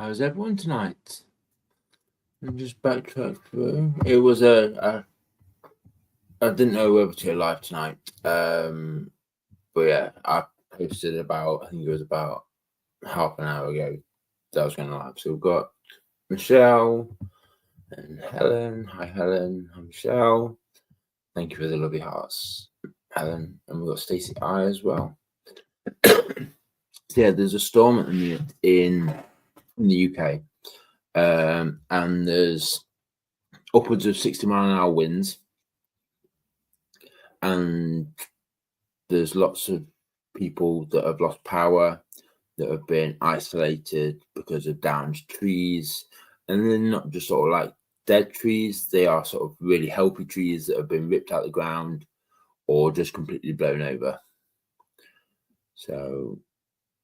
How's everyone tonight? I'm just backtrack through. It was I didn't know whether to go live tonight. But yeah, I posted I think it was about half an hour ago that I was going live. So we've got Michelle and Helen. Hi Helen. Hi Michelle. Thank you for the lovely hearts, Helen. And we've got Stacey I as well. So yeah, there's a storm at the minute in the UK. And there's upwards of 60-mile-an-hour winds, and there's lots of people that have lost power, that have been isolated because of downed trees, and they're not just sort of like dead trees, they are sort of really healthy trees that have been ripped out of the ground or just completely blown over. So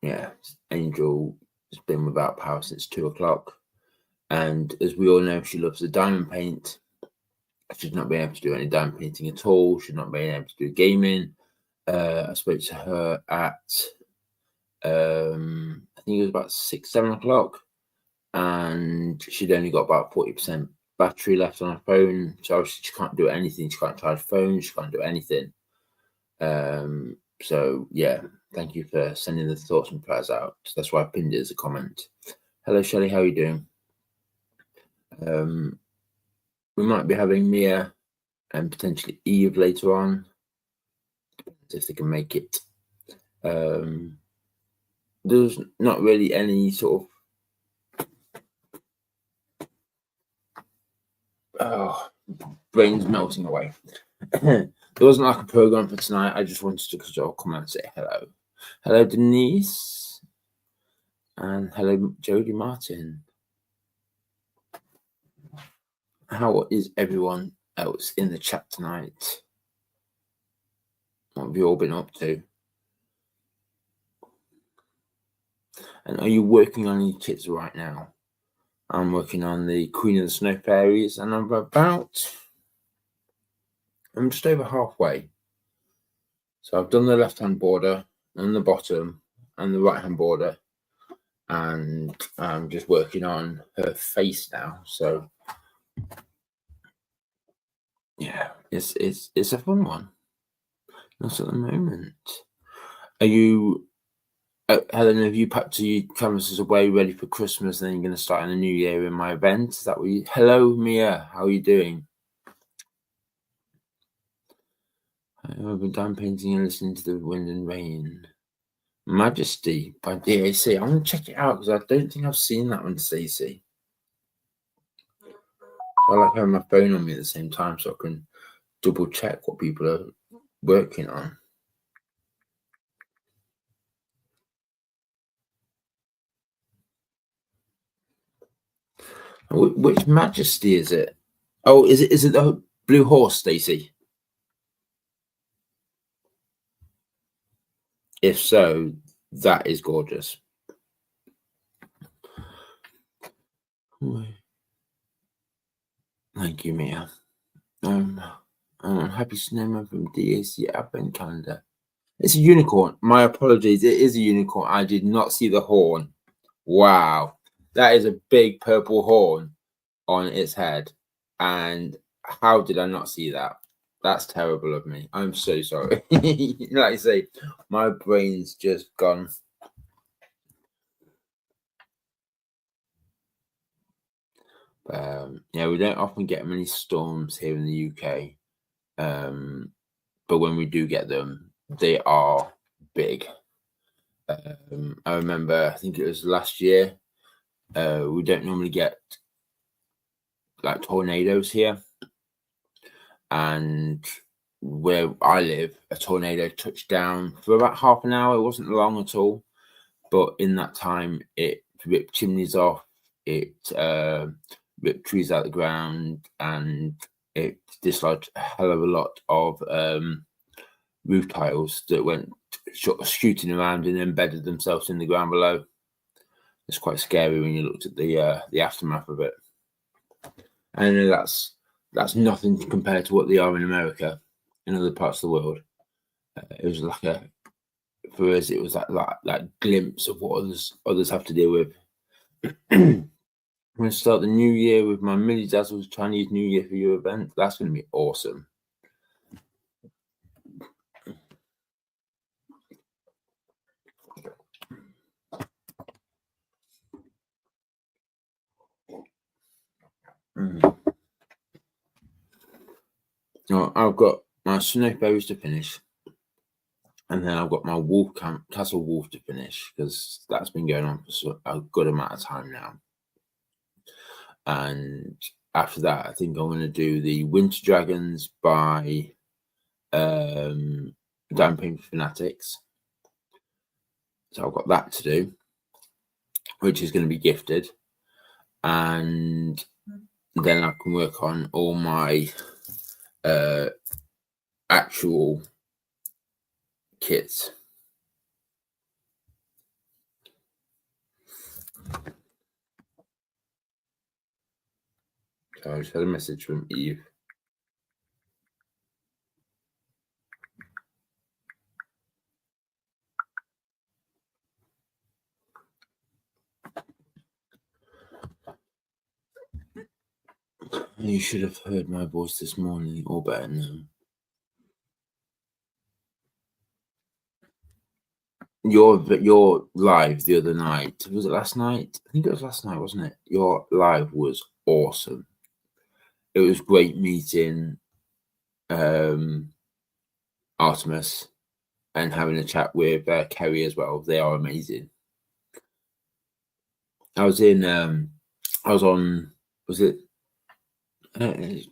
yeah, Angel has been without power since 2 o'clock. And as we all know, she loves the diamond paint. She's not been able to do any diamond painting at all. She's not been able to do gaming. I spoke to her at, I think it was about 6-7 o'clock. And she'd only got about 40% battery left on her phone. So obviously she can't do anything. She can't charge phones. She can't do anything. So yeah, thank you for sending the thoughts and prayers out. So that's why I pinned it as a comment. Hello, Shelley. How are you doing? We might be having Mia and potentially Eve later on, if they can make it. There's not really any sort of brains melting away. There wasn't like a program for tonight. I just wanted to come out and say hello. Hello, Denise. And hello, Jodie Martin. How is everyone else in the chat tonight? What have you all been up to? And are you working on any kits right now? I'm working on the Queen of the Snow Fairies, and I'm just over halfway. So I've done the left-hand border and the bottom and the right-hand border, and I'm just working on her face now. So yeah, it's a fun one. Not at the moment. Are you, Helen? Have you packed your canvases away ready for Christmas? And then you're going to start in the new year in my event? Is that what you? Hello, Mia. How are you doing? I've been diamond painting and listening to the wind and rain. Majesty by DAC. I'm going to check it out because I don't think I've seen that one, Stacey. I like having my phone on me at the same time so I can double check what people are working on. Which Majesty is it? Oh, is it the blue horse, Stacey? If so, that is gorgeous. Thank you, Mia. Happy Snowman from DAC Advent Calendar. It's a unicorn. My apologies. It is a unicorn. I did not see the horn. Wow. That is a big purple horn on its head. And how did I not see that? That's terrible of me. I'm so sorry. Like I say, my brain's just gone. Yeah, we don't often get many storms here in the UK. But when we do get them, they are big. I remember, I think it was last year, we don't normally get like tornadoes here. And where I live, a tornado touched down for about half an hour. It wasn't long at all. But in that time, it ripped chimneys off, it ripped trees out of the ground, and it dislodged a hell of a lot of roof tiles that went shooting around and embedded themselves in the ground below. It's quite scary when you looked at the aftermath of it. I know that's nothing compared to what they are in America, in other parts of the world. It was like for us, it was like that glimpse of what others have to deal with. I'm going to start the new year with my Millie Dazzles Chinese New Year for You event. That's going to be awesome. Now, I've got my Snow Berries to finish, and then I've got my Castle Wolf to finish, because that's been going on for a good amount of time now. And after that, I think I'm going to do the Winter Dragons by Diamond Paper Fanatics. So I've got that to do, which is going to be gifted. And then I can work on all my actual kits. So I just had a message from Eve. You should have heard my voice this morning, or better now. Your live the other night, was it last night? I think it was last night, wasn't it? Your live was awesome. It was great meeting Artemis and having a chat with Kerry as well. They are amazing. I was on, was it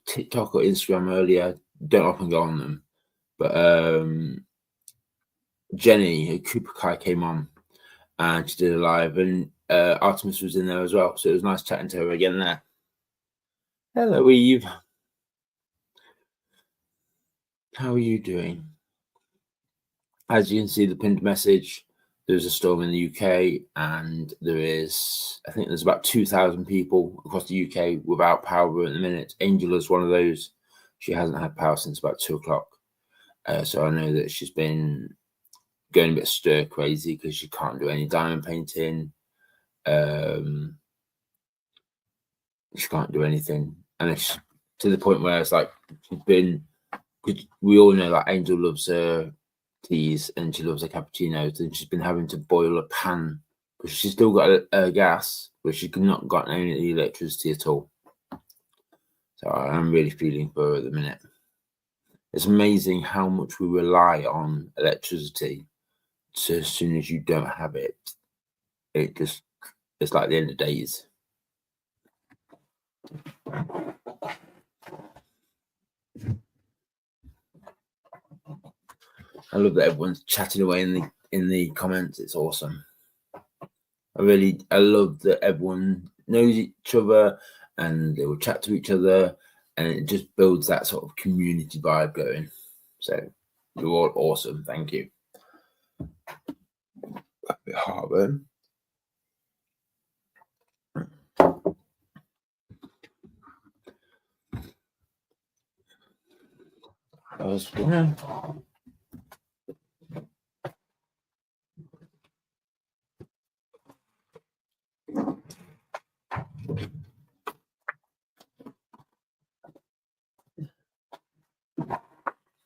TikTok or Instagram earlier? Don't often go on them, but Jenny Cooper Kai came on and she did a live, and Artemis was in there as well, so it was nice chatting to her again there. Hello, Eve. How are you doing? As you can see, the pinned message, there's a storm in the UK, and I think there's about 2,000 people across the UK without power at the minute. Angel is one of those. She hasn't had power since about 2 o'clock. So I know that she's been going a bit stir crazy because she can't do any diamond painting. She can't do anything. And it's to the point where it's like we all know that Angel loves her teas and she loves her cappuccinos, and she's been having to boil a pan because she's still got a gas, but she's not got any electricity at all. So I'm really feeling for her at the minute. It's amazing how much we rely on electricity. So as soon as you don't have it, it's like the end of days. I love that everyone's chatting away in the comments. It's awesome. I love that everyone knows each other and they will chat to each other, and it just builds that sort of community vibe going. So you're all awesome. Thank you. A bit heartburn. That was fun.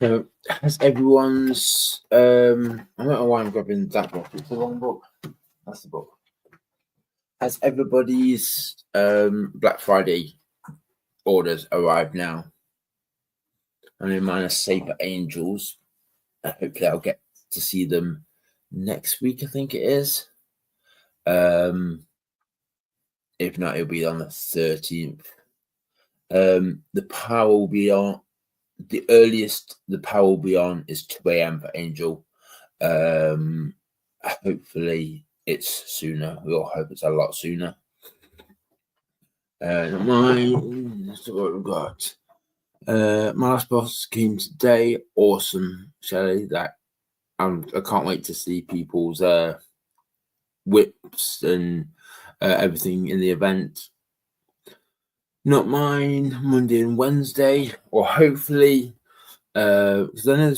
So has everyone's I don't know why I'm grabbing that book. It's the wrong book. That's the book. Has everybody's Black Friday orders arrived now? I mean, mine are Saber Angels. Hopefully I'll get to see them next week, I think it is. If not, it'll be on the 13th. The power will be on. The earliest the power will be on is 2 a.m. for Angel. Hopefully it's sooner. We all hope it's a lot sooner. That's what we've got. My last boss came today. Awesome, Shelley. That I can't wait to see people's whips and everything in the event. Not mine, Monday and Wednesday, or hopefully, because I know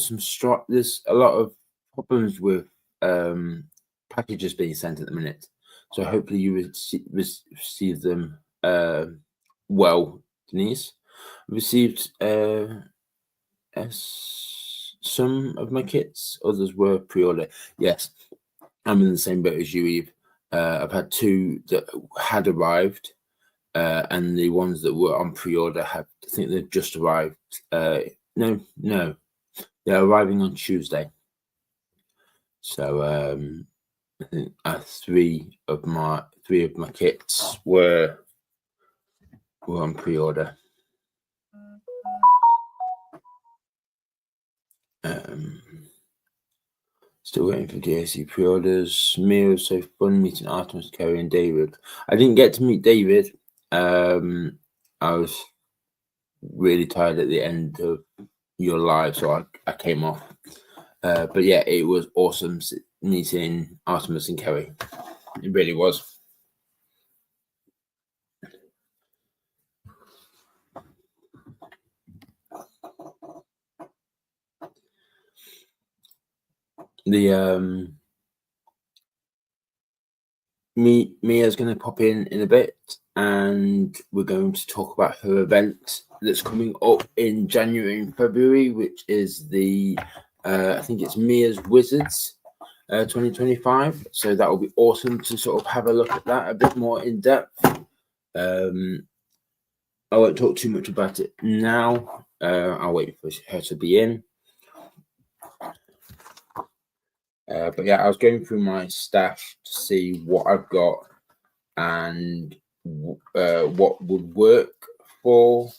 there's a lot of problems with packages being sent at the minute. So hopefully you receive them well, Denise. Received some of my kits, others were pre-order. Yes, I'm in the same boat as you, Eve. I've had 2 that had arrived, and the ones that were on pre-order I think they've just arrived. No, they're arriving on Tuesday. So I think 3 of my kits were on pre-order. Still waiting for DSC pre-orders. Mia was so fun meeting Artemis, Kerry, and David. I didn't get to meet David. I was really tired at the end of your live, so I came off. But yeah, it was awesome meeting Artemis and Kerry. It really was. Mia's going to pop in a bit, and we're going to talk about her event that's coming up in January and February, which is the I think it's Mia's Wizards 2025. So that will be awesome to sort of have a look at that a bit more in depth. I won't talk too much about it now. I'll wait for her to be in. But yeah, I was going through my stash to see what I've got and what would work for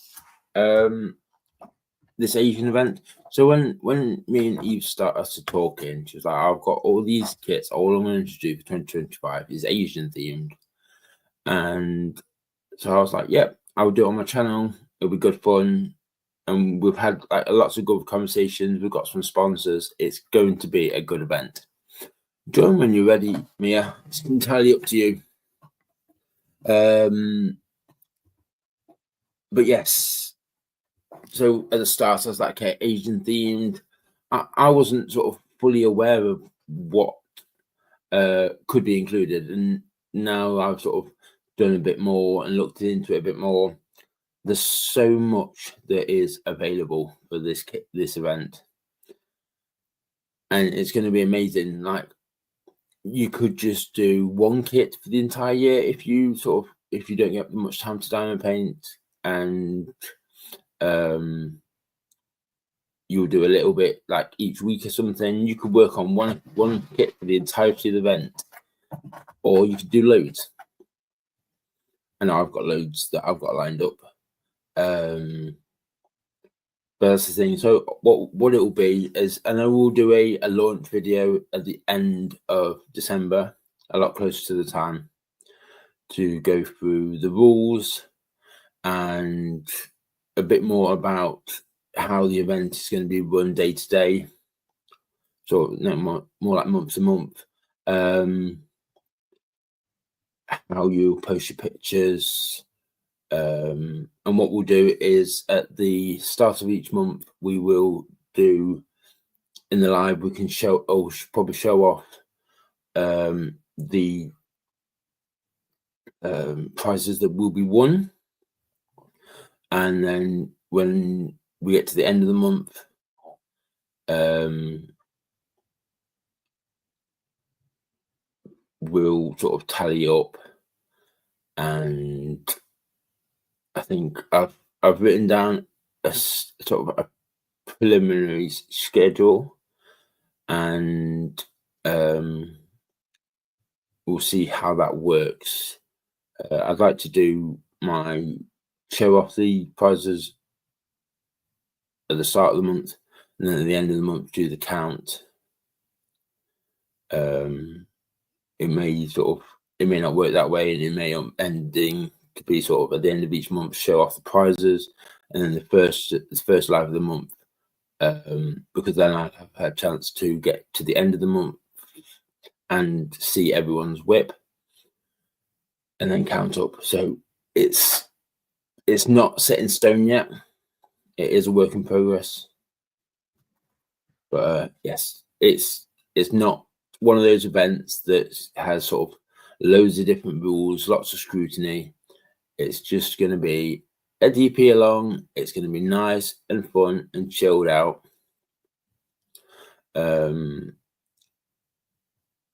this Asian event. So when me and Eve started talking, she was like, I've got all these kits. All I'm going to do for 2025 is Asian themed. And so I was like, yep, I'll do it on my channel. It'll be good fun. And we've had like lots of good conversations. We've got some sponsors. It's going to be a good event. Join when you're ready, Mia. It's entirely up to you. But yes. So at the start, I was like, okay, Asian themed. I wasn't sort of fully aware of what could be included, and now I've sort of done a bit more and looked into it a bit more. There's so much that is available for this event, and it's going to be amazing. Like, you could just do one kit for the entire year if you don't get much time to diamond paint, and you'll do a little bit like each week or something. You could work on one kit for the entirety of the event, or you could do loads. And I've got loads that I've got lined up. But that's the thing. So what it will be is, and I will do a launch video at the end of December, a lot closer to the time, to go through the rules and a bit more about how the event is going to be run day to day. So no more like month to month. How you post your pictures. And what we'll do is at the start of each month, we will do in the live, we can probably show off the prizes that will be won. And then when we get to the end of the month, we'll sort of tally up, and I think I've written down a sort of a preliminary schedule, and we'll see how that works. I'd like to do show off the prizes at the start of the month, and then at the end of the month do the count. It may not work that way, and it may ending to be sort of at the end of each month show off the prizes, and then the first live of the month, because then I have had a chance to get to the end of the month and see everyone's whip, and then count up. So it's not set in stone yet. It is a work in progress. But yes, it's not one of those events that has sort of loads of different rules, lots of scrutiny. It's just going to be a DP along. It's going to be nice and fun and chilled out.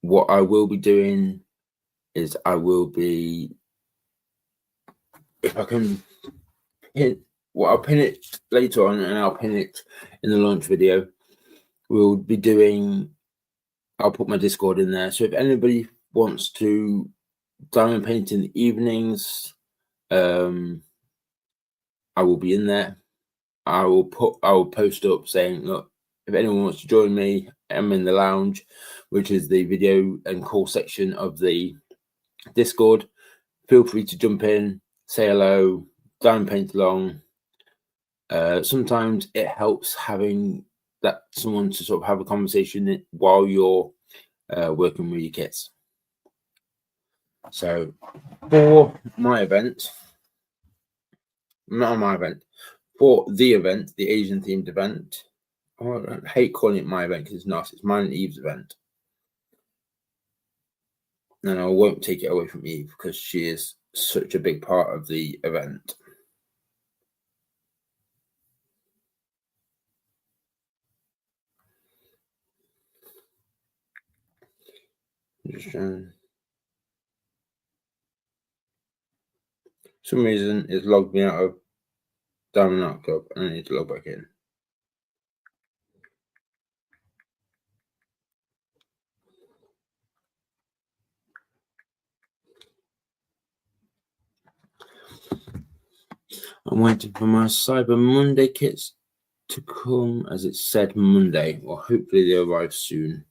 What I will be doing is I will be, if I can I'll pin it later on, and I'll pin it in the launch video. We'll be doing, I'll put my Discord in there. So if anybody wants to diamond paint in the evenings, I will be in there. I will post up saying, look, if anyone wants to join me, I'm in the lounge, which is the video and call section of the Discord. Feel free to jump in, say hello, diamond paint along. Sometimes it helps having that someone to sort of have a conversation while you're working with your kits. So for my event, not my event, for the event, the Asian themed event, I hate calling it my event because it's not. It's mine and Eve's event. And I won't take it away from Eve because she is such a big part of the event. Just some reason it's logged me out of Diamond Art Club and I need to log back in. I'm waiting for my Cyber Monday kits to come, as it said Monday, or hopefully they arrive soon.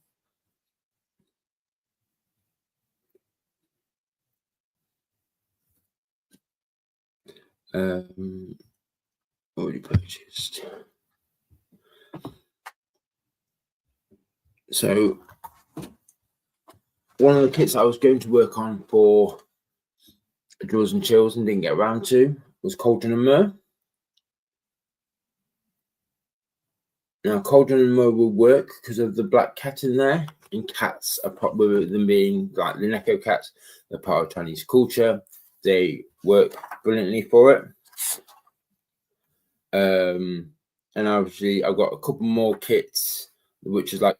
Already purchased. So one of the kits I was going to work on for Draws and Chills and didn't get around to was Cauldron and Myrrh. Now Cauldron and Myrrh will work because of the black cat in there, and cats, apart with them being like the Neko cats, they're part of Chinese culture. They work brilliantly for it. And obviously I've got a couple more kits, which is like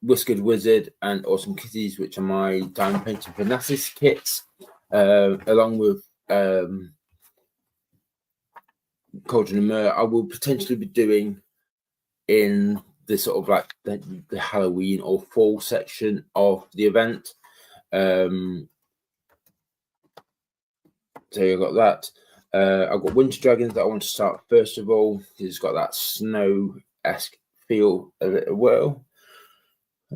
Whiskered Wizard and Awesome Kitties, which are my diamond painting for Nasus kits, along with Cauldron and Myrrh. I will potentially be doing in the sort of like the Halloween or fall section of the event. So you've got that. I've got Winter Dragons that I want to start first of all. It's got that snow-esque feel of it as well.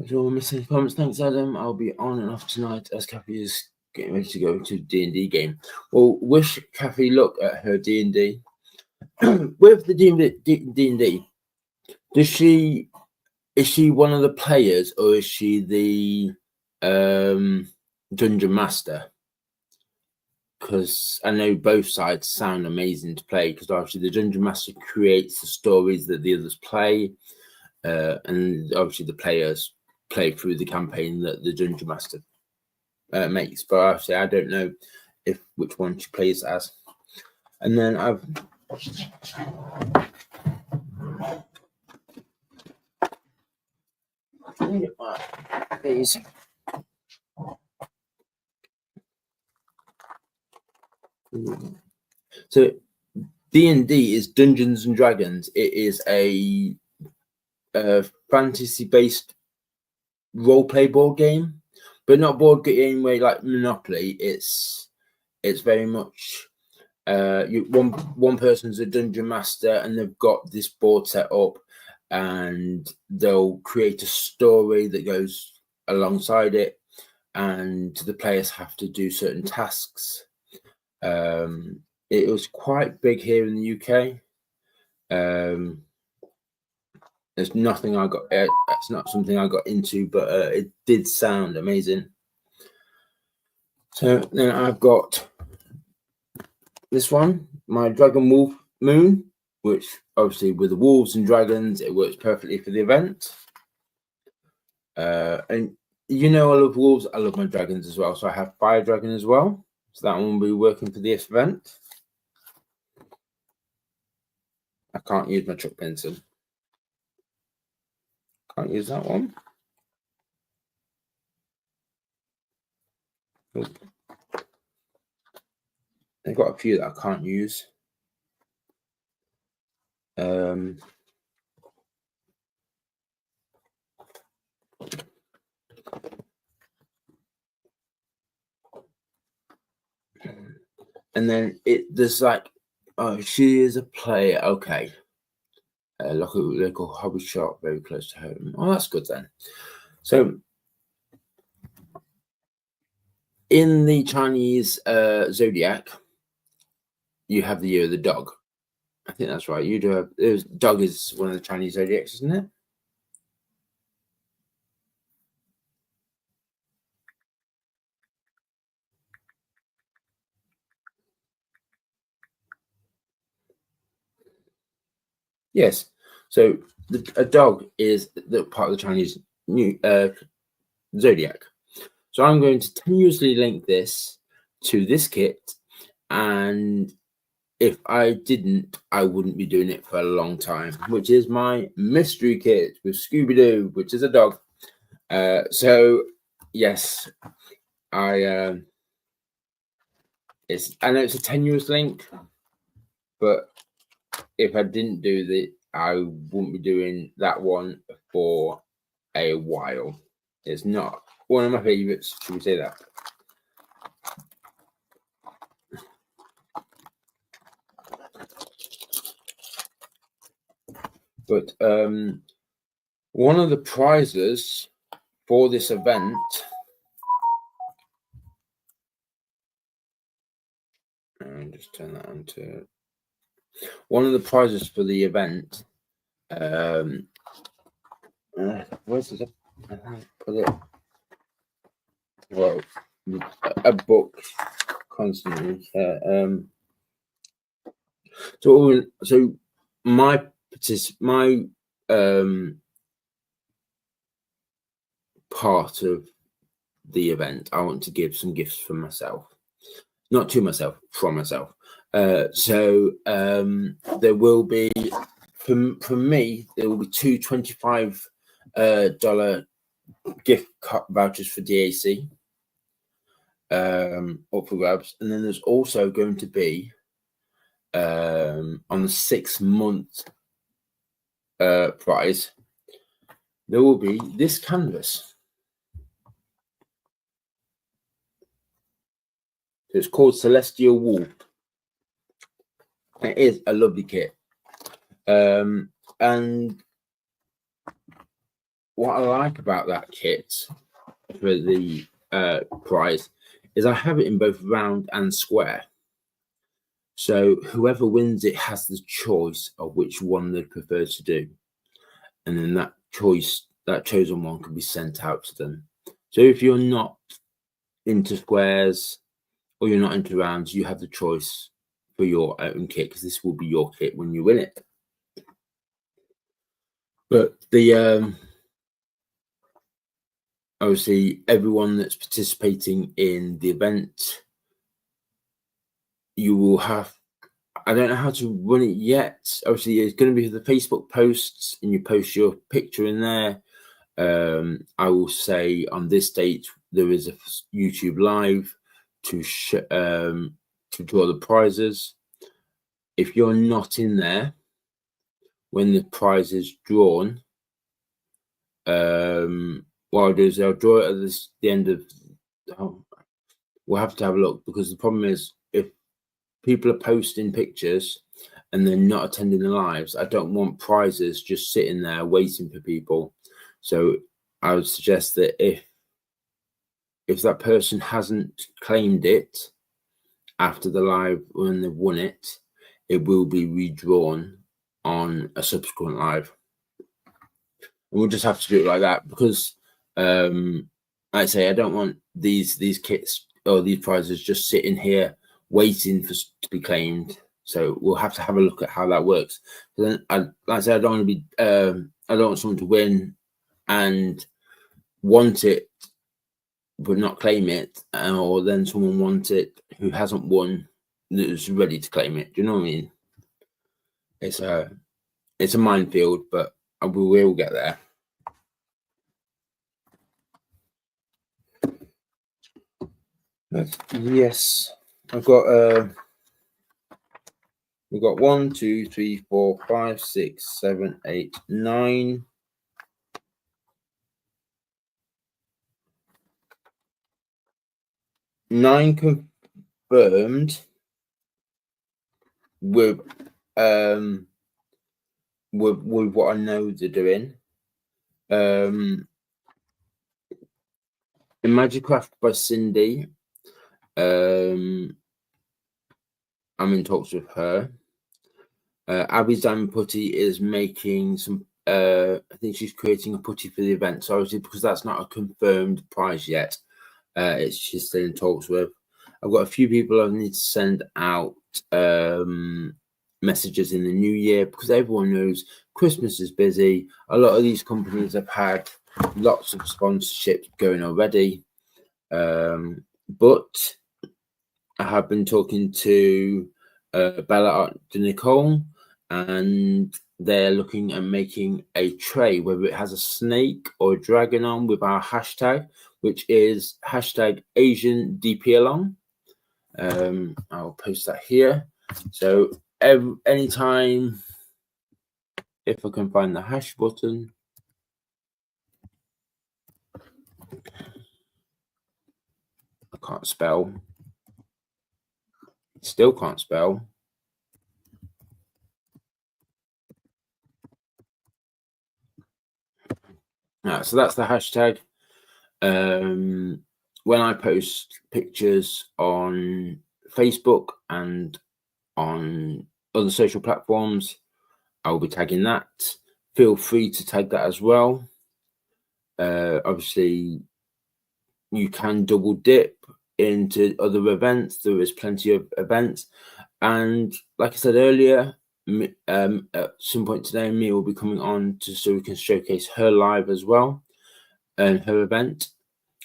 As all missing comments, thanks Adam. I'll be on and off tonight as Kathy is getting ready to go to D&D game. Well, wish Kathy luck at her D&D. With the D&D, is she one of the players or is she the dungeon master? Because I know both sides sound amazing to play, because obviously the dungeon master creates the stories that the others play, and obviously the players play through the campaign that the dungeon master makes. But obviously I don't know which one she plays as. And then I've these. So D&D is Dungeons and Dragons. It is a fantasy-based role-play board game, but not board game way like Monopoly. It's very much one person's a dungeon master and they've got this board set up, and they'll create a story that goes alongside it, and the players have to do certain tasks. It was quite big here in the UK. There's nothing I got. It's not something I got into, but it did sound amazing. So then I've got this one, my Dragon Wolf Moon, which obviously with the wolves and dragons, it works perfectly for the event. And you know, I love wolves. I love my dragons as well. So I have fire dragon as well. So that one will be working for this event. I can't use my chuck pencil. Can't use that one. Nope. I've got a few that I can't use. And then there's like, oh, she is a player. Okay. Like a local hobby shop very close to home. Oh, that's good then. So in the Chinese zodiac, you have the year of the dog. I think that's right. You do have dog is one of the Chinese zodiacs, isn't it? Yes. So a dog is the part of the Chinese zodiac. So I'm going to tenuously link this to this kit, and if I didn't, I wouldn't be doing it for a long time, which is my mystery kit with Scooby-Doo, which is a dog. So yes, I know it's a tenuous link, but if I didn't do that, I wouldn't be doing that one for a while. It's not one of my favorites. Should we say that? But one of the prizes for this event and just turn that on to one of the prizes for the event. Where's it? Put it. Well, a book constantly. So my part of the event, I want to give some gifts for myself, not to myself, from myself. So there will be from me. There will be two $25 gift vouchers for DAC up for grabs, and then there's also going to be on the 6-month prize. There will be this canvas. It's called Celestial Wolf. It is a lovely kit. And what I like about that kit for the prize is I have it in both round and square. So whoever wins it has the choice of which one they prefer to do. And then that chosen one can be sent out to them. So if you're not into squares or you're not into rounds, you have the choice for your own kit, because this will be your kit when you win it. But the obviously everyone that's participating in the event, you will have, I don't know how to run it yet. Obviously it's going to be the Facebook posts, and you post your picture in there. I will say on this date there is a YouTube live to draw the prizes. If you're not in there when the prize is drawn, what I'll do is I'll draw it at the end of. We'll have to have a look, because the problem is if people are posting pictures and they're not attending the lives, I don't want prizes just sitting there waiting for people. So I would suggest that if that person hasn't claimed it after the live when they've won it, it will be redrawn on a subsequent live. And we'll just have to do it like that, because like I say, I don't want these kits or these prizes just sitting here waiting to be claimed. So we'll have to have a look at how that works. Then, like I said, I don't want to be I don't want someone to win and want it but not claim it, or then someone wants it who hasn't won that's ready to claim it. Do you know what I mean? It's a minefield, but we will get there. Yes, I've got we've got 1, 2, 3, 4, 5, 6, 7, 8, 9. 9 confirmed with what I know they're doing. In Magicraft by Cindy, I'm in talks with her. Abby's Diamond Putty is making some. I think she's creating a putty for the event. So obviously, because that's not a confirmed prize yet, she's still in talks with. I've got a few people I need to send out messages in the new year, because everyone knows Christmas is busy. A lot of these companies have had lots of sponsorships going already, but I have been talking to Bella Art de Nicole, and they're looking at making a tray, whether it has a snake or a dragon on, with our hashtag, which is hashtag Asian DP along. I'll post that here. So anytime, if I can find the hash button. I can't spell. Still can't spell. So that's the hashtag. When I post pictures on Facebook and on other social platforms, I will be tagging that. Feel free to tag that as well. Obviously, you can double dip into other events. There is plenty of events. And like I said earlier, at some point today, Mia will be coming on so we can showcase her live as well and her event.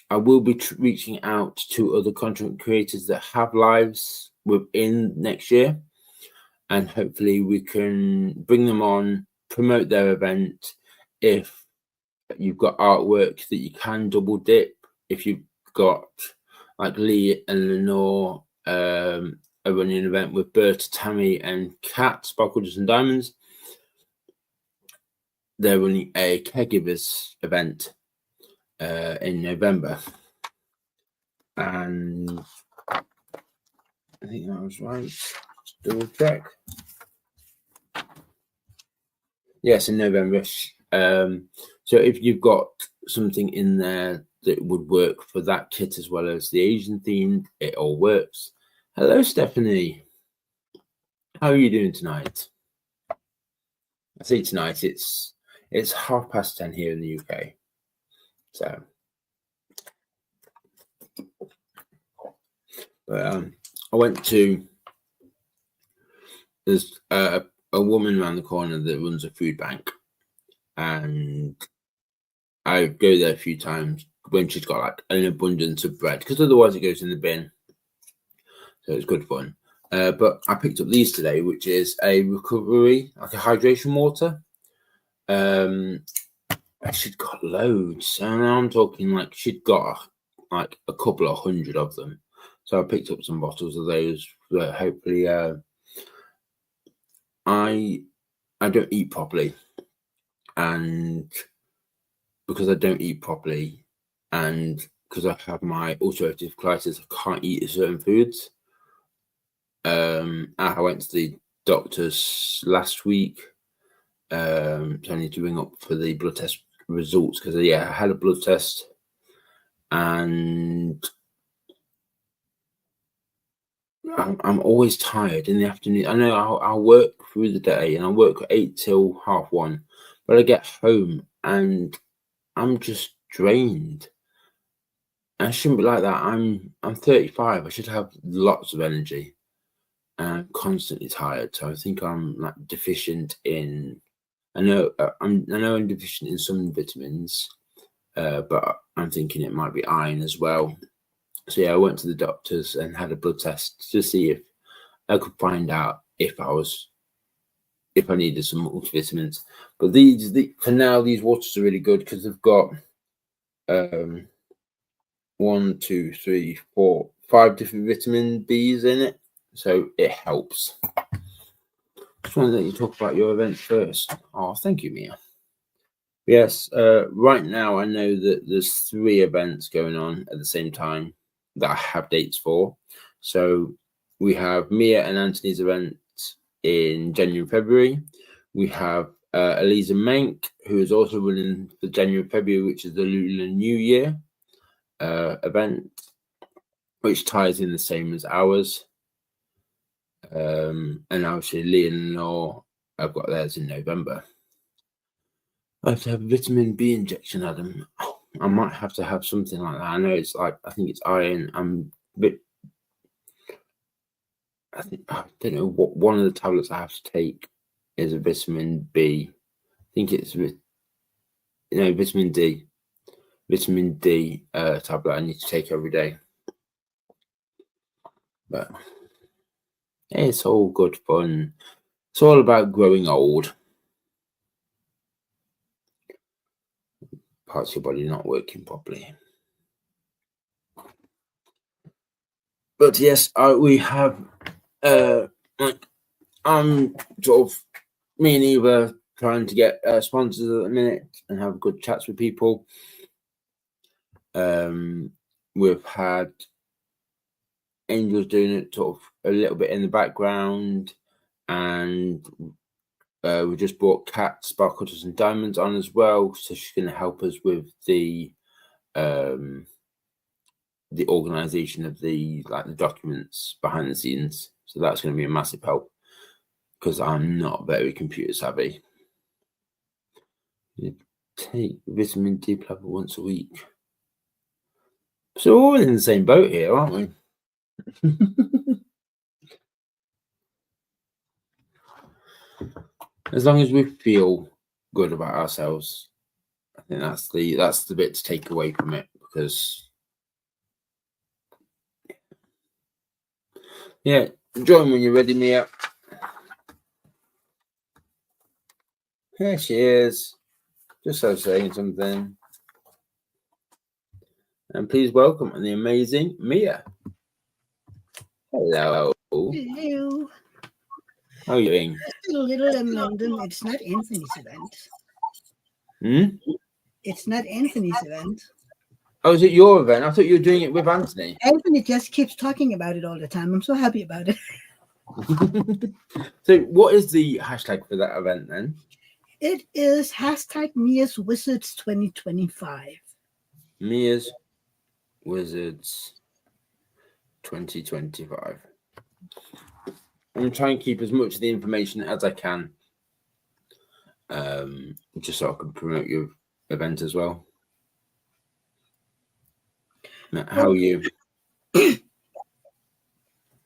I will be reaching out to other content creators that have lives within next year, and hopefully we can bring them on, promote their event. If you've got artwork that you can double dip, if you've got like Lee and Lenore are running an event with Berta, Tammy and Kat, Sparkle Dust and Diamonds, they're running a caregivers event in November, and I think that was right. Just double check. Yes, in November. So if you've got something in there that would work for that kit as well as the Asian themed, it all works. Hello, Stephanie. How are you doing tonight? I say tonight, it's 10:30 here in the UK. So, but I went to. There's a woman around the corner that runs a food bank, and I go there a few times when she's got like an abundance of bread, because otherwise it goes in the bin. So it's good fun. But I picked up these today, which is a recovery, like a hydration water. She'd got loads, and I'm talking like she'd got like a couple of hundred of them. So I picked up some bottles of those. Hopefully, I don't eat properly, and because I don't eat properly, and because I have my ulcerative colitis, I can't eat certain foods. I went to the doctors last week. So I need to ring up for the blood test results, because I had a blood test, and I'm always tired in the afternoon. I know I'll work through the day, and I work 8 till 1:30, but I get home and I'm just drained. And I shouldn't be like that. I'm 35. I should have lots of energy, and I'm constantly tired. So I think I'm like deficient in. I know I'm deficient in some vitamins, but I'm thinking it might be iron as well. So yeah, I went to the doctors and had a blood test to see if I could find out if I needed some multivitamins. But for now, these waters are really good because they've got 1, 2, 3, 4, 5 different vitamin Bs in it, so it helps. Just wanted to let you talk about your event first. Oh, thank you, Mia. Yes, right now I know that there's 3 events going on at the same time that I have dates for. So we have Mia and Anthony's event in January and February. We have Eliza Menk, who is also running for January and February, which is the Lunar New Year event, which ties in the same as ours. And obviously Leonor, I've got theirs in November. I have to have a vitamin B injection, Adam. I might have to have something like that. I know it's I think it's iron. I don't know what one of the tablets I have to take is a vitamin B. I think it's vitamin D. Vitamin D tablet I need to take every day. But it's all good fun. It's all about growing old. Parts of your body not working properly. But yes, we have I'm sort of me and Eva trying to get sponsors at the minute and have good chats with people. We've had Angels doing it sort of a little bit in the background, and we just brought Kat Sparkles and Diamonds on as well, so she's going to help us with the organization of the documents behind the scenes. So that's going to be a massive help because I'm not very computer savvy. You take vitamin D tablet once a week. So we're all in the same boat here, aren't we? As long as we feel good about ourselves, I think that's the bit to take away from it. Because yeah, join when you're ready, Mia. Here she is, just saying something. And please welcome the amazing Mia. Hello. Hello. How are you doing? Just a little amendment. It's not Anthony's event. It's not Anthony's event. Oh, is it your event? I thought you were doing it with Anthony. Anthony just keeps talking about it all the time. I'm so happy about it. So what is the hashtag for that event then? It is #Mia's Wizards 2025. Mia's Wizards 2025. I'm trying to keep as much of the information as I can, just so I can promote your event as well. How are you?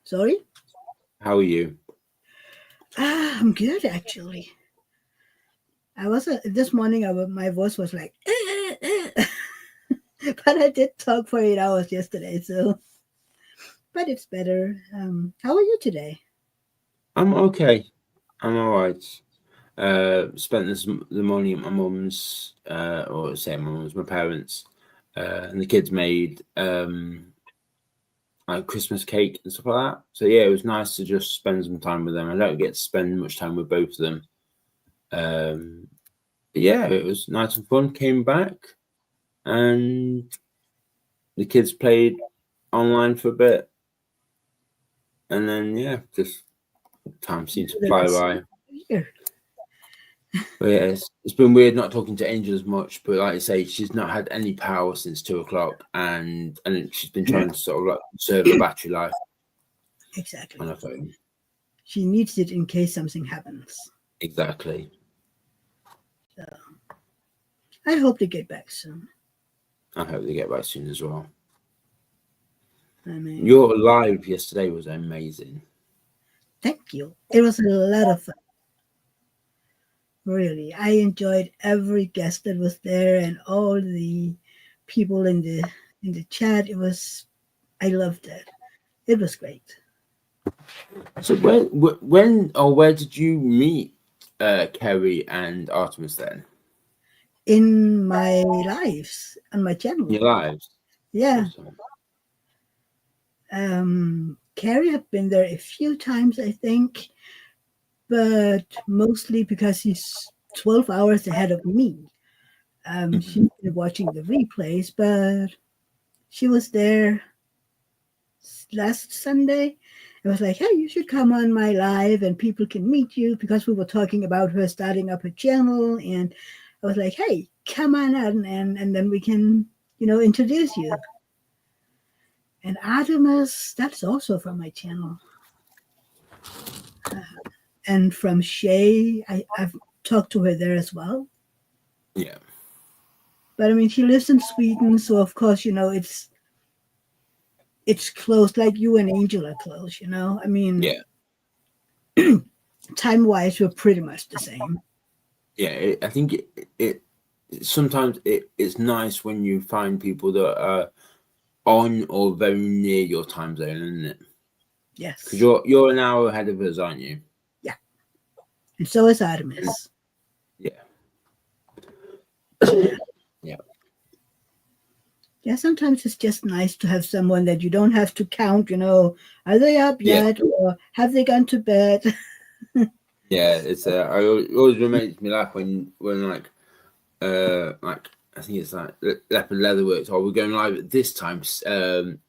Sorry? How are you? I'm good, actually. I was this morning. My voice was like, but I did talk for 8 hours yesterday, so. But it's better. How are you today? I'm okay. I'm all right. Spent the morning at my mum's, or say my mum's, my parents, and the kids made like Christmas cake and stuff like that. So yeah, it was nice to just spend some time with them. I don't get to spend much time with both of them. But yeah, it was nice and fun. Came back, and the kids played online for a bit, and then yeah, just time seemed to fly by. But yeah, it's been weird not talking to Angel as much. But like I say, she's not had any power since 2:00, and she's been trying to sort of like conserve her battery life. Exactly. On her phone. She needs it in case something happens. Exactly. So I hope they get back soon. I hope they get back soon as well. I mean, your live yesterday was amazing. Thank you. It was a lot of fun. Really, I enjoyed every guest that was there and all the people in the chat. I loved it. It was great. So when or where did you meet Kerry and Artemis then? In my lives on my channel. Your lives? Yeah. Awesome. Carrie had been there a few times, I think, but mostly because he's 12 hours ahead of me. She's been watching the replays, but she was there last Sunday. It was like, hey, you should come on my live and people can meet you, because we were talking about her starting up her channel. And I was like, hey, come on on, and then we can, introduce you. And Artemis, that's also from my channel. And from Shay, I've talked to her there as well. Yeah. But I mean, she lives in Sweden, so of course, it's close, like you and Angel are close, I mean, Yeah. time-wise, we're pretty much the same. Yeah, I think it sometimes it's nice when you find people that are on or very near your time zone, isn't it? Yes. Because you're an hour ahead of us, aren't you? Yeah. And so is Artemis. Yeah. Yeah. Yeah, sometimes it's just nice to have someone that you don't have to count, are they up yet, or have they gone to bed? Yeah, it's it always makes me laugh when like I think it's like Leopard Leatherworks, we're going live at this time,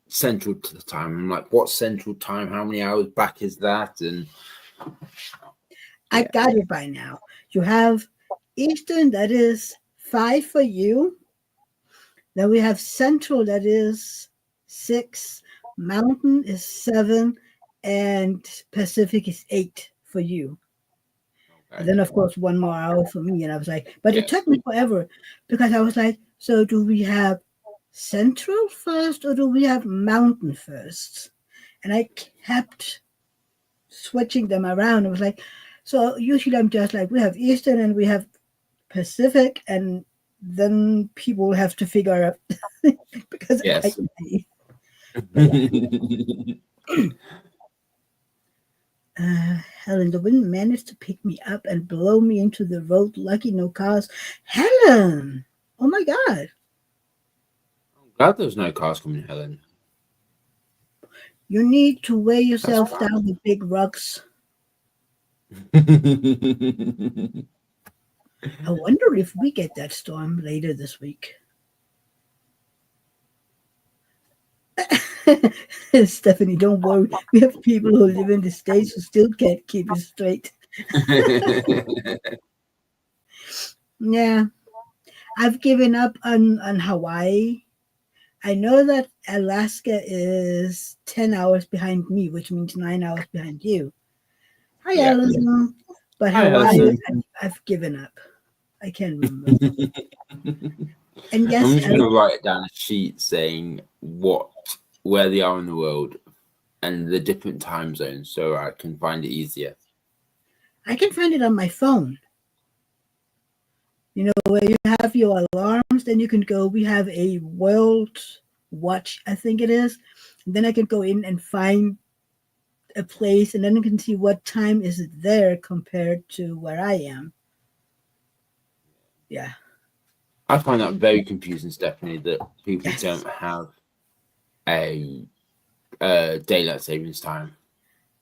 central to the time. I'm like, what central time? How many hours back is that? And I got it by now. You have Eastern, that is 5 for you. Then we have Central, that is 6. Mountain is 7, and Pacific is 8 for you. Okay. And then, of course, 1 more hour for me. And I was like, but it took me forever, because I was like, so do we have Central first or do we have Mountain first? And I kept switching them around. I was like, so usually I'm just like, we have Eastern and we have Pacific, and then people have to figure out because I can see. Helen, the wind managed to pick me up and blow me into the road. Lucky no cars. Helen! Oh my God. I'm glad there's no cars coming, Helen. You need to weigh yourself down with big rocks. I wonder if we get that storm later this week. Stephanie, don't worry. We have people who live in the States who still can't keep it straight. Yeah. I've given up on Hawaii. I know that Alaska is 10 hours behind me, which means 9 hours behind you. Hi, Alison. But Hawaii, I've given up. I can't remember. And yes, I'm just going to write down a sheet saying where they are in the world and the different time zones, so I can find it easier. I can find it on my phone. Where you have your alarms, then you can go, we have a world watch, I think it is. And then I can go in and find a place, and then you can see what time is it there compared to where I am. Yeah. I find that very confusing, Stephanie, that people don't have a daylight savings time.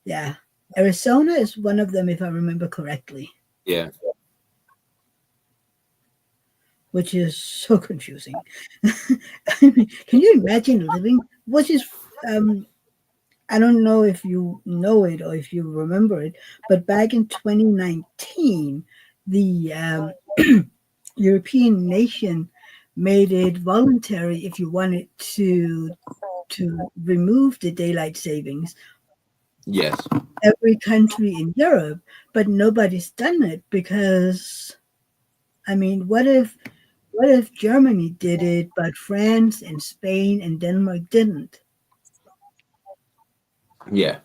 Yeah. Arizona is one of them, if I remember correctly. Yeah. Which is so confusing. I mean, can you imagine living, which is, I don't know if you know it or if you remember it, but back in 2019, the European nation made it voluntary if you wanted to remove the daylight savings. Yes. Every country in Europe, but nobody's done it because, I mean, what if Germany did it, but France and Spain and Denmark didn't? Yeah,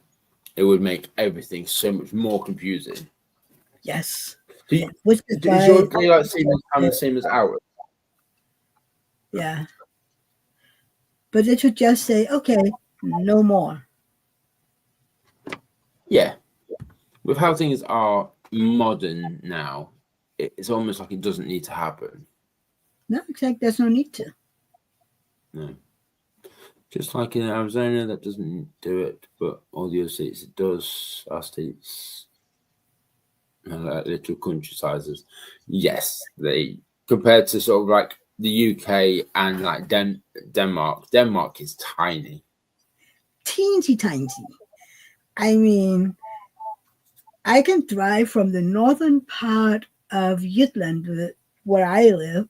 it would make everything so much more confusing. Yes. Is your daylight savings time the same as ours? Yeah. But they should just say, okay, no more. Yeah. With how things are modern now, it's almost like it doesn't need to happen. No, exactly. There's no need to. No. Just like in Arizona, that doesn't do it, but all the other states it does. Our states, like little country sizes, yes, they compared to sort of like the UK and like Denmark. Denmark is tiny. Teensy tiny. I mean, I can drive from the northern part of Jutland, where I live,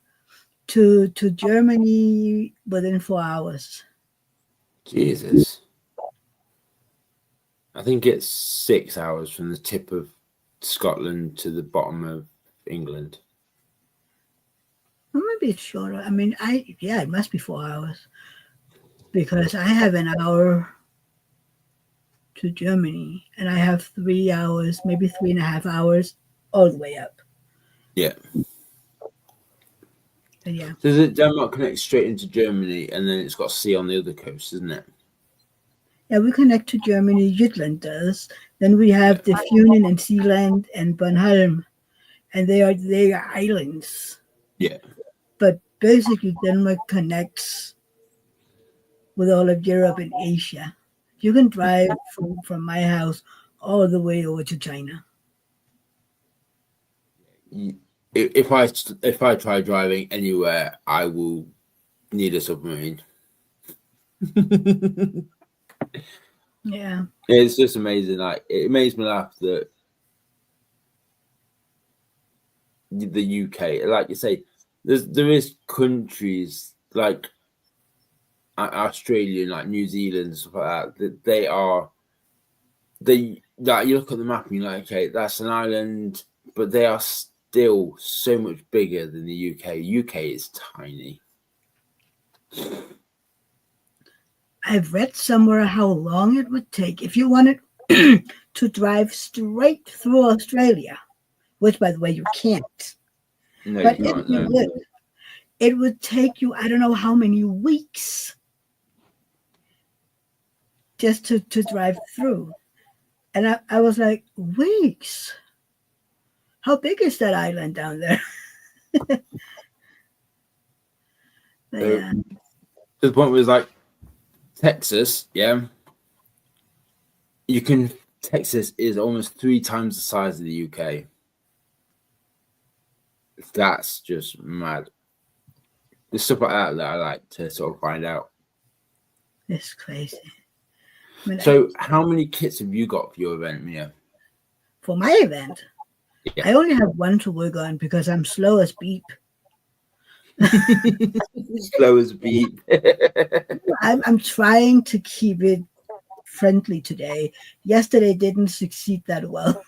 to Germany within 4 hours. Jesus. I think it's 6 hours from the tip of Scotland to the bottom of England. Well, maybe it's shorter. I mean, it must be 4 hours because I have an hour to Germany and I have 3 hours, maybe 3.5 hours all the way up. Yeah. But yeah. So Denmark connects straight into Germany and then it's got sea on the other coast, isn't it? Yeah, we connect to Germany, Jutland does. Then we have the Funen and Sealand and Bornholm, and they are islands. Yeah. But basically, Denmark connects with all of Europe and Asia. You can drive from my house all the way over to China. If I try driving anywhere, I will need a submarine. Yeah. It's just amazing. Like it makes me laugh that the UK, like you say, there is countries like Australia, like New Zealand, and stuff like that. That you look at the map and you're like, okay, that's an island, but they are still so much bigger than the UK. UK is tiny. I've read somewhere how long it would take if you wanted to drive straight through Australia, which, by the way, you can't. No, But you if can't. you No. would, it would take you, I don't know how many weeks just to drive through. And I was like, weeks? How big is that island down there? So, Yeah. to the point where it's like Texas, yeah. Texas is almost 3 times the size of the UK. That's just mad. There's stuff like that I like to sort of find out. It's crazy. I mean, So, how many kits have you got for your event, Mia? for my event, Yeah. I only have one to work on because I'm slow as beep. Slow as beep. I'm trying to keep it friendly today. Yesterday didn't succeed that well.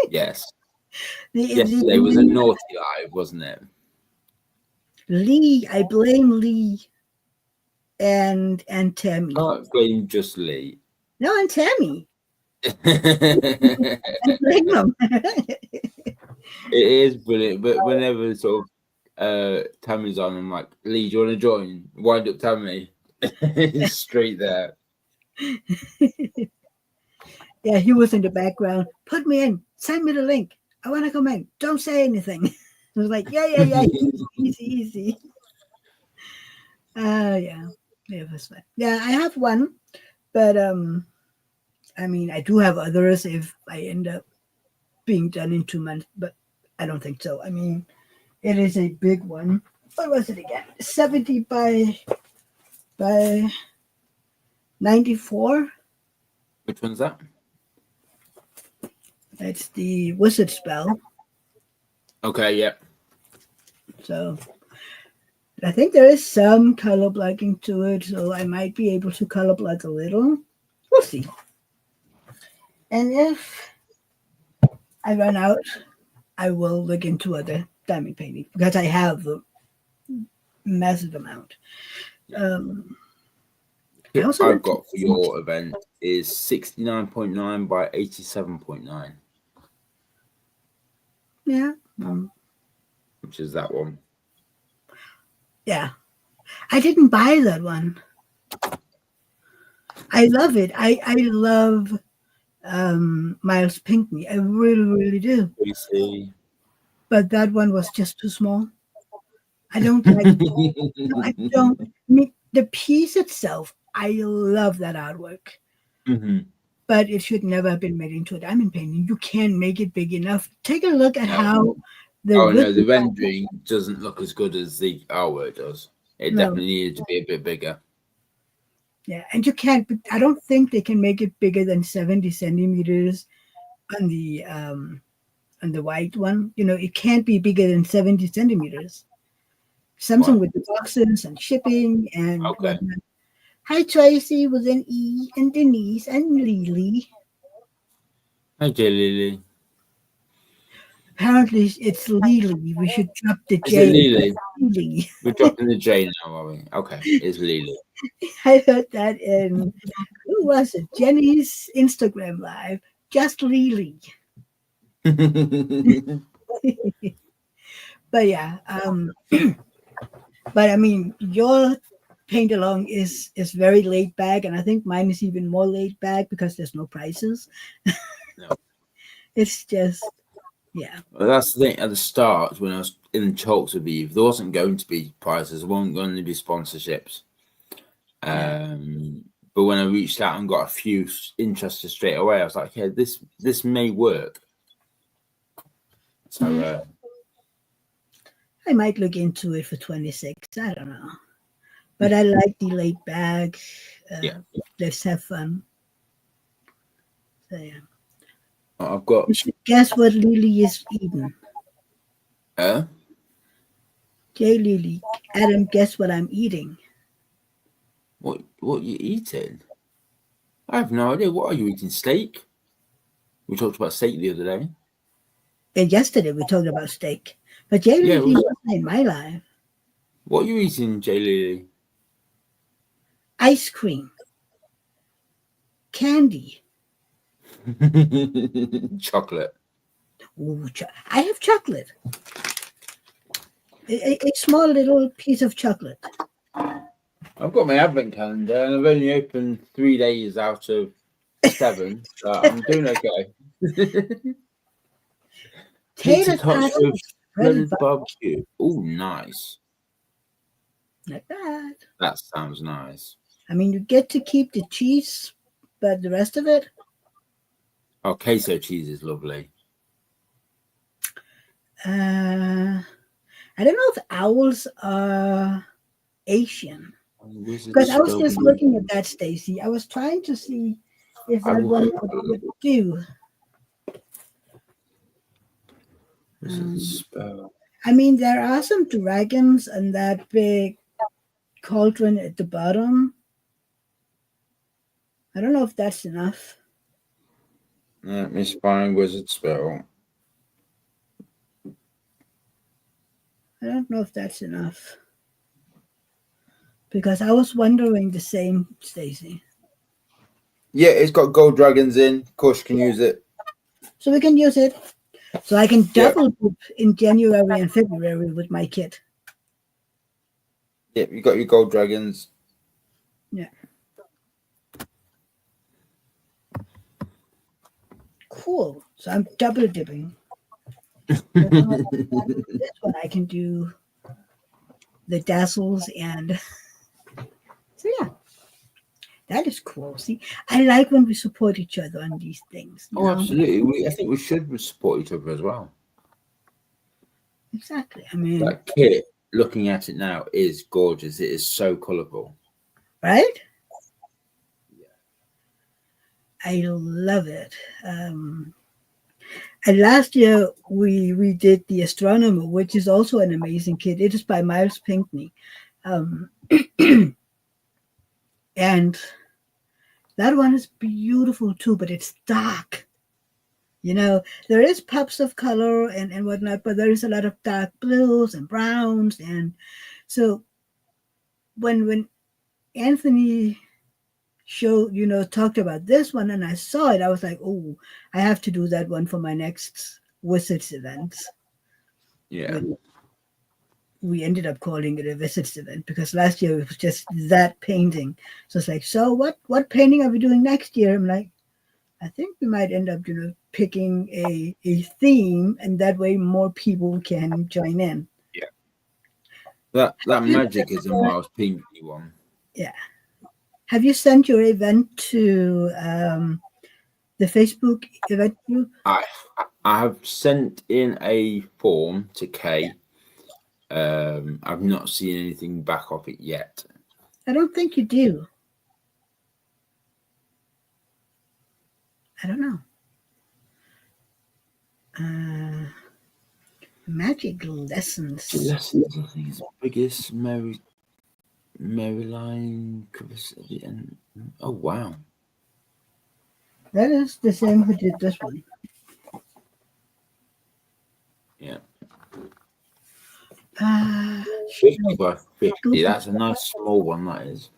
Yes. Yesterday was a naughty live, wasn't it? Lee, I blame Lee and Tammy. Can't blame just Lee. No, and Tammy. It I blame them. is brilliant, but whenever sort of Tammy's on, I'm like, Lee, do you want to join? Wind up Tammy. Straight there. Yeah, he was in the background. Put me in. Send me the link. I want to come in. Don't say anything. I was like, yeah. Easy. Yeah. It was fun. Yeah, I have one, but I mean, I do have others if I end up being done in 2 months, but I don't think so. I mean, it is a big one. What was it again? 70 by 94. Which one's that? It's the wizard spell. Okay, yeah. So I think there is some color blocking to it, so I might be able to color block a little. We'll see. And if I run out, I will look into other diamond painting because I have a massive amount. Kit also I've got for your event is 69.9 by 87.9. Yeah. Which is that one. Yeah. I didn't buy that one. I love it. I love Miles Pinkney. I really, really do. You see. But that one was just too small. I don't like. No, I don't. I mean, the piece itself. I love that artwork, Mhm. but it should never have been made into a diamond painting. You can't make it big enough. Take a look at No. how the Oh no, width. the rendering doesn't look as good as the artwork does. It No, definitely needed to be a bit bigger. yeah, and you can't. I don't think they can make it bigger than 70 centimeters on the white one. You know, it can't be bigger than 70 centimeters. Samsung What? with the boxes and shipping and Okay. whatnot. Hi, Tracy with an E, and Denise and Lily. Okay, Lily. Apparently, it's Lily. We should drop the Is it J. Lily? Lily. We're dropping the J now, are we? Okay, it's Lily. I heard that in, who was it? Jenny's Instagram live. Just Lily. But yeah, but I mean, your paint along is very laid back, and I think mine is even more laid back because there's no prices. No. It's just, yeah. Well, that's the thing. At the start, when I was in talks with Eve, there wasn't going to be prizes. There weren't going to be sponsorships. Yeah. But when I reached out and got a few interested straight away, I was like, "Yeah, this may work." So I might look into it for 26. I don't know. But I like the laid back. Yeah. Let's have fun. So, yeah. I've got. You should guess what Lily is eating. Jay Lily. Adam, guess what I'm eating. What you eating? I have no idea. What are you eating? Steak? We talked about steak the other day. And yesterday we talked about steak. But Jay Yeah. Lily wasn't in my life. What are you eating, Jay Lily? Ice cream. Candy. Chocolate. Ooh, I have chocolate. A small little piece of chocolate. I've got my advent calendar and I've only opened 3 days out of 7, so I'm doing okay. Pizza Tater tots tots with with shredded shredded barbecue. Oh, nice. Not bad. That sounds nice. I mean, you get to keep the cheese, but the rest of it, Oh, queso cheese is lovely. I don't know if owls are Asian. Wizard Because I was spelled just with- looking at that, Stacy. I was trying to see if I that will one have a would do. Wizard spell. I mean, there are some dragons and that big cauldron at the bottom. I don't know if that's enough. Let me find wizard spell. I don't know if that's enough. Because I was wondering the same, Stacy. Yeah, it's got gold dragons in. Of course, you can use it. So we can use it. So I can Yeah. double book in January and February with my kit. Yep, you got your gold dragons. Yeah. Cool. So I'm double dipping. This one I can do the dazzles and so yeah. That is cool. See, I like when we support each other on these things. You Oh, know? absolutely. I think we should support each other as well. Exactly. I mean, That kit, looking at it now, is gorgeous. It is so colourful. right? I love it. And last year we did the Astronomer, which is also an amazing kit. It is by Miles Pinkney, and that one is beautiful too. But it's dark. You know, there is pops of color and whatnot, but there is a lot of dark blues and browns, and so when Anthony talked about this one and I saw it, I was like, oh, I have to do that one for my next Wizards event. Yeah. we ended up calling it a visits event because last year it was just that painting. So it's like, so what painting are we doing next year? I'm like, I think we might end up, picking a theme, and that way more people can join in. Yeah. That magic is a Miles Pinkley one. Yeah. Have you sent your event to the Facebook event group? I have sent in a form to Kay. I've not seen anything back off it yet. I don't think you do. I don't know. Magic lessons. Lessons, I think, is the biggest. Maryline. And oh wow, That is the same who did this one. yeah. 50 by 50. That's a nice small one. That is.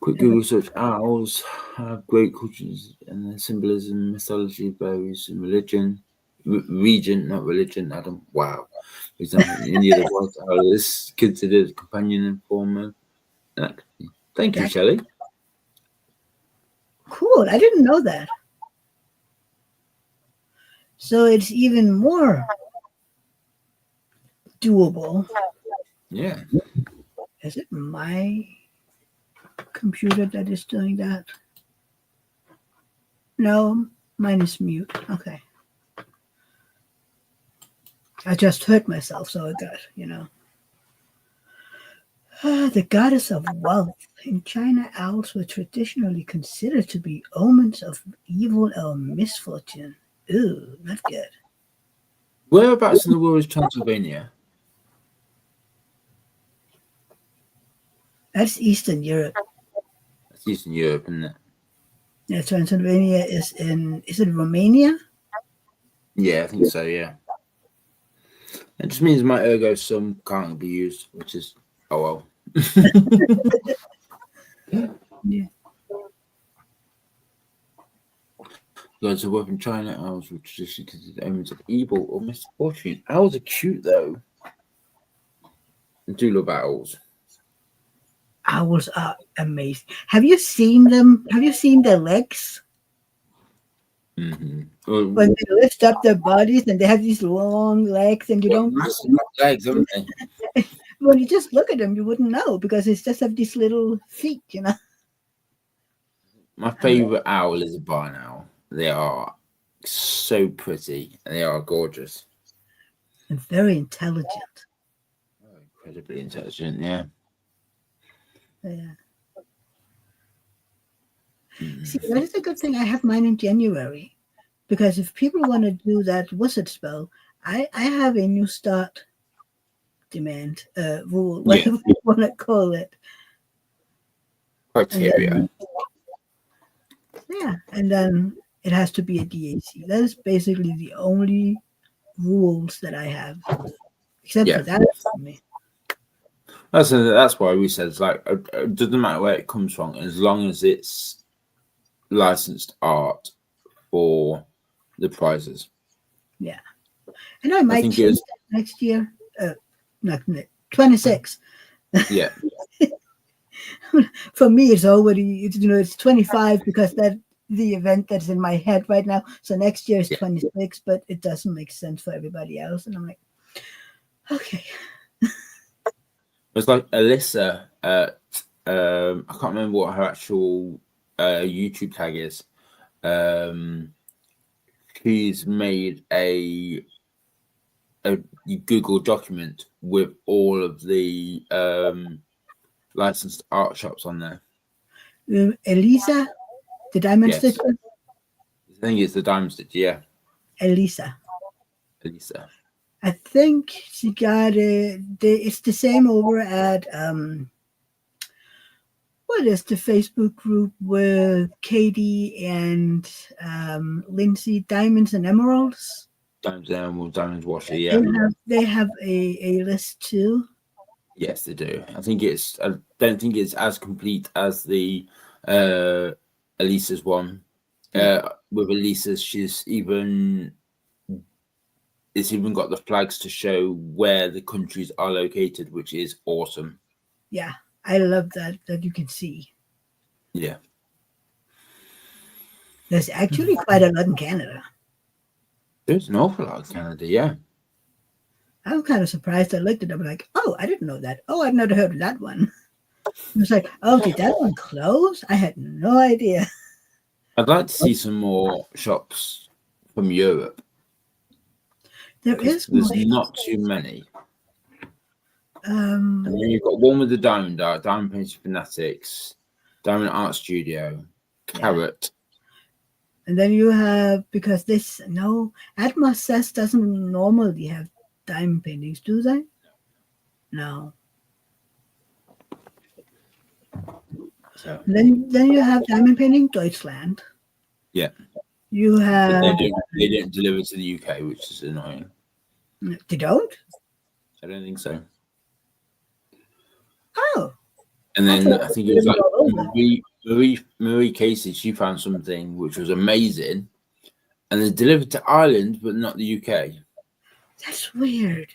Quick Google search: owls have great cultures and their symbolism, mythology, varies in religion. Region, not religion, Adam. Wow. For example, in India, the white owl is considered a companion informer. Thank you, Shelley. Cool. I didn't know that. So it's even more doable. Yeah. Is it my computer that is doing that? No, mine is mute. Okay. I just hurt myself, so I got, the goddess of wealth. In China, owls were traditionally considered to be omens of evil or misfortune. Ooh, not good. Whereabouts in the world is Transylvania? That's Eastern Europe. That's Eastern Europe, isn't it? Yeah, Transylvania is it Romania? Yeah, I think so, yeah. It just means my ergo sum can't be used, which is, oh well. Yeah. Gods of wealth in China, owls were traditionally considered omens of evil or misfortune. Owls are cute, though. I do love owls. Owls are amazing. Have you seen them? Have you seen their legs? Mm-hmm. When they lift up their bodies and they have these long legs, and you don't. Massive legs, haven't they? When you just look at them, you wouldn't know because it's just have these little feet, My favorite owl is a barn owl. They are so pretty. And they are gorgeous. And very intelligent. Oh, incredibly intelligent, yeah. Yeah. Mm. See, that is a good thing. I have mine in January, because if people want to do that wizard spell, I have a new start demand rule, whatever you want to call it. Criteria. And then it has to be a DAC. That is basically the only rules that I have, except for that for me. That's why we said, it's like, it doesn't matter where it comes from, as long as it's licensed art for the prizes. Yeah. And I might change that next year. Not 26. Yeah. For me, it's already, it's 25 because that's the event that's in my head right now. So next year is 26, but it doesn't make sense for everybody else. And I'm like, okay. It's like Alyssa, I can't remember what her actual YouTube tag is. She's made a Google document with all of the licensed art shops on there. Elisa, the Diamond Stitcher? I think it's the Diamond Stitcher, yeah. Elisa. I think she got it's the same over at what is the Facebook group with Katie and Lindsay, Diamonds and Emeralds? Diamonds and Emeralds, Diamonds Washer, yeah. They have a list too. Yes, they do. I don't think it's as complete as the Elisa's one. With Elisa's, she's even it's even got the flags to show where the countries are located, which is awesome. Yeah, I love that you can see. Yeah. There's actually quite a lot in Canada. There's an awful lot in Canada, yeah. I was kind of surprised. I looked at it, I'm like, oh, I didn't know that. Oh, I've never heard of that one. It was like, oh, did that one close? I had no idea. I'd like to see some more shops from Europe. There is There's more. not too many. And then you've got one with the Diamond Art, Diamond Painting Fanatics, Diamond Art Studio, Carrot. And then you have, because this, no, Atmos doesn't normally have diamond paintings, do they? No. So Then you have diamond painting Deutschland. yeah. You But have. they don't deliver to the UK, which is annoying. They don't? I don't think so. Oh. And then I think it was like all over. Marie Casey, she found something which was amazing. And they delivered to Ireland, but not the UK. That's weird.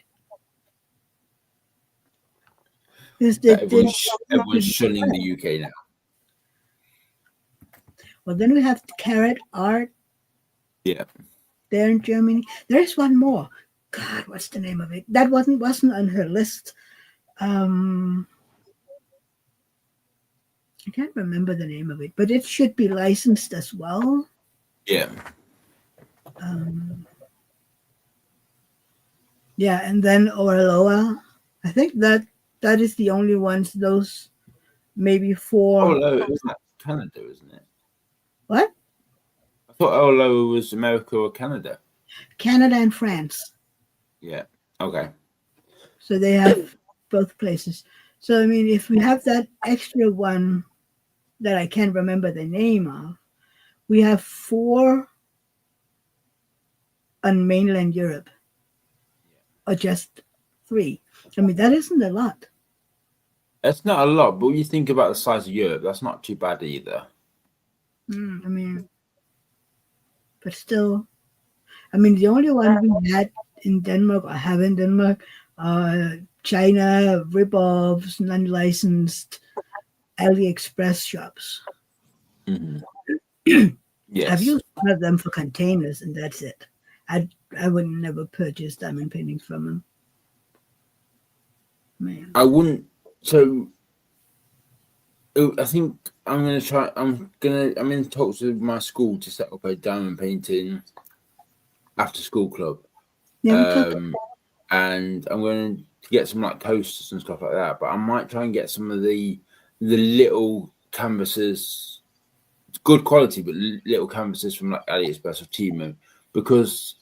Because Everyone's shunning the UK now. Well, then we have Carrot Art. Yeah. There in Germany. There's one more. God, what's the name of it? That wasn't on her list. I can't remember the name of it, but it should be licensed as well. Yeah. Yeah, and then Orloa. I think that is the only ones. Those maybe 4. Olo, isn't that Canada, isn't it? What? I thought Olo was America or Canada. Canada and France. Yeah. Okay. So they have both places. So I mean, if we have that extra one that I can't remember the name of, we have 4 on mainland Europe, or just 3. I mean, that isn't a lot. That's not a lot, but when you think about the size of Europe, that's not too bad either. I mean, but still, I mean, the only one we had in Denmark, or have in Denmark, China rip-offs, non-licensed AliExpress shops. Mm-hmm. Yes. I've used one of them for containers, and that's it. I would never purchase diamond paintings from them. Man. I wouldn't. So I think I'm gonna try. I'm in talks with my school to set up a diamond painting after school club. Yeah, and I'm going to get some like coasters and stuff like that. But I might try and get some of the little canvases, good quality, but little canvases from like AliExpress or Temu, because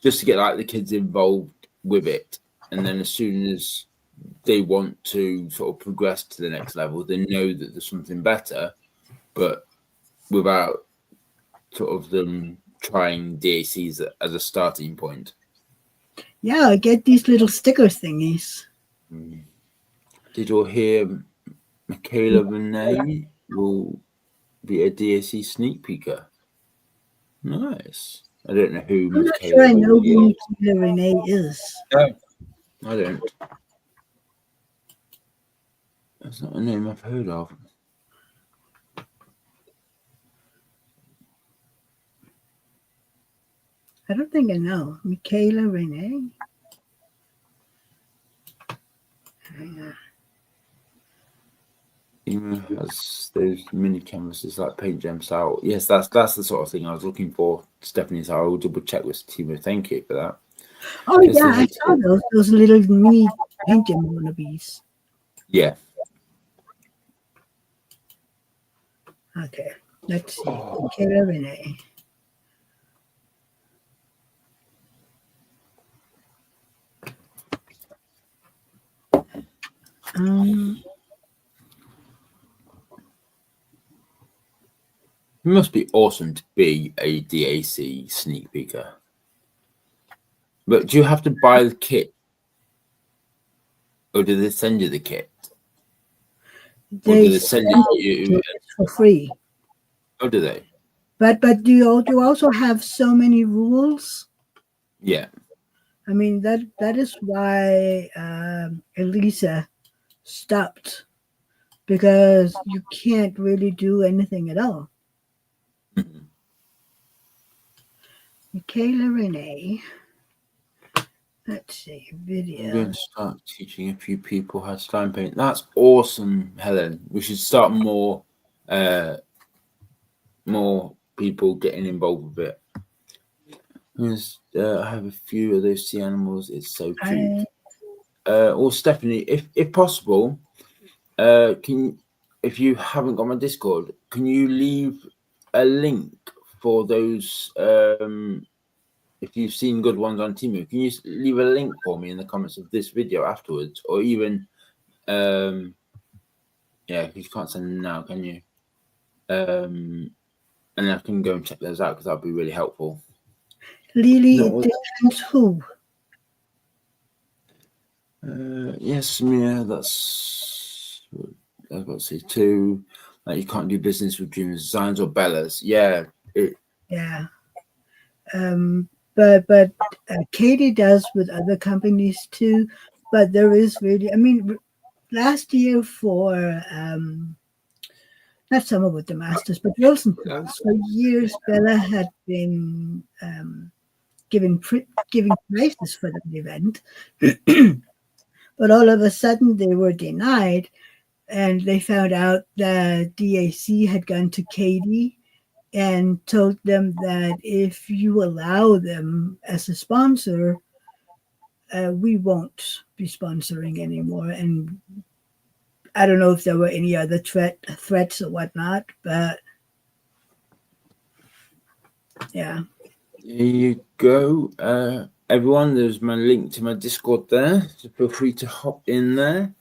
just to get like the kids involved with it, and then as soon as they want to sort of progress to the next level, they know that there's something better, but without sort of them trying DACs as a starting point. Yeah, get these little sticker thingies. Did you hear Michaela Renee will be a DAC sneak peeker? Nice. I don't know who I'm not sure I know who Michaela Renee is. No, I don't. That's not a name I've heard of. I don't think I know. Michaela Renee? Even has those mini canvases like Paint Gem style. Yes, that's the sort of thing I was looking for. Stephanie, so I will double check with Timo. Thank you for that. Oh yeah, I saw those little mini Paint Gem wannabes. Yeah. Okay, let's see. Michaela Renee. It must be awesome to be a DAC sneak peeker. But do you have to buy the kit? Or do they send you the kit? Or do they send it to you for free? Oh, do they? But do you also have so many rules? Yeah. I mean that is why Elisa stopped, because you can't really do anything at all. Mhm. Michaela Renee. Let's see, I'm going video. to start teaching a few people how to time paint. That's awesome, Helen. We should start more people getting involved with it. Yes, I have a few of those sea animals. It's so cute. Or Stephanie, if possible, if you haven't got my Discord, can you leave a link for those? If you've seen good ones on Timu, can you leave a link for me in the comments of this video afterwards, or even yeah, you can't send them now, can you? And I can go and check those out because that'd be really helpful. Lily, it depends who. Yes, Mia, that's I've got to say too. Like you can't do business with Dreamers Designs or Bella's. Yeah. Yeah. But Katie does with other companies too. But there is really, I mean, last year for not Summer with the Masters, but Wilson Falls, for years Bella had been giving prizes for the event. But all of a sudden they were denied, and they found out that DAC had gone to Katie and told them that if you allow them as a sponsor, we won't be sponsoring anymore. And I don't know if there were any other threats or whatnot, but yeah. There you go. Everyone, there's my link to my Discord there. So feel free to hop in there.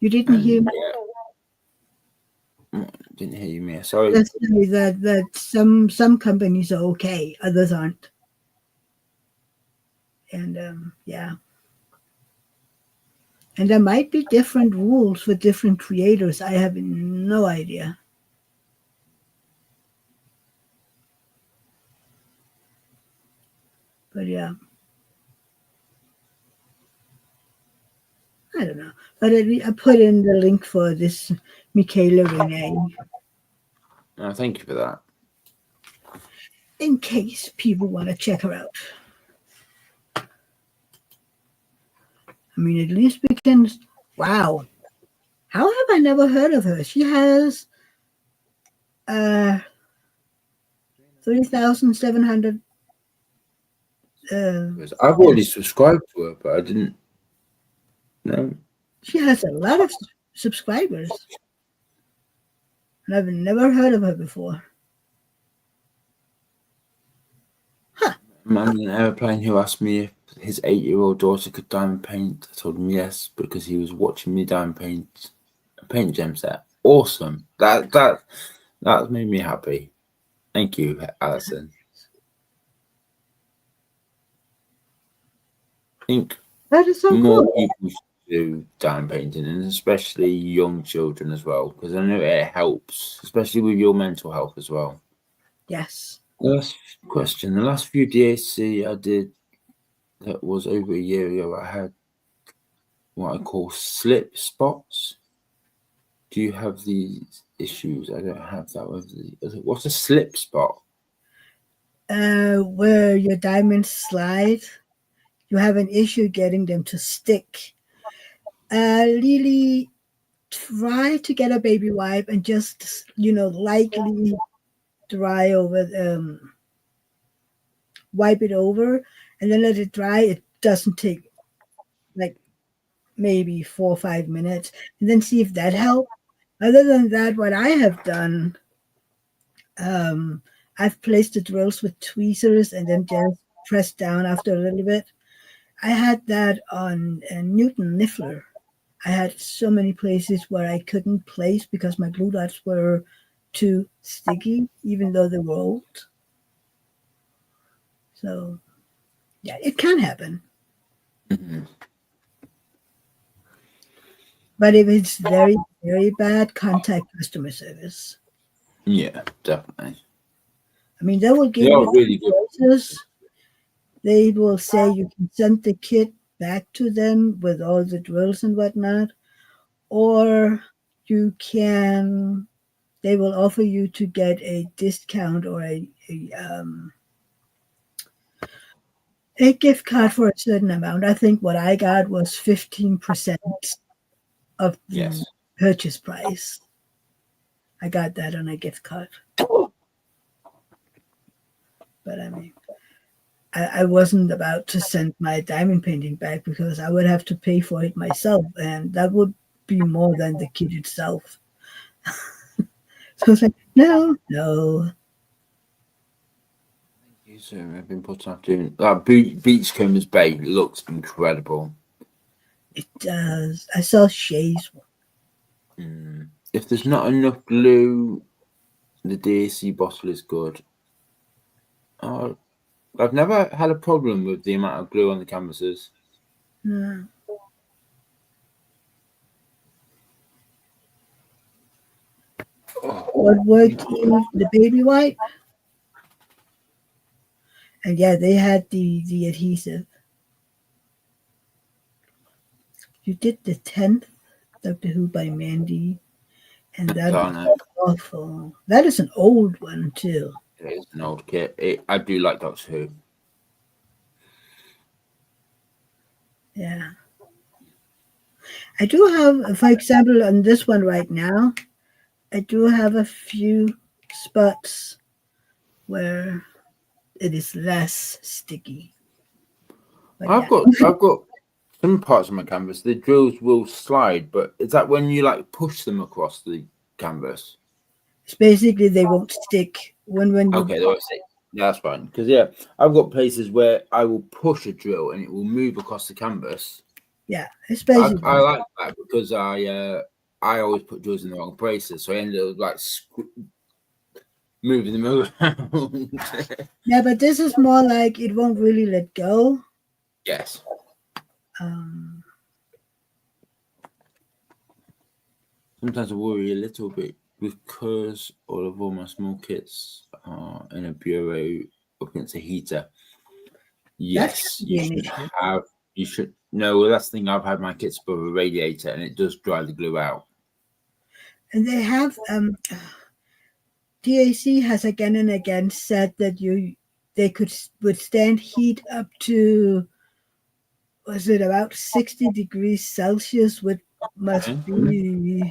You didn't hear me? Didn't hear you, Mia. Sorry. That some companies are okay, others aren't. And yeah. And there might be different rules for different creators. I have no idea. But yeah. I don't know. But I put in the link for this Michaela Renee Thank you for that. in case people want to check her out. I mean, at least we can. Wow. How have I never heard of her? She has 3,700. I've already subscribed to her, but I didn't know. She has a lot of subscribers. And I've never heard of her before. Huh. I'm in an airplane who asked me if his 8-year-old daughter could diamond paint. I told him yes because he was watching me diamond paint a paint gem set. Awesome. That made me happy. Thank you, Alison. I think that is so more cool. people should do diamond painting, and especially young children as well, because I know it helps, especially with your mental health as well. Yes. Last question. The last few DAC I did, that was over a year ago, I had what I call slip spots. Do you have these issues? I don't have that with what's a slip spot? Where your diamonds slide, you have an issue getting them to stick. Lily, try to get a baby wipe and just, lightly dry over, wipe it over, and then let it dry. It doesn't take like maybe 4 or 5 minutes, and then see if that helps. Other than that, what I have done, I've placed the drills with tweezers and then just pressed down after a little bit. I had that on Newton Niffler. I had so many places where I couldn't place because my glue dots were too sticky, even though they were old. So, yeah, it can happen. Mm-hmm. But if it's very, very bad, contact customer service. Yeah, definitely. I mean, they will give They are you really good. choices. They will say you can send the kit back to them with all the drills and whatnot, or you can. They will offer you to get a discount or a gift card for a certain amount. I think what I got was 15% of the Yes. purchase price. I got that on a gift card. But I mean, I wasn't about to send my diamond painting back because I would have to pay for it myself, and that would be more than the kit itself. So I was like, no, no. You so I've been putting off doing that. Beachcombers Bay looks incredible. It does. I saw Shay's one. If there's not enough glue, the DAC bottle is good. I've never had a problem with the amount of glue on the canvases. No. What worked in the baby white? And yeah, they had the adhesive. You did the 10th Doctor Who by Mandy, and that was awful. That is an old one too. It is an old kit. I do like Doctor Who. Yeah. I do have, for example, on this one right now, I do have a few spots where it is less sticky. But I've got some parts of my canvas. The drills will slide, but is that when you like push them across the canvas? It's basically they won't stick when you. Okay, that's fine. Because yeah, I've got places where I will push a drill and it will move across the canvas. Yeah, it's basically. I like that because I always put drills in the wrong places, so I ended up like moving them around. Yeah, but this is more like it won't really let go. Yes. Sometimes I worry a little bit because all my small kits are in a bureau up against a heater. Yes, you should. No, well, that's the thing. I've had my kits above a radiator, and it does dry the glue out. And they have DAC has again and again said that they could withstand heat up to, was it about 60 degrees Celsius, which must be,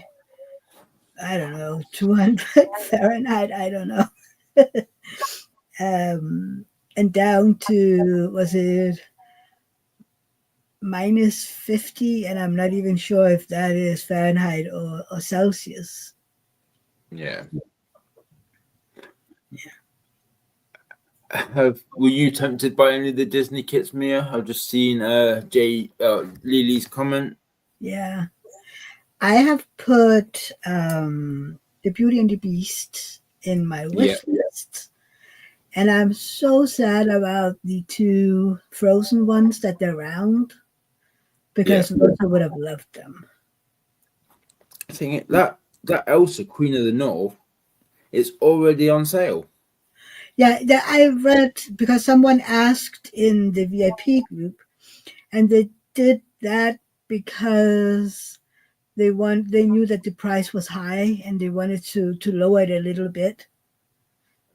I don't know, 200 Fahrenheit, I don't know. And down to, was it minus 50? And I'm not even sure if that is Fahrenheit or Celsius. Yeah. Were you tempted by any of the Disney kits, Mia? I've just seen Lily's comment. Yeah. I have put the Beauty and the Beast in my wish list. And I'm so sad about the 2 Frozen ones that they're around because I would have loved them. I think that Elsa, Queen of the North, is already on sale. Yeah, I read because someone asked in the VIP group, and they did that because they knew that the price was high and they wanted to lower it a little bit.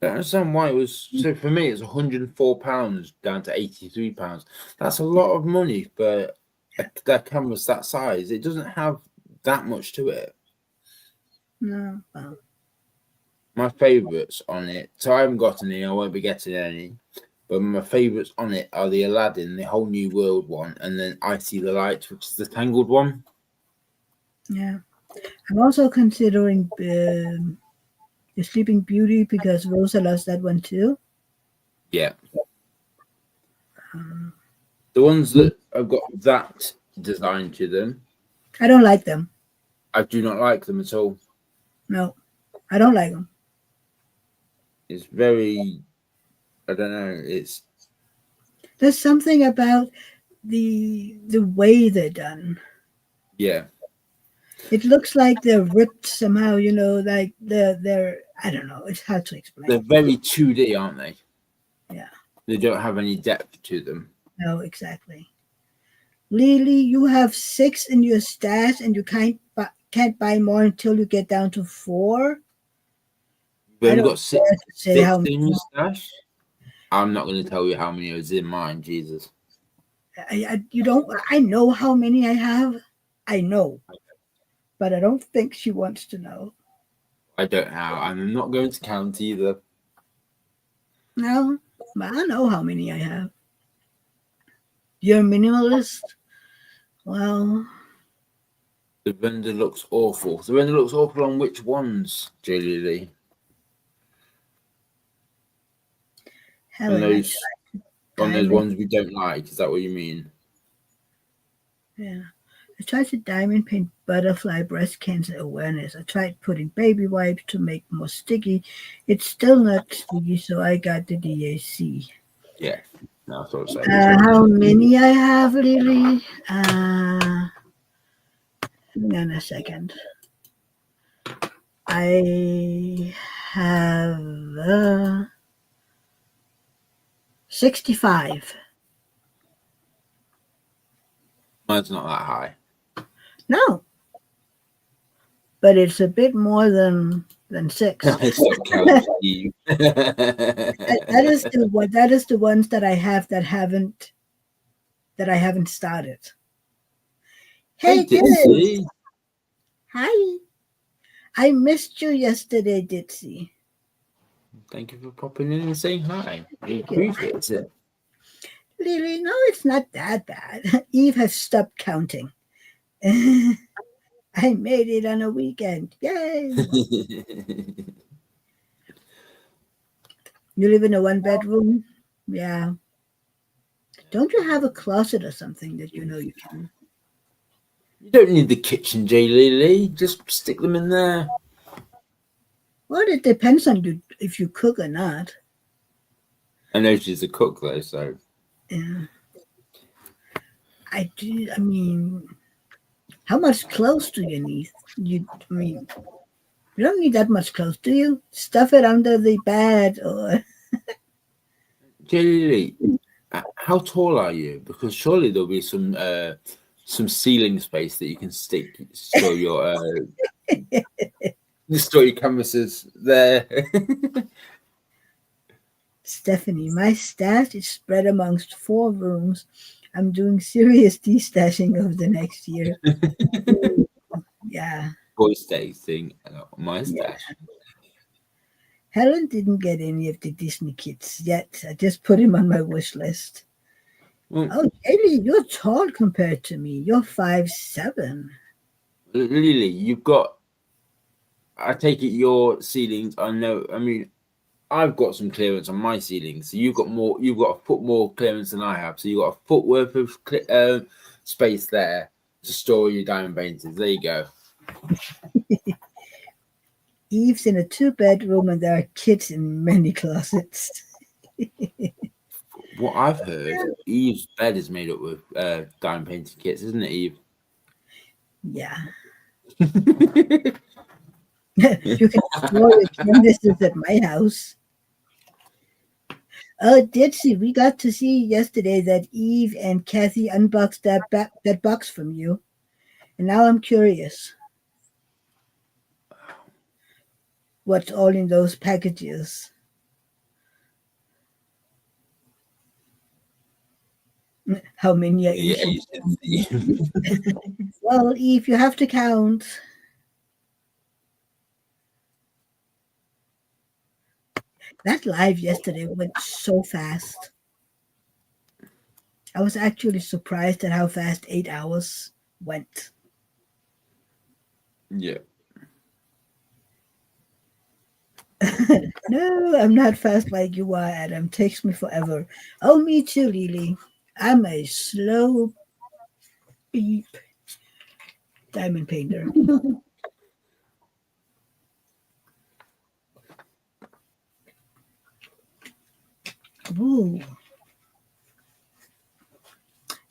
I don't understand why it was. So for me, it's £104 down to £83. That's a lot of money for that canvas that size. It doesn't have that much to it. No. Well. My favourites on it. So I haven't got any. I won't be getting any. But my favourites on it are the Aladdin, the Whole New World one, and then I See the Light, which is the Tangled one. Yeah, I'm also considering the Sleeping Beauty because Rosa loves that one too. Yeah. The ones that have got that design to them, I don't like them. I do not like them at all. No, I don't like them. It's very, I don't know. There's something about the way they're done. Yeah. It looks like they're ripped somehow. Like they're I don't know. It's hard to explain. They're very 2D, aren't they? Yeah. They don't have any depth to them. No, exactly. Lily, you have 6 in your stash, and you can't buy more until you get down to 4. You've I only don't got six, dare to say six how in your stash. I'm not going to tell you how many is in mine, Jesus. you don't. I know how many I have. I know, but I don't think she wants to know. I don't know. I'm not going to count either. No, but I know how many I have. You're a minimalist. Well, The render looks awful. The render looks awful on which ones, Julie Lee? Helen, On those ones we don't like. Is that what you mean? Yeah. I tried to diamond paint butterfly breast cancer awareness. I tried putting baby wipes to make more sticky. It's still not sticky, so I got the DAC. Yeah. No, I thought so. How many I have, Lily? Hang on a second. I have 65. Mine's not that high. No, but it's a bit more than 6. Stop counting, Steve. That is the ones that I have that I haven't started. Hey, Ditsy. Hi. I missed you yesterday, Ditsy. Thank you for popping in and saying hi. We appreciate it. Lily, no, it's not that bad. Eve has stopped counting. I made it on a weekend. Yay! You live in a 1-bedroom? Yeah. Don't you have a closet or something that you know you can? You don't need the kitchen, J. Lily. Just stick them in there. Well, it depends on you if you cook or not. I know she's a cook, though, so. Yeah. I mean, how much clothes do you need? You don't need that much clothes, do you? Stuff it under the bed or. J. Lily, how tall are you? Because surely there'll be some ceiling space that you can store your canvases there. Stephanie, my stash is spread amongst 4 rooms. I'm doing serious destashing over the next year. Yeah. Boys tasting my stash. Yeah. Helen didn't get any of the Disney kits yet. I just put him on my wish list. Oh, Haley, you're tall compared to me. You're 5'7". Lily, you've got. I take it your ceilings. I mean, I've got some clearance on my ceilings, so you've got more. You've got a foot more clearance than I have. So you've got a foot worth of space there to store your diamond paintings. There you go. Eve's in a 2-bedroom, and there are kids in many closets. What I've heard, Eve's bed is made up with diamond painting kits, isn't it, Eve? Yeah. You can store your canvases at my house. Oh, Ditsy, we got to see yesterday that Eve and Kathy unboxed that box from you. And now I'm curious. What's all in those packages? How many are in? Well, Eve, you have to count. That live yesterday went so fast. I was actually surprised at how fast 8 hours went. Yeah. No, I'm not fast like you are, Adam. Takes me forever. Oh, me too, Lily. I'm a slow beep diamond painter. Ooh.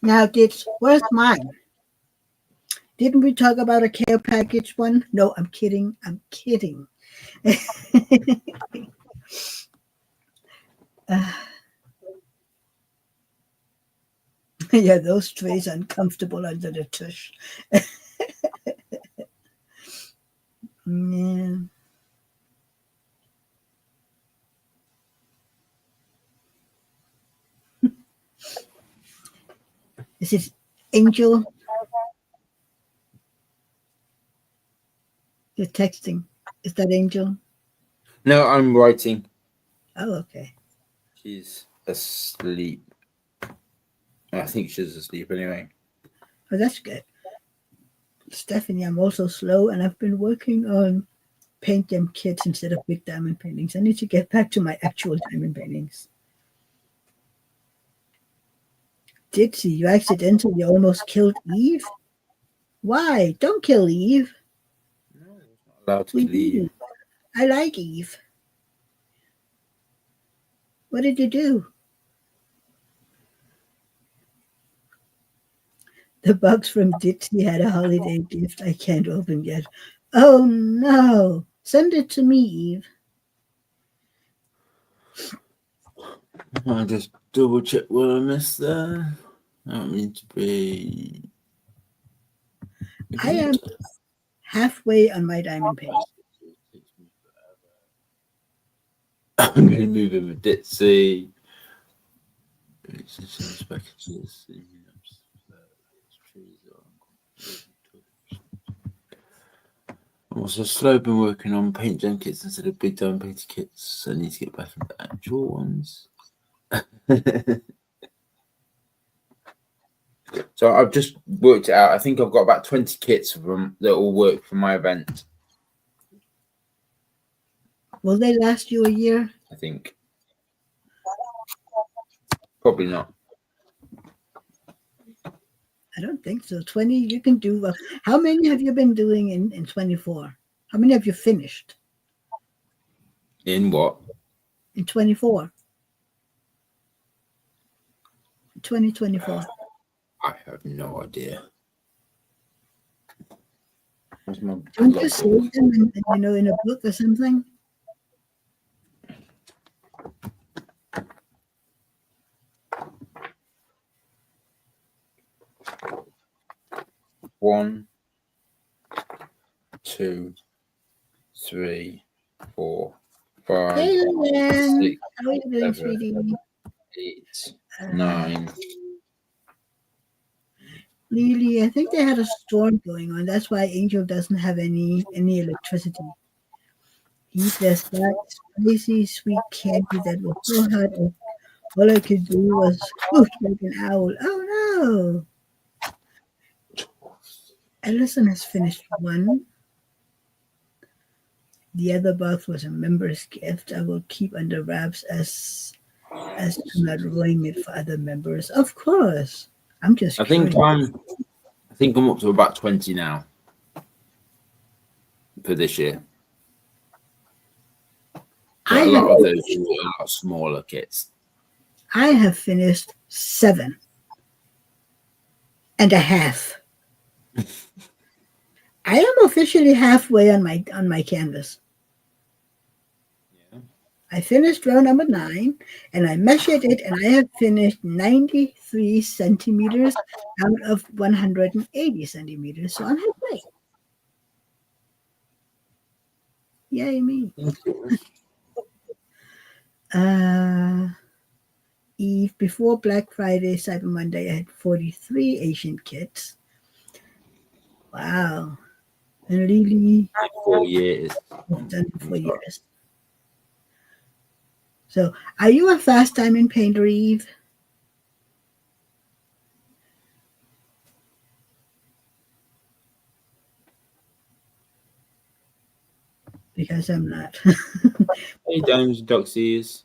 Now, where's mine? Didn't we talk about a care package one? No, I'm kidding. I'm kidding. Yeah, those trays are uncomfortable under the tush. Yeah. Is it Angel? You're texting. Is that Angel? No, I'm writing. Oh, okay. She's asleep. I think she's asleep anyway. Oh, that's good. Stephanie, I'm also slow, and I've been working on paint them kits instead of big diamond paintings. I need to get back to my actual diamond paintings. Dixie, you accidentally almost killed Eve? Why? Don't kill Eve. No, it's not allowed to leave. I like Eve. What did you do? The box from Dixie had a holiday gift I can't open yet. Oh no. Send it to me, Eve. I'll just double check what I missed there. I don't mean to be. I am halfway on my diamond painting. I'm going to move in with Ditsy. I'm also slow been working on paint gem kits instead of big diamond painted kits. So I need to get back into actual ones. So I've just worked it out. I think I've got about 20 kits of them that all work for my event. Will they last you a year? I think. Probably not. I don't think so. 20, you can do well. How many have you been doing in 24? How many have you finished In what? in 24? 2024. I have no idea. Where's my Don't you logbook? save them in a book or something? One, 2, 3, 4, 5, Hey, Luann. 6, How are you doing, 7, sweetie? 8, 9. Lily, I think they had a storm going on. That's why Angel doesn't have any electricity. Eat this that spicy sweet candy that was so hot. All I could do was whoosh like an owl. Oh no! Ellison has finished one. The other box was a member's gift. I will keep under wraps as to not ruin it for other members. Of course. I'm just I think curious. I'm up to about 20 now for this year. But a lot of those are a lot smaller kits. I have finished 7.5. I am officially halfway on my canvas. Yeah. I finished row number 9 and I measured it and I have finished 93 centimeters out of 180 centimeters. So I'm halfway. Yay me. Eve, before Black Friday, Cyber Monday, I had 43 Asian kits. Wow. And Lily 4 years. has done it for years. So, are you a fast diamond painter, Eve? Because I'm not. Hey, Dimes, Doxies.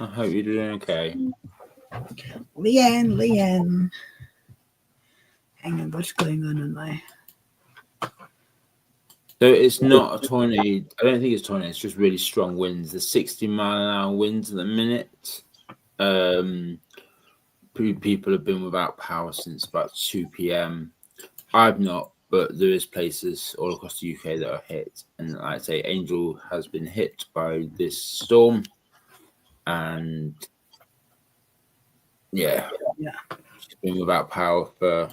I hope you're doing okay. Leanne. Hang on, what's going on my... So it's not a tornado. I don't think it's tornado. It's just really strong winds. There's 60-mile-an-hour winds at the minute. People have been without power since about 2 p.m. I've not, but there is places all across the UK that are hit. And like I say, Angel has been hit by this storm, and yeah, she's been without power for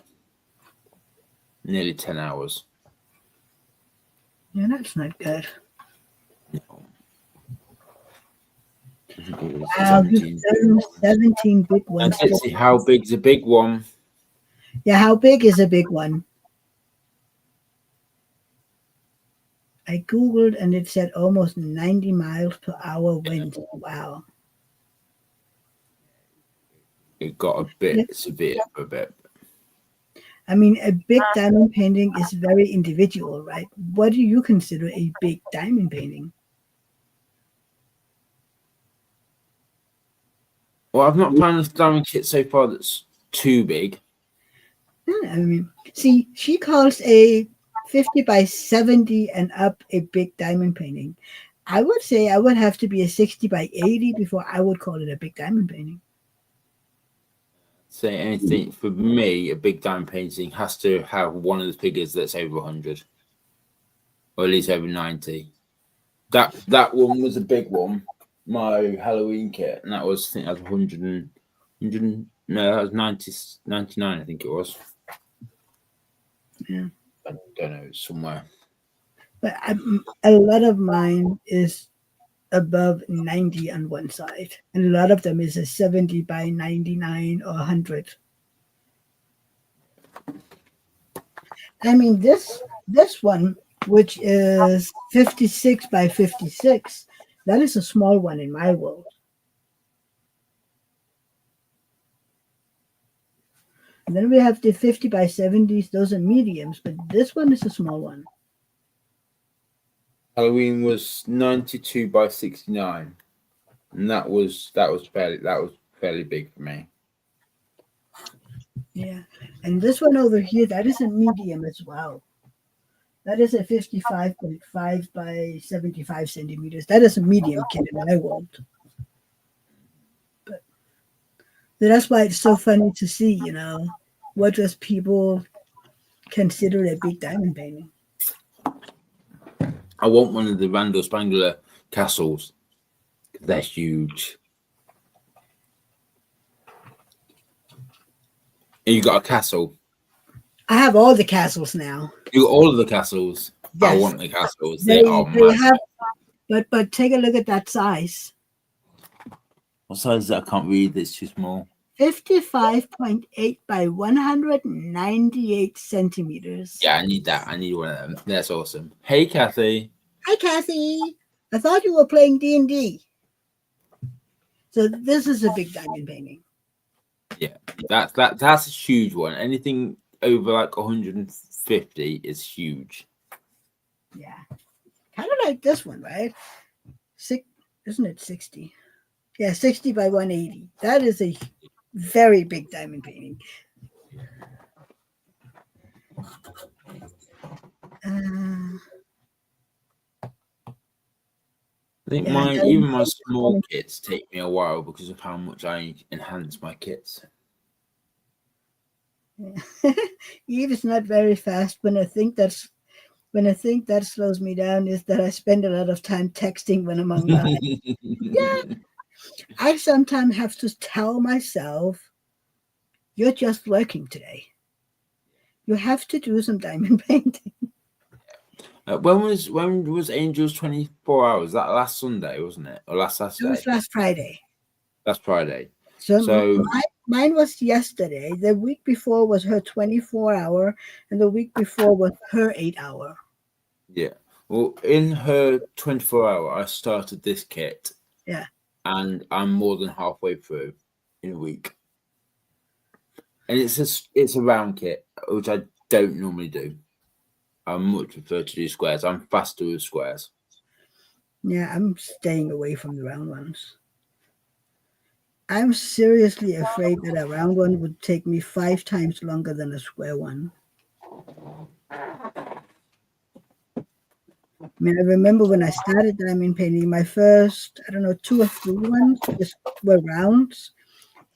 nearly 10 hours. Yeah, that's not good. No. I think it was Wow, 17. 17 big ones. Let's see how big's a big one. Yeah, how big is a big one? I Googled and it said almost 90 miles per hour wind. Wow. It got a bit severe for a bit. I mean, a big diamond painting is very individual, right? What do you consider a big diamond painting? Well, I've not found a diamond kit so far that's too big. I mean, see, she calls a 50 by 70 and up a big diamond painting. I would say I would have to be a 60 by 80 before I would call it a big diamond painting. Say anything for me, a big diamond painting has to have one of the figures that's over 100, or at least over 90. That one was a big one, my Halloween kit, and that was, I think that was 100, no, that was 90, 99, I think it was. Yeah. I don't know, somewhere. But a lot of mine is above 90 on one side, and a lot of them is a 70 by 99 or 100. I mean, this one, which is 56 by 56, that is a small one in my world. And then we have the 50 by 70s, those are mediums, but this one is a small one. Halloween was 92 by 69, and that was fairly big for me. Yeah, and this one over here, that is a medium as well. That is a 55.5 by 75 centimeters. That is a medium kit in my world. But that's why it's so funny to see, what does people consider a big diamond painting. I want one of the Randall Spangler castles. They're huge. And you got a castle. I have all the castles now. You got all of the castles. Yes. I want the castles. They are massive. But take a look at that size. What size is that? I can't read. It's too small. 55.8 by 198 centimeters. Yeah, I need that. I need one of them. That's awesome. Hey, Kathy. Hi, Kathy. I thought you were playing D&D. So this is a big diamond painting. Yeah, that's a huge one. Anything over like 150 is huge. Yeah, kind of like this one, right? Isn't it 60? Yeah, 60 by 180. That is a very big diamond painting. I think even my small kits take me a while because of how much I enhance my kits. Eve is not very fast. When I think that slows me down is that I spend a lot of time texting when I'm online. Yeah. I sometimes have to tell myself, you're just working today. You have to do some diamond painting. When was Angel's 24 hours? That last Sunday, wasn't it? Or last Saturday? It was last Friday. Last Friday. So mine was yesterday. The week before was her 24-hour, and the week before was her 8-hour. Yeah. Well, in her 24-hour, I started this kit. Yeah. And I'm more than halfway through in a week. And it's a round kit, which I don't normally do. I much prefer to do squares. I'm faster with squares. Yeah, I'm staying away from the round ones. I'm seriously afraid that a round one would take me 5 times longer than a square one. I mean, I remember when I started diamond painting, my first, 2 or 3 ones were rounds,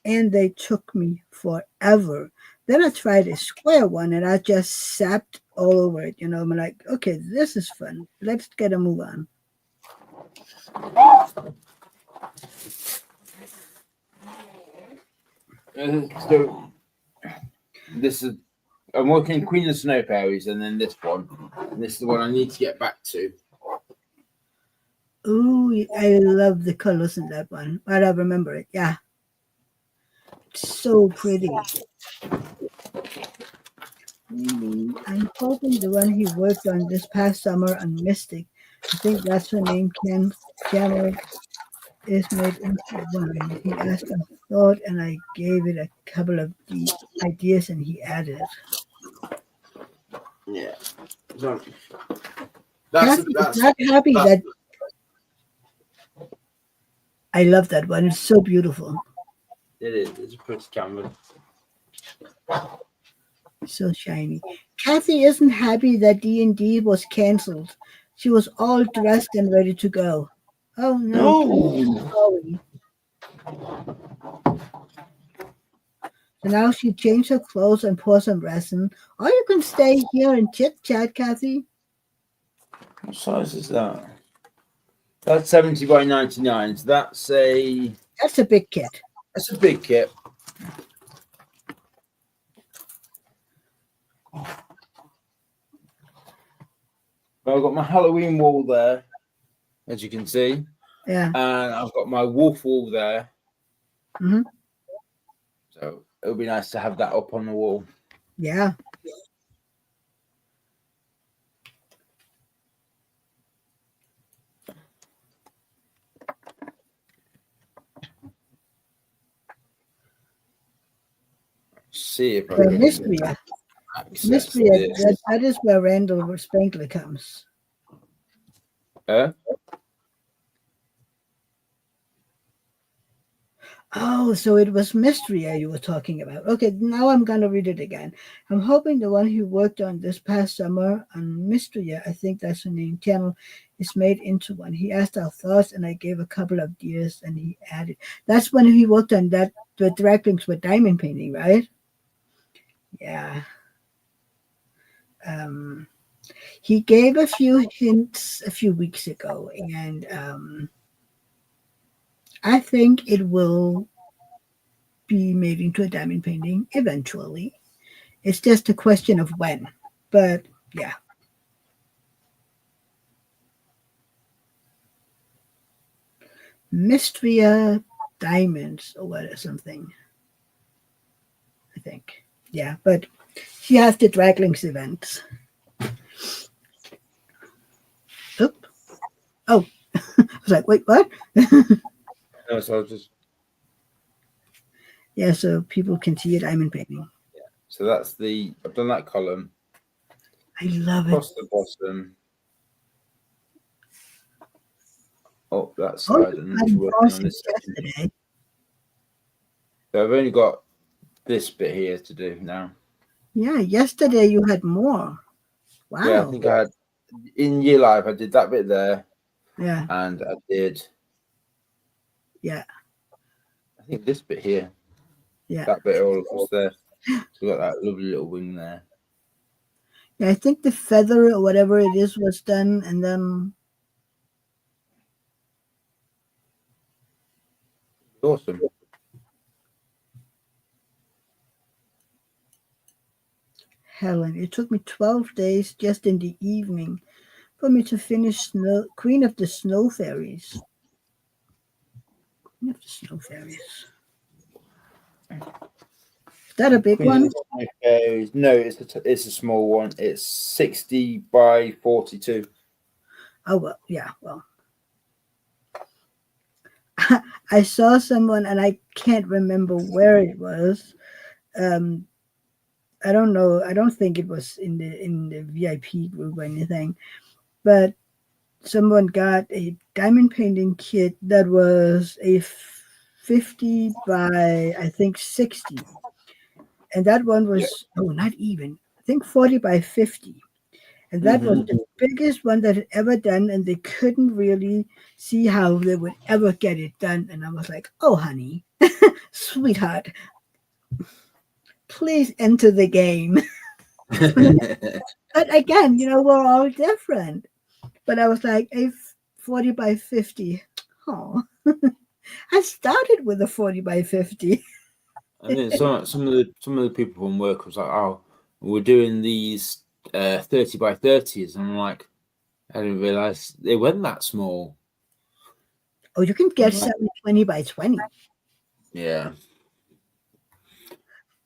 and they took me forever. Then I tried a square one, and I just sapped all over it. I'm like, okay, this is fun. Let's get a move on. So this is I'm working Queen of Snow Fairies, and then this one. And this is the one I need to get back to. Ooh, I love the colors in that one. But I remember it. Yeah. So pretty. I'm hoping the one he worked on this past summer on Mystic, I think that's her name, Ken Channel, is made into one. He asked a thought, and I gave it a couple of ideas, and he added. Yeah. So Kathy is not happy that I love that one. It's so beautiful. It is. It's a pretty canvas. So shiny. Kathy isn't happy that D&D was canceled. She was all dressed and ready to go. Oh no. Sorry. So now she changed her clothes and poured some resin. Or you can stay here and chit chat, Kathy. What size is that? That's 70 by 99. So that's a big kit. That's a big kit. Well, I've got my Halloween wall there, as you can see. Yeah. And I've got my wolf wall there. Mm-hmm. So it would be nice to have that up on the wall. Yeah. See if I can Mystria. That is where Randall Spangler comes. Oh, so it was Mystria you were talking about. Okay, now I'm going to read it again. I'm hoping the one who worked on this past summer on Mystria, I think that's her name, channel, is made into one. He asked our thoughts, and I gave a couple of ideas, and he added. That's when he worked on that, the Draglings with diamond painting, right? Yeah. He gave a few hints a few weeks ago, and I think it will be made into a diamond painting eventually. It's just a question of when. But yeah. Mystria Diamonds or something. I think. Yeah, but she has the Draglings events. Oop. Oh. I was like, wait, what? No, so I'll just. Yeah, so people can see a diamond painting. Yeah. So that's I've done that column. I love Across it. the bottom. Oh, that side. And working on this yesterday. So I've only got this bit here to do now. Yeah, yesterday you had more. Wow. Yeah, I think I had in Year Live. I did that bit there. Yeah. And I did. Yeah. I think this bit here. Yeah. That bit all across there. So we got that lovely little wing there. Yeah, I think the feather or whatever it is was done, and then. Awesome. Helen, it took me 12 days just in the evening for me to finish Queen of the Snow Fairies. Queen of the Snow Fairies. Is that a big one? No, it's a small one. It's 60 by 42. Oh, well, yeah, well. I saw someone, and I can't remember where it was. I don't know. I don't think it was in the VIP group or anything, but someone got a diamond painting kit that was a 50 by I think 60, and that one was not even. I think 40 by 50, and that was the biggest one that had ever done, and they couldn't really see how they would ever get it done. And I was like, "Oh, honey, sweetheart, please enter the game." But again, we're all different. But I was like, a 40 by 50. Oh, I started with a 40 by 50. And then some of the people from work was like, "Oh, we're doing these 30 by 30s," and I'm like, I didn't realize they weren't that small. Oh, you can get Right. 20 by 20. Yeah.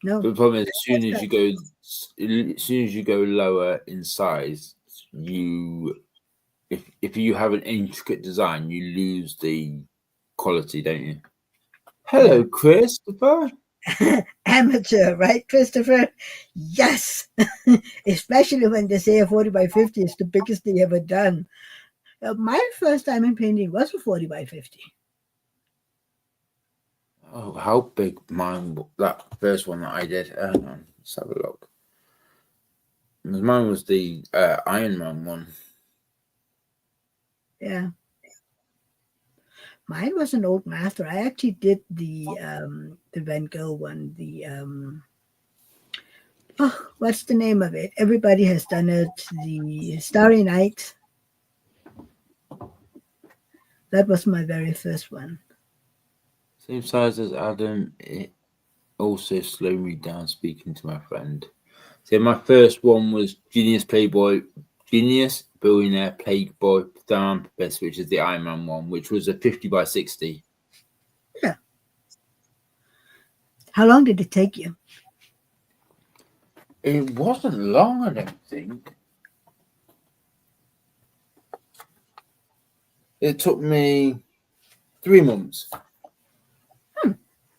No. But the problem is, as soon as you go lower in size, if you have an intricate design, you lose the quality, don't you? Hello, Christopher. Amateur, right, Christopher? Yes. Especially when they say a 40 by 50 is the biggest they ever done. My first time in painting was a 40 by 50. Oh, how big that first one that I did. Hang on, let's have a look. Mine was the Iron Man one. Yeah. Mine was an old master. I actually did the Van Gogh one. What's the name of it? Everybody has done it. The Starry Night. That was my very first one. Same size as Adam. It also slowed me down speaking to my friend. So my first one was Genius Billionaire Playboy Philanthropist, which is the Iron Man one, which was a 50 by 60. Yeah. How long did it take you? It wasn't long, I don't think. It took me 3 months. Yeah,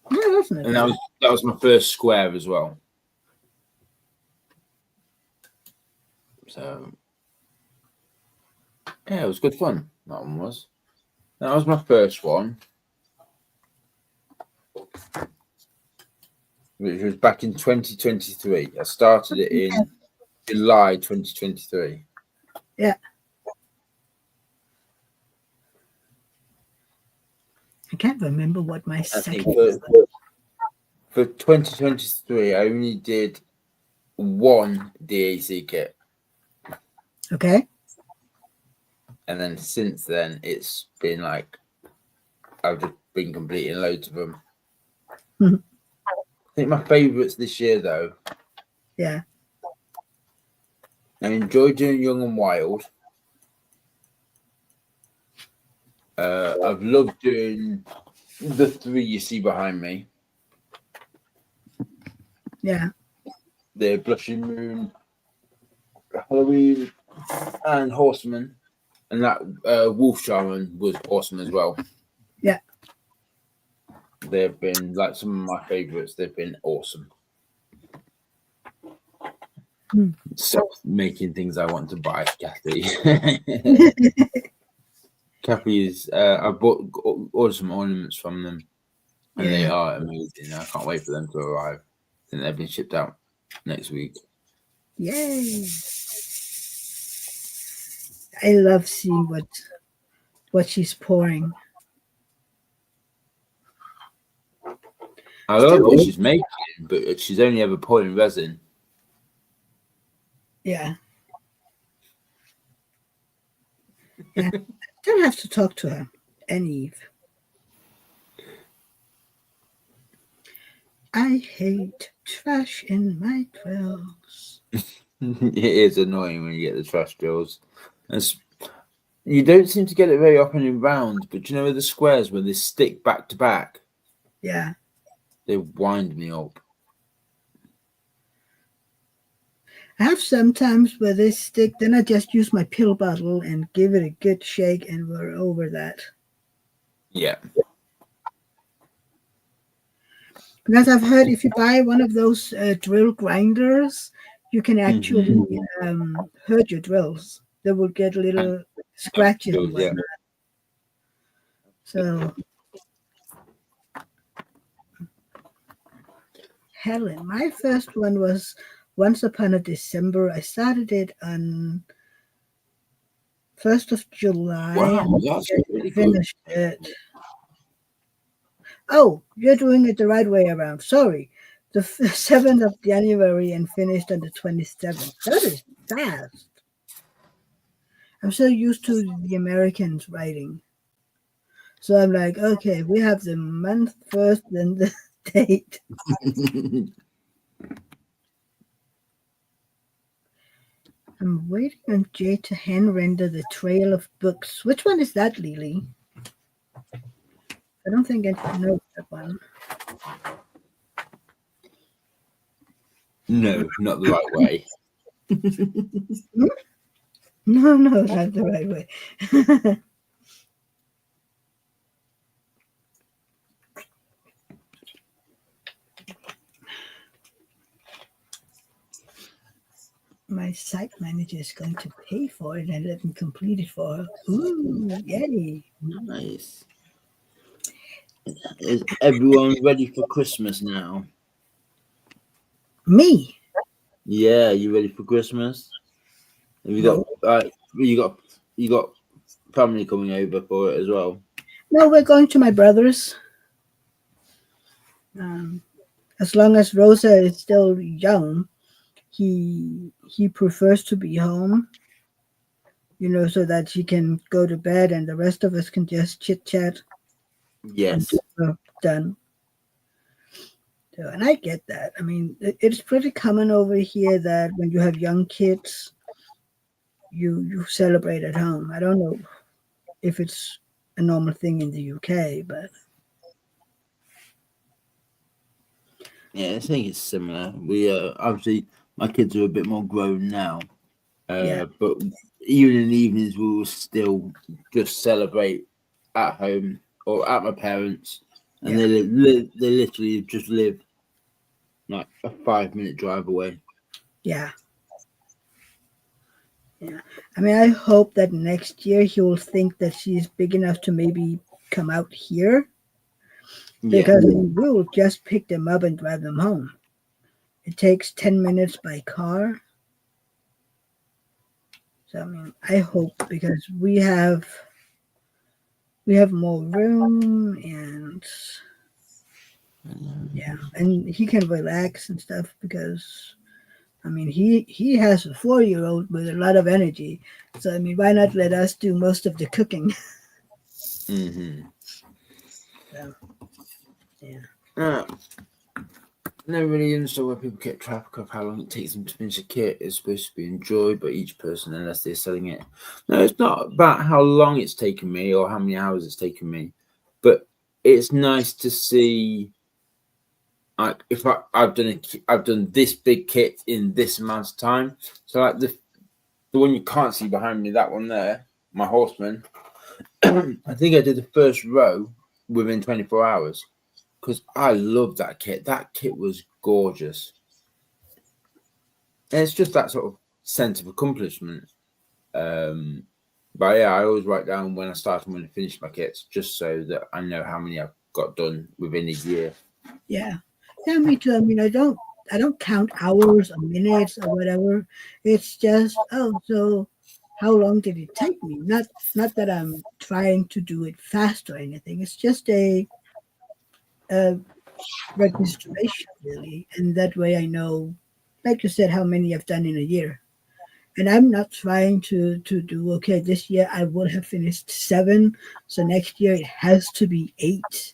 wasn't it? And that was my first square as well. So yeah, it was good fun. That one was. That was my first one, which was back in 2023. I started it in July 2023. Yeah. I can't remember what my second was. For 2023, I only did one DAC kit. Okay. And then since then, it's been like I've just been completing loads of them. Mhm. I think my favourites this year, though. Yeah. I enjoy doing Young and Wild. I've loved doing the 3 you see behind me. Yeah. The Blushing Moon, Halloween, and Horseman. And that Wolf Shaman was awesome as well. Yeah. They've been like some of my favourites. They've been awesome. Stop making things I want to buy, Kathy. Kathy is. I ordered some ornaments from them, and they are amazing. I can't wait for them to arrive. I think they've been shipped out next week. Yay! I love seeing what she's pouring. I love what she's making, but she's only ever pouring resin. Yeah. Yeah. Don't have to talk to her. And Eve. I hate trash in my drills. It is annoying when you get the trash drills. You don't seem to get it very often in rounds, but you know the squares where they stick back to back? Yeah. They wind me up. I have sometimes where they stick, then I just use my pill bottle and give it a good shake, and we're over that. Yeah. Because I've heard if you buy one of those drill grinders, you can actually hurt your drills. They will get little scratches and whatnot. Yeah. So, Helen, my first one was Once Upon a December. I started it on 1st of July. Wow, that's really finished it. Oh, you're doing it the right way around. Sorry. the 7th of January and finished on the 27th. That is fast. I'm so used to the Americans writing. So I'm like, okay, we have the month first, then the date. I'm waiting on Jay to hand render the trail of books. Which one is that, Lily? I don't think I know that one. No, not the right way. No, not the right way. My site manager is going to pay for it and let me complete it for her. Ooh, yay. Nice. Is everyone ready for Christmas now? Me? Yeah, you ready for Christmas? Have you No. got you got family coming over for it as well? No, we're going to my brother's. As long as Rosa is still young, he prefers to be home, so that she can go to bed and the rest of us can just chit chat Yes. until we're done. So, and I get that. I mean, it's pretty common over here that when you have young kids, you celebrate at home. I don't know if it's a normal thing in the UK, but Yeah, I think it's similar. We obviously my kids are a bit more grown now, yeah, but even in the evenings we will still just celebrate at home or at my parents, and yeah, they literally just live like a 5-minute drive away. yeah. Yeah. I mean, I hope that next year he will think that she's big enough to maybe come out here, Yeah, because we will just pick them up and drive them home. It takes 10 minutes by car. So, I mean, I hope, because we have more room, and yeah, and he can relax and stuff, because I mean, he has a 4-year-old with a lot of energy. So I mean, why not let us do most of the cooking? Mm-hmm. So, yeah. Never really understood why people keep track of how long it takes them to finish a kit. It's supposed to be enjoyed by each person unless they're selling it. No, it's not about how long it's taken me or how many hours it's taken me, but it's nice to see. Like if I've done this big kit in this amount of time. So like the one you can't see behind me, that one there, my horseman. I think I did the first row within 24 hours. Because I love that kit. That kit was gorgeous. And it's just that sort of sense of accomplishment. But yeah, I always write down when I start and when I finish my kits, just so that I know how many I've got done within a year. Yeah. Yeah, me too. I mean, I don't count hours or minutes or whatever. It's just, oh, so how long did it take me? Not that I'm trying to do it fast or anything. It's just a registration, really, and that way I know, like you said, how many I've done in a year. And I'm not trying to do, okay, this year I would have finished 7, so next year it has to be 8.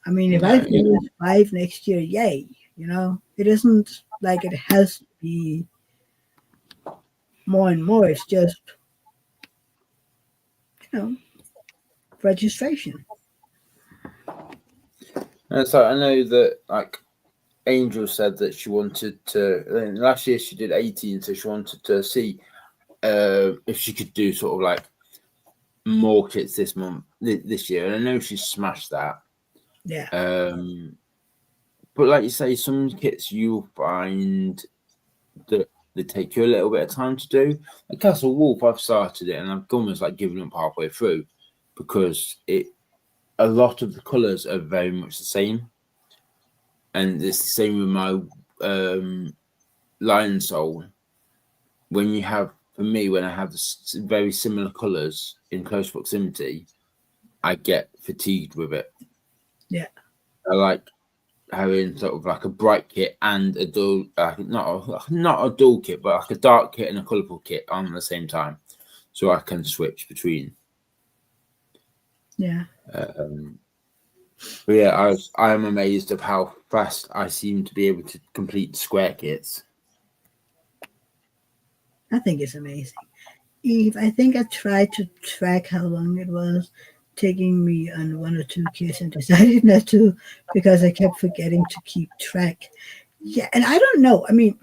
I mean, if I No, finish 5 next year, yay. It isn't like it has to be more and more. It's just, you know, registration. and so I know that like Angel said that she wanted to. Last year she did 18, so she wanted to see if she could do sort of like more kits this year, and I know she smashed that. Yeah. But like you say, some kits you'll find that they take you a little bit of time to do. Like Castle Wolf, I've started it and I've almost like given up halfway through because a lot of the colours are very much the same, and it's the same with my Lion Soul. When you have, for me, when I have very similar colours in close proximity, I get fatigued with it. Yeah. I like having sort of like a bright kit and a dull, not a dull kit, but like a dark kit and a colourful kit on at the same time, so I can switch between. Yeah. But yeah, I am amazed of how fast I seem to be able to complete square kits. I think it's amazing. Eve, I think I tried to track how long it was taking me on 1 or 2 kits and decided not to because I kept forgetting to keep track. Yeah, and I don't know. I mean,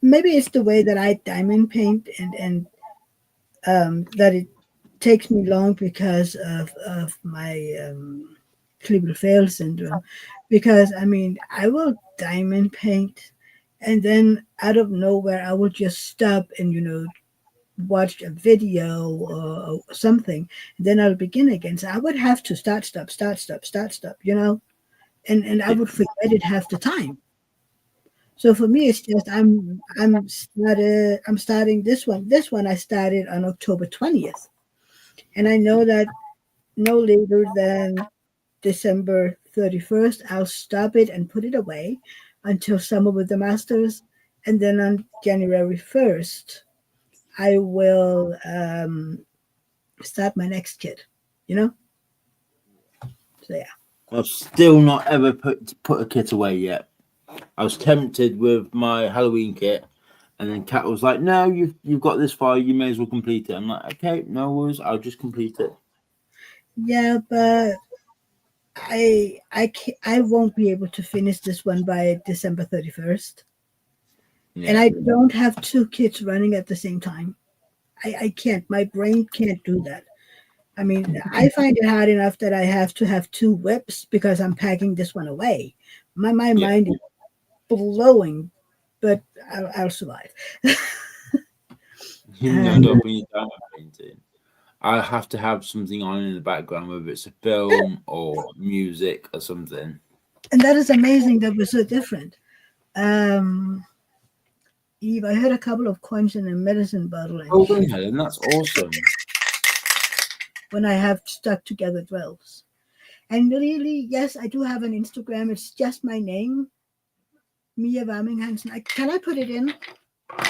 maybe it's the way that I diamond paint and that it takes me long because of my Cleveland fail syndrome. Because I mean, I will diamond paint, and then out of nowhere, I will just stop and watch a video or something. And then I'll begin again. So I would have to start, stop, start, stop, start, stop. And I would forget it half the time. So for me, it's just I'm starting this one. This one I started on October 20th, and I know that no later than December 31st, I'll stop it and put it away until Summer with the Masters. And then on January 1st, I will start my next kit, So, yeah. I've still not ever put a kit away yet. I was tempted with my Halloween kit, and then Kat was like, "No, you've got this far. You may as well complete it." I'm like, "Okay, no worries. I'll just complete it." Yeah, but I won't be able to finish this one by December 31st. Yeah. And I don't have 2 kits running at the same time. I can't. My brain can't do that. I mean, I find it hard enough that I have to have 2 whips because I'm packing this one away. My mind is blowing, but I'll survive. When you're diamond painting, I have to have something on in the background, whether it's a film or music or something. And that is amazing that we're so different. Eve, I had a couple of coins in a medicine bottle. Oh, Helen, that's awesome. When I have stuck together 12s. And really, yes, I do have an Instagram. It's just my name, Mia Warming Hansen. Can I put it in?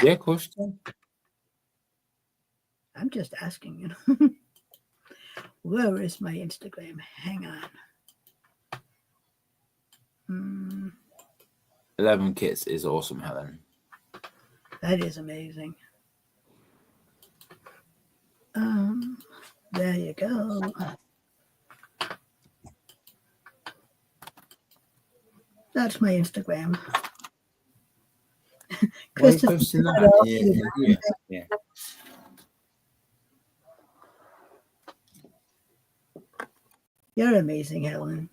Yeah, of course. I'm just asking, Where is my Instagram? Hang on. 11 kits is awesome, Helen. That is amazing. There you go. That's my Instagram. Christopher, yeah. You're amazing, Helen.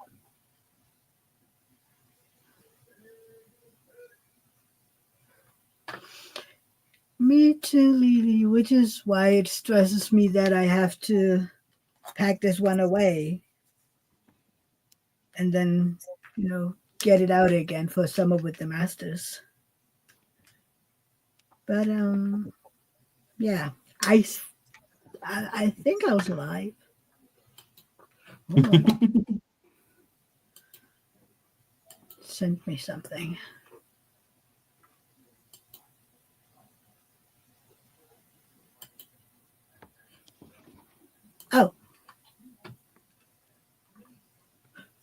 Me too, Lily, which is why it stresses me that I have to pack this one away and then, get it out again for Summer with the Masters. But yeah, I think I'll survive. Send me something.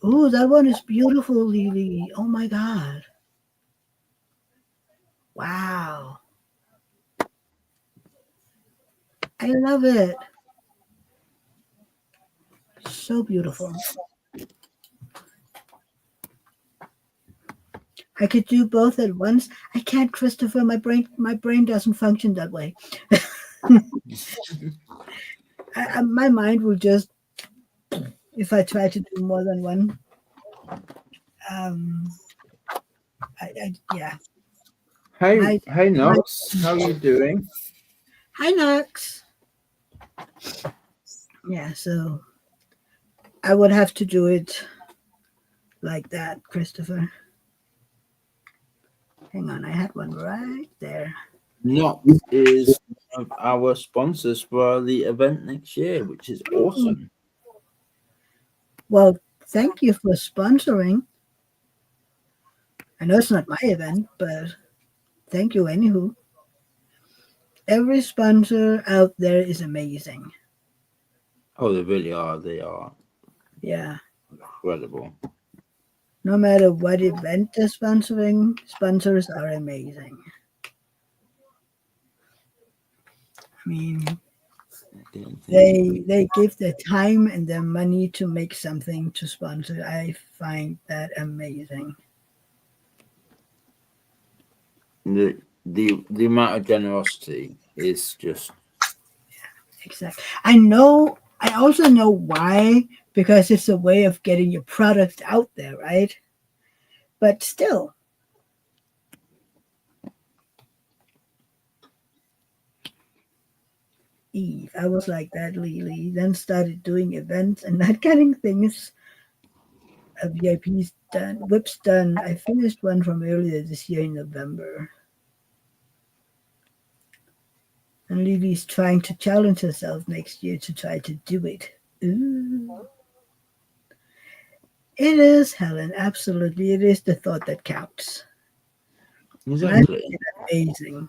Oh, that one is beautiful, Lily. Oh my God. Wow. I love it. So beautiful. I could do both at once. I can't, Christopher. My brain doesn't function that way. My mind will just, if I try to do more than one. Yeah. Hey, Knox. How are you doing? Hi, Knox. Yeah, so I would have to do it like that, Christopher. Hang on, I had one right there. Knox is one of our sponsors for the event next year, which is awesome. Well, thank you for sponsoring. I know it's not my event, but thank you anywho. Every sponsor out there is amazing. Oh, they really are. They are Yeah. incredible. No matter what event they're sponsoring, sponsors are amazing. I mean, I didn't think they give their time and their money to make something to sponsor. I find that amazing. the amount of generosity is just Exactly. I know. I also know why, because it's a way of getting your product out there, right? But still, Eve, I was like that, Lily. Then started doing events and not getting things, VIPs done, whips done. I finished one from earlier this year in November. And Lily's trying to challenge herself next year to try to do it. Ooh. It is, Helen. Absolutely. It is the thought that counts. And exactly. amazing.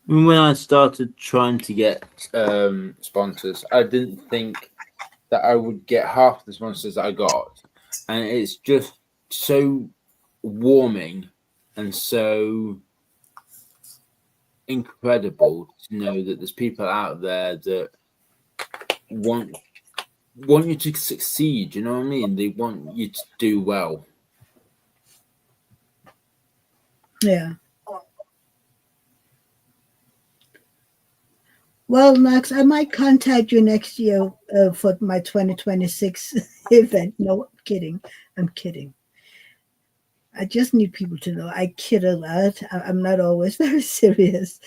When I started trying to get sponsors, I didn't think that I would get half the sponsors that I got, and it's just so warming and so incredible to know that there's people out there that want you to succeed. You know what I mean? They want you to do well. Yeah. Well, Max, I might contact you next year for my 2026 event. No, I'm kidding. I'm kidding. I just need people to know I kid a lot. I'm not always very serious.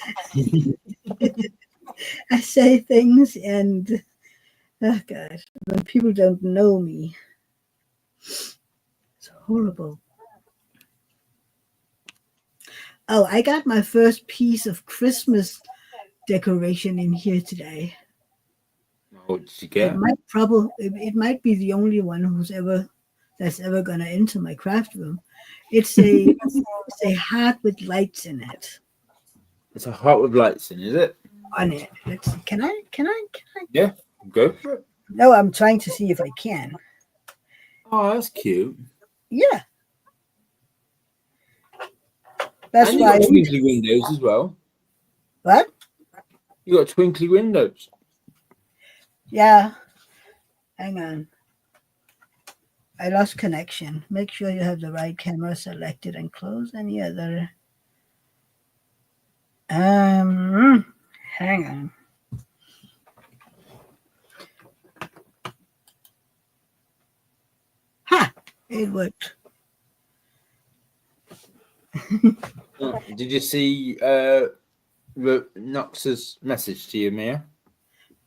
I say things and, oh God, when people don't know me, it's horrible. Oh, I got my first piece of Christmas decoration in here today. What did you It get? might it might be the only one that's ever gonna enter my craft room. It's a heart with lights in it. It's a heart with lights in, is it? On it. Let's see. Can I? Yeah, go for it. No, I'm trying to see if I can. Oh, that's cute. Yeah, that's And you why. got twinkly windows as well. What? You got twinkly windows. Yeah. Hang on. I lost connection. Make sure you have the right camera selected and close any other. Hang on. Ha! It worked. Did you see Knox's message to you, Mia?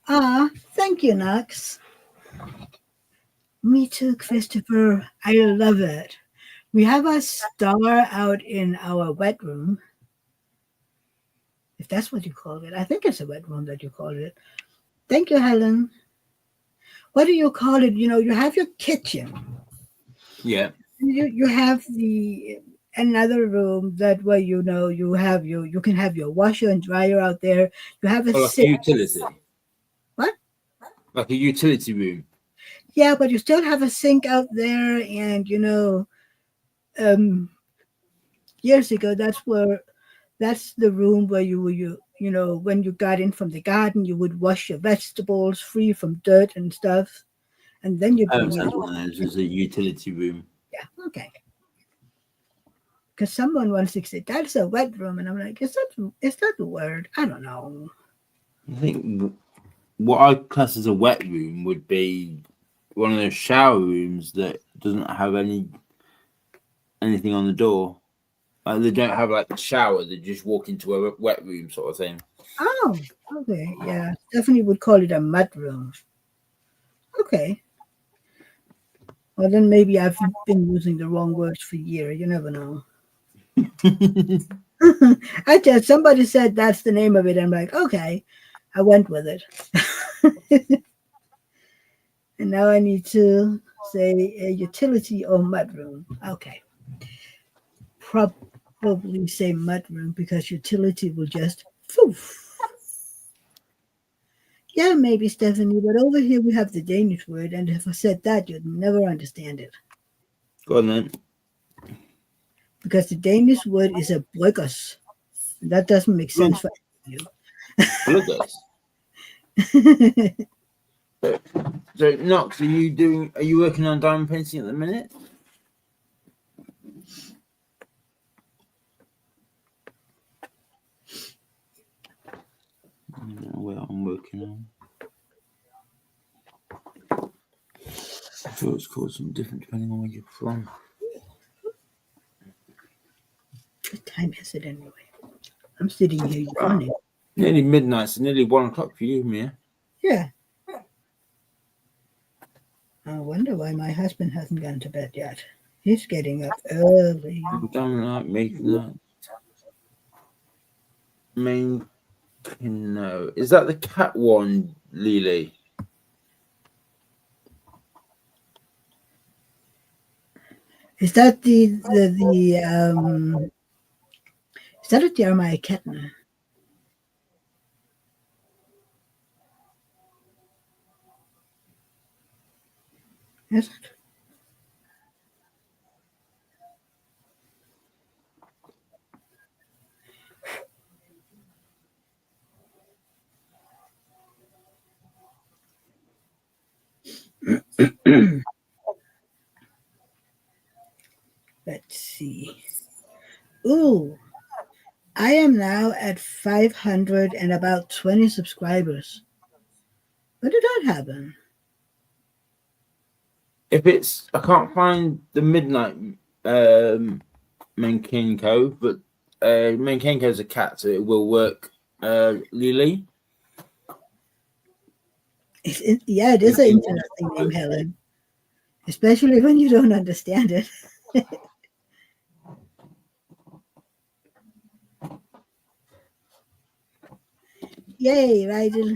Thank you, Knox. Me too, Christopher. I love it. We have a star out in our wet room, if that's what you call it. I think it's a wet room that you call it. Thank you, Helen. What do you call it? You know, you have your kitchen. Yeah. You have the another room that where you know you can have your washer and dryer out there. You have a Or like a sink. utility. What? Like a utility room. Yeah, but you still have a sink out there, and years ago that's the room where you know when you got in from the garden you would wash your vegetables free from dirt and stuff, and then you I bring haven't it. had one of those as a utility room. Yeah, okay. Because someone once said that's a wet room, and I'm like, is that the word? I don't know. I think what I class as a wet room would be one of those shower rooms that doesn't have anything on the door. Like they don't have like a shower; they just walk into a wet room sort of thing. Oh, okay, yeah, definitely would call it a mud room. Okay, well then maybe I've been using the wrong words for years. You never know. I just somebody said that's the name of it. I'm like, okay, I went with it. And now I need to say a utility or mudroom. Okay. Probably say mudroom because utility will just poof. Yeah, maybe Stephanie, but over here we have the Danish word, and if I said that, you'd never understand it. Go on then. Because the Danish word is a bryggers. That doesn't make sense for you. Bloodless. So, Knox, are you working on diamond painting at the minute? Well, I'm working on. I'm sure it's called something different depending on where you're from. What time is it anyway? I'm sitting here yawning. Nearly midnight, so nearly 1 o'clock for you, Mia. Yeah. I wonder why my husband hasn't gone to bed yet. He's getting up early. Don't like making that. Main no. Is that the cat one, Lily? Is that is that a Jeremiah Kettner? Is it? Let's see. Ooh, I am now at 500 and about 20 subscribers. When did that happen? If it's, I can't find the midnight Menkenko, but Menkenko is a cat, so it will work. Lily. Yeah, it is an interesting name, Helen. Especially when you don't understand it. Yay, Rigel.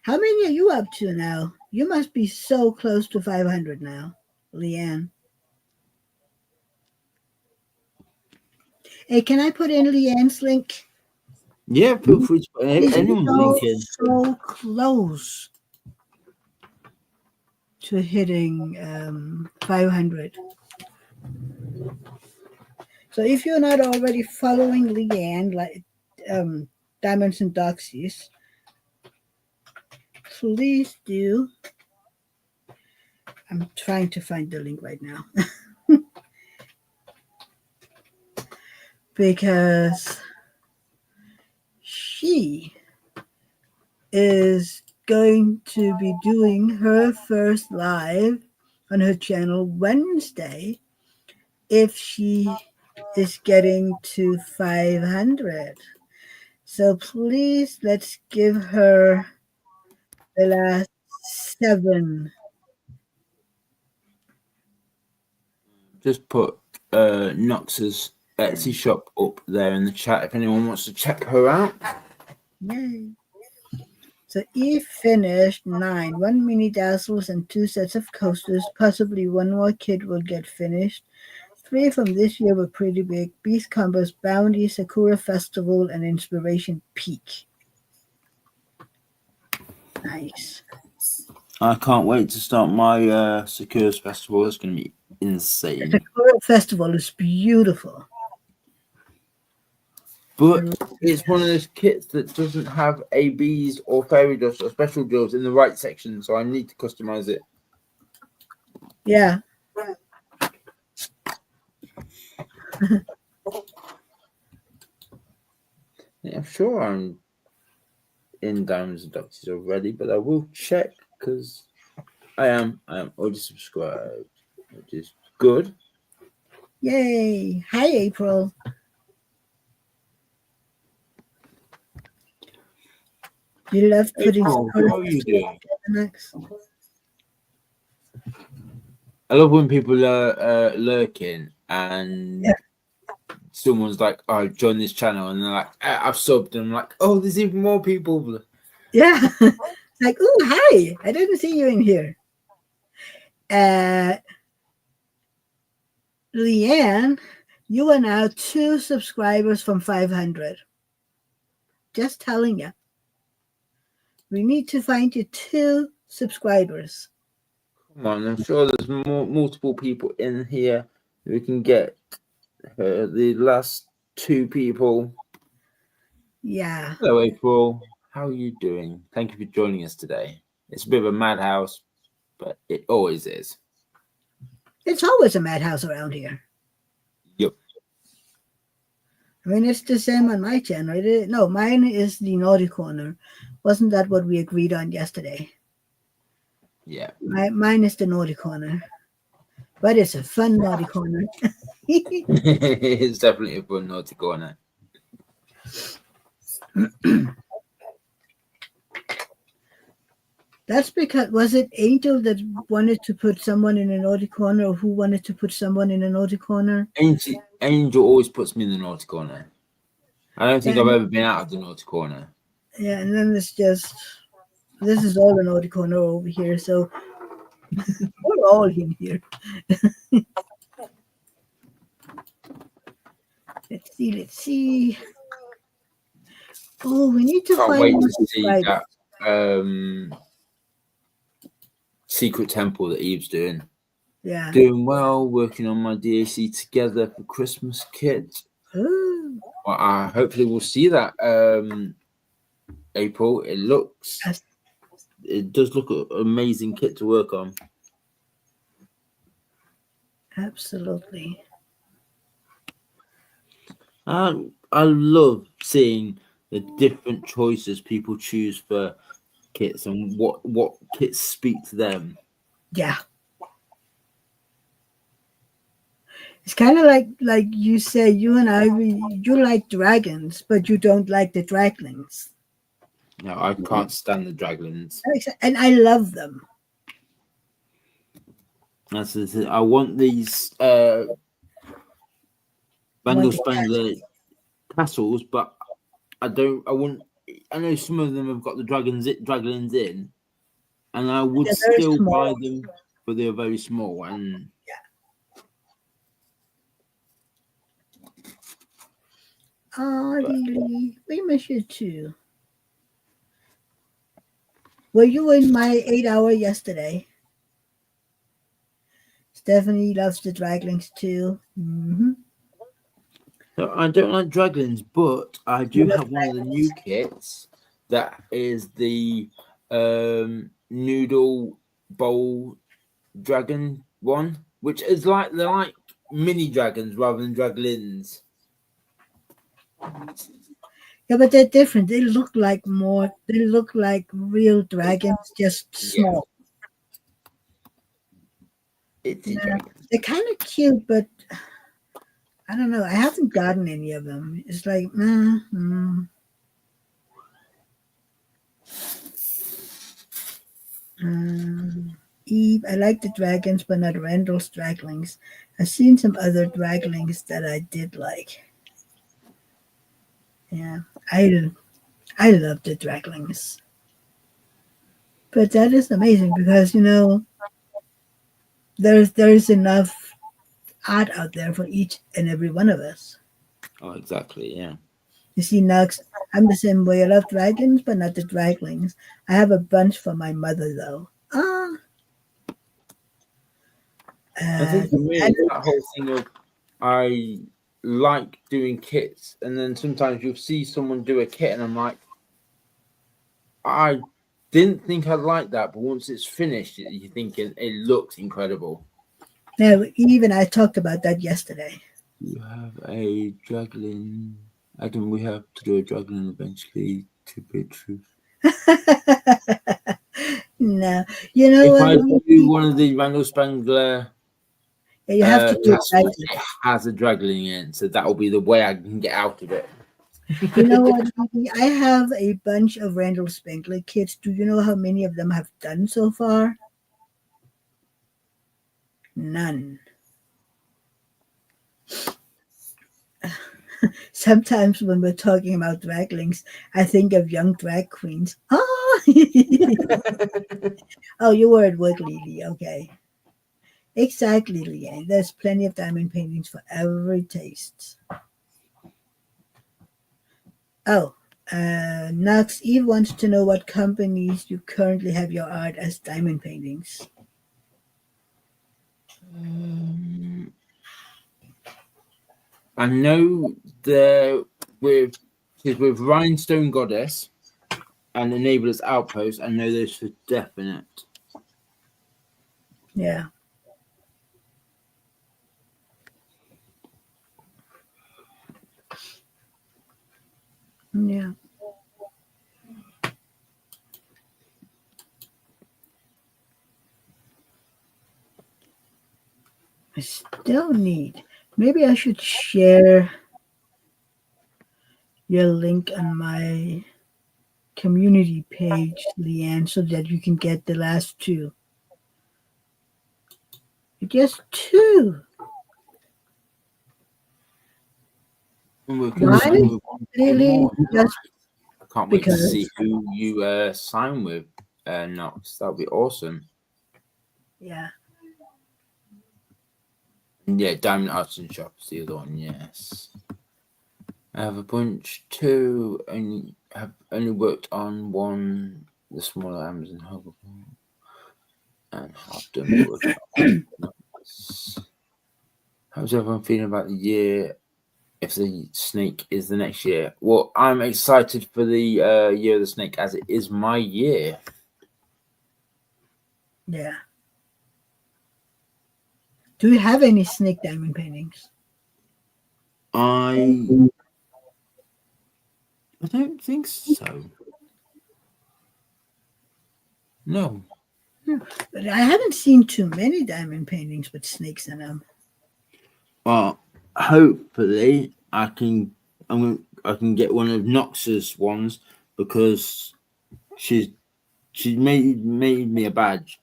How many are you up to now? You must be so close to 500 now, Leanne. Hey, can I put in Leanne's link? Yeah, feel free to put anyone's link in. So close to hitting 500. So if you're not already following Leanne, like Diamonds and Doxies, please do. I'm trying to find the link right now. Because she is going to be doing her first live on her channel Wednesday if she is getting to 500. So please, let's give her the last 7. Just put Knox's Etsy shop up there in the chat if anyone wants to check her out. Yay. So Eve finished 9, 1 mini dazzles and 2 sets of coasters. Possibly one more kit will get finished. 3 from this year were pretty big. Beast Combos, Bounty, Sakura Festival, and Inspiration Peak. Nice. I can't wait to start my Sakura's Festival. It's going to be insane. The Sakura Festival is beautiful. But it's one of those kits that doesn't have ABs or fairy dust or special drills in the right section, so I need to customize it. Yeah. Yeah, I'm sure I'm in Diamonds and Doxies already, but I will check because I am already subscribed, which is good. Yay. Hi, April. You love putting April, how are you doing? Next. I love when people are lurking and someone's like, "Oh, join this channel," and they're like, "I've subbed," and I'm like, "Oh, there's even more people." Yeah, like, oh, hi! I didn't see you in here. Leanne, you are now 2 subscribers from 500. Just telling you. We need to find you 2 subscribers. Come on, I'm sure there's multiple people in here. We can get the last 2 people. Yeah. Hello, April. How are you doing? Thank you for joining us today. It's a bit of a madhouse, but it always is. It's always a madhouse around here. Yep. I mean, it's the same on my channel. No, mine is the naughty corner. Wasn't that what we agreed on yesterday? Yeah. Mine is the naughty corner. But it's a fun naughty corner. It's definitely a fun naughty corner. That's because, was it Angel that wanted to put someone in a naughty corner, or who wanted to put someone in a naughty corner? Angel always puts me in the naughty corner. I don't think Yeah. I've ever been out of the naughty corner. Yeah, and then it's just, this is all a naughty corner over here, so we're all in here. Let's see. Oh, we need to Can't find wait more to see subscribers. that secret temple that Eve's doing. Yeah. Doing well, working on my DAC together for Christmas kit. Ooh. Well, hopefully we'll see that April. Yes. It does look an amazing kit to work on. Absolutely. I love seeing the different choices people choose for kits and what kits speak to them. Yeah. It's kind of like you say, you and I, you like dragons, but you don't like the draglings. No, I can't stand the draglins. And I love them. That's the thing. I want these Vandal Spangler castles, but I know some of them have got the draglins in, and I would still buy them, but they're very small. And oh, Lily, we miss you too. Were you in my 8-hour yesterday? Stephanie loves the draglings too. Mm-hmm. So I don't like draglins, but I do have one of the new kits that is the noodle bowl dragon one, which is they're like mini dragons rather than draglins. Yeah, but they're different. They look like real dragons, just small. Yeah, they're kind of cute, but I don't know. I haven't gotten any of them. It's like, Eve, I like the dragons, but not Randall's draglings. I've seen some other draglings that I did like. Yeah, I love the draglings. But that is amazing because, there's enough art out there for each and every one of us. Oh, exactly, yeah. You see, Nux, I'm the same way. I love dragons, but not the draglings. I have a bunch for my mother, though. I think for me, it's that whole thing of I like doing kits, and then sometimes you'll see someone do a kit, and I'm like, I didn't think I'd like that, but once it's finished, you're thinking it looks incredible. Yeah, Eve and I talked about that yesterday. You have a draglin. I think we have to do a draglin eventually to be true. No, you know if what? I do one of the Randall Spangler, you have to do it has a draglin in, so that will be the way I can get out of it. You know what? I have a bunch of Randall Spangler kits. Do you know how many of them have done so far? None. Sometimes when we're talking about draglings, I think of young drag queens. Oh, you were at work, Lily. Okay. Exactly, Leanne. There's plenty of diamond paintings for every taste. Oh, Knox Eve wants to know what companies you currently have your art as diamond paintings. I know she's with Rhinestone Goddess and Enabler's Outpost. I know those for definite. Yeah. Yeah. I still need. Maybe I should share your link on my community page, Leanne, so that you can get the last two. Just two. And we can Why? sign with one Really? more. Just I can't wait to because. see who you sign with, Knox. That would be awesome. Yeah. Yeah, Diamond Arts and Shop is the other one. Yes, I have a bunch too. Have only worked on one, the smaller Amazon Hub, and have done work on Knox. How's everyone feeling about the year? If the snake is the next year, well, I'm excited for the year of the snake as it is my year. Yeah. Do you have any snake diamond paintings? I don't think so. No. But I haven't seen too many diamond paintings with snakes in them. Well, hopefully I can. I can get one of Knox's ones because she's made me a badge,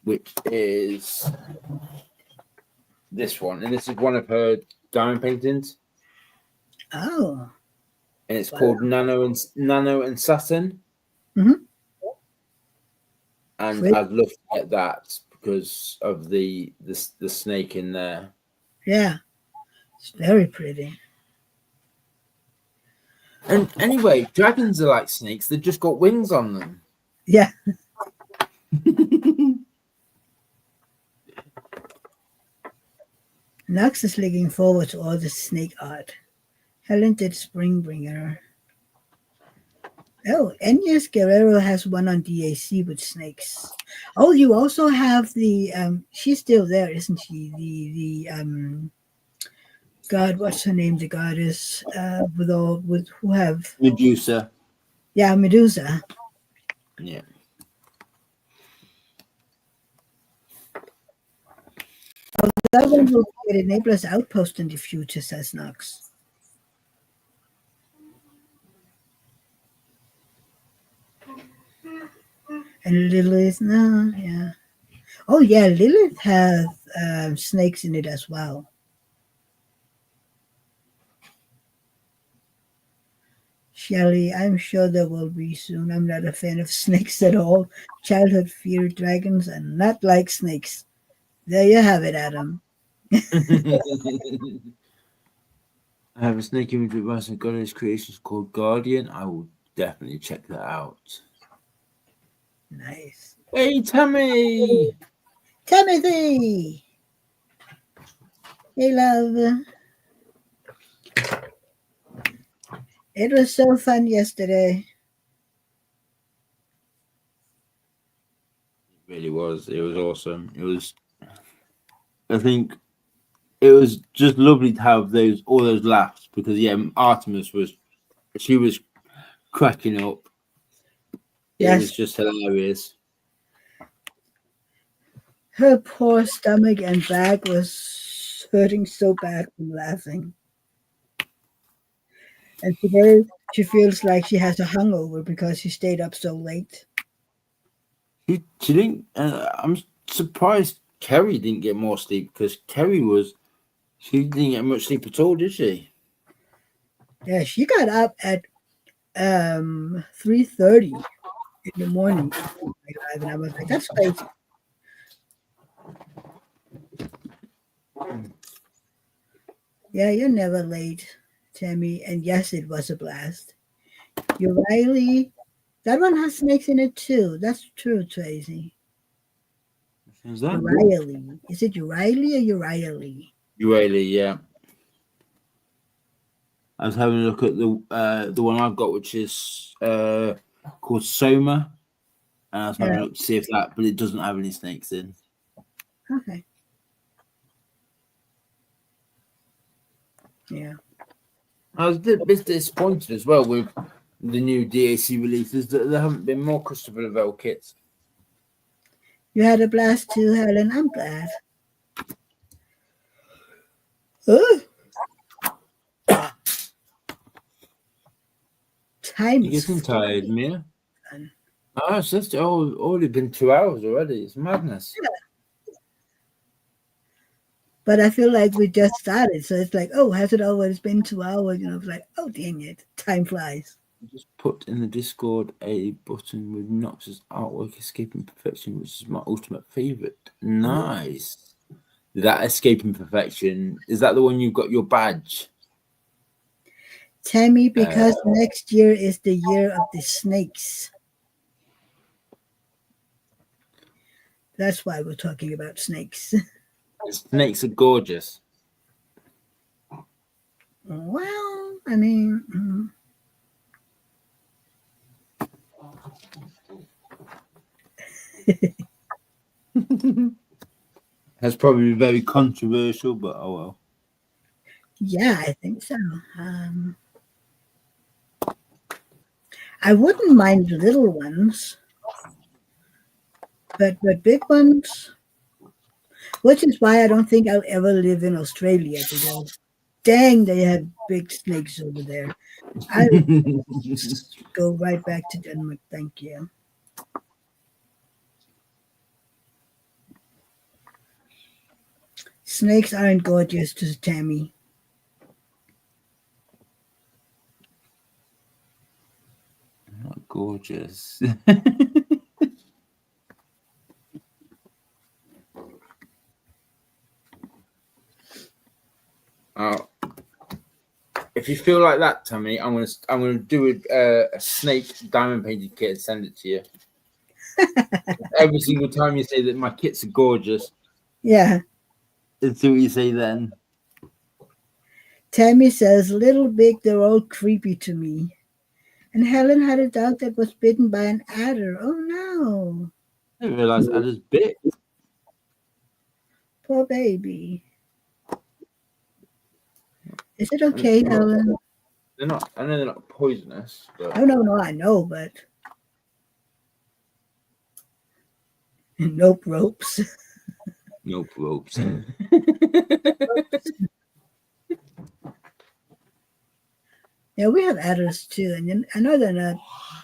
which is this one, and this is one of her diamond paintings, Oh. and it's Wow. called Nano and Saturn. Mhm. And Great. I'd love to get that because of the snake in there. Yeah. It's very pretty. And anyway, dragons are like snakes. They've just got wings on them. Yeah. Knox is looking forward to all the snake art. Helen did Springbringer. Oh, Agnes Guerrero has one on DAC with snakes. Oh, you also have the she's still there, isn't she? The God, what's her name? The goddess with who have Medusa. yeah, Medusa. Yeah. That one will be an Enabler's outpost in the future, says Knox. And Lilith, no, yeah. Oh yeah, Lilith has snakes in it as well. Shelley, I'm sure there will be soon. I'm not a fan of snakes at all. Childhood feared dragons and not like snakes. There you have it, Adam. I have a snake image with Rice and Goddess creations called Guardian. I will definitely check that out. Nice. Hey, Tammy! Timothy! Hey, love. It was so fun yesterday. It really was. It was awesome. It was. I think it was just lovely to have all those laughs because Artemis she was cracking up. It Yes, was just hilarious. her poor stomach and back was hurting so bad from laughing. And today she feels like she has a hangover because she stayed up so late. She didn't. I'm surprised Kerry didn't get more sleep because she didn't get much sleep at all, did she? Yeah, she got up at 3:30 in the morning, and I was like, "That's crazy." Yeah, you're never late, Tammy. And yes, it was a blast. Riley, that one has snakes in it too. That's true, Tracy. Who's that? Riley. Is it Riley or Riley? Really, yeah. I was having a look at the one I've got, which is called Soma, and I was having Yeah. a look to see if that, but it doesn't have any snakes in. Okay. Yeah. I was a bit disappointed as well with the new DAC releases that there haven't been more Christopher Lavelle kits. You had a blast too, Helen. I'm glad. Oh. Time You're is getting tired, flying. Mia? Oh, it's just already been 2 hours already. It's madness. But I feel like we just started. So it's like, oh, has it always been 2 hours? You know, it's like, oh, dang it. Time flies. Just put in the Discord a button with Nox's artwork, Escaping Perfection, which is my ultimate favorite. Nice. That Escaping Perfection, is that the one you've got your badge? Tammy, because next year is the year of the snakes. That's why we're talking about snakes. Snakes are gorgeous. Well, I mean, That's probably very controversial, but oh well. yeah, I think so. I wouldn't mind little ones, but big ones, which is why I don't think I'll ever live in Australia because, dang, they have big snakes over there. I go right back to Denmark. Thank you. Snakes aren't gorgeous to Tammy. Not gorgeous. Oh, if you feel like that, Tammy, I'm gonna do a snake diamond painted kit and send it to you. Every single time you say that my kits are gorgeous, Yeah. let's see what you say then. Tammy says, little big, they're all creepy to me. And Helen had a dog that was bitten by an adder. Oh no. I didn't realize adders bit. Poor baby. Is it okay, Helen? They're not. I know they're not poisonous, but Oh no, I know, but nope ropes. nope ropes. Yeah, we have adders too, and I know they're not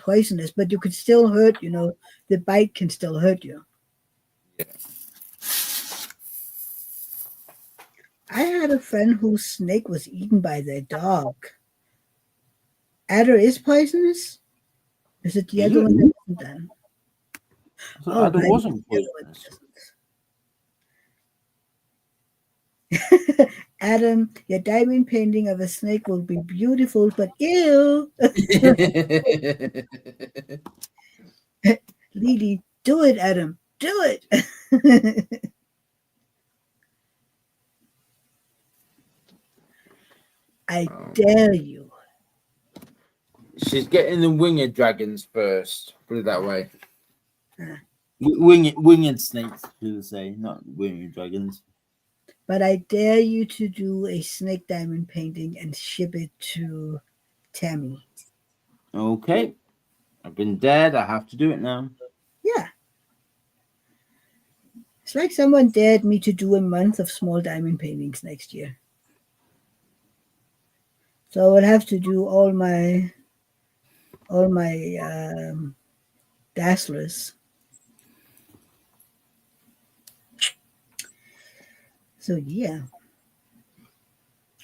poisonous, but you could still hurt. You know, the bite can still hurt you. Yeah. I had a friend whose snake was eaten by their dog. Adder is poisonous? Is it the other one that isn't then? So adder right, wasn't the other one poisonous. isn't. Adam, your diamond painting of a snake will be beautiful, but ew. Lily, do it, Adam. Do it. I dare you. She's getting the winged dragons first. Put it that way. Winged snakes, should I say, not winged dragons. But I dare you to do a snake diamond painting and ship it to Tammy. Okay. I've been dared. I have to do it now. Yeah. It's like someone dared me to do a month of small diamond paintings next year. So I'll have to do all my dazzlers. So yeah.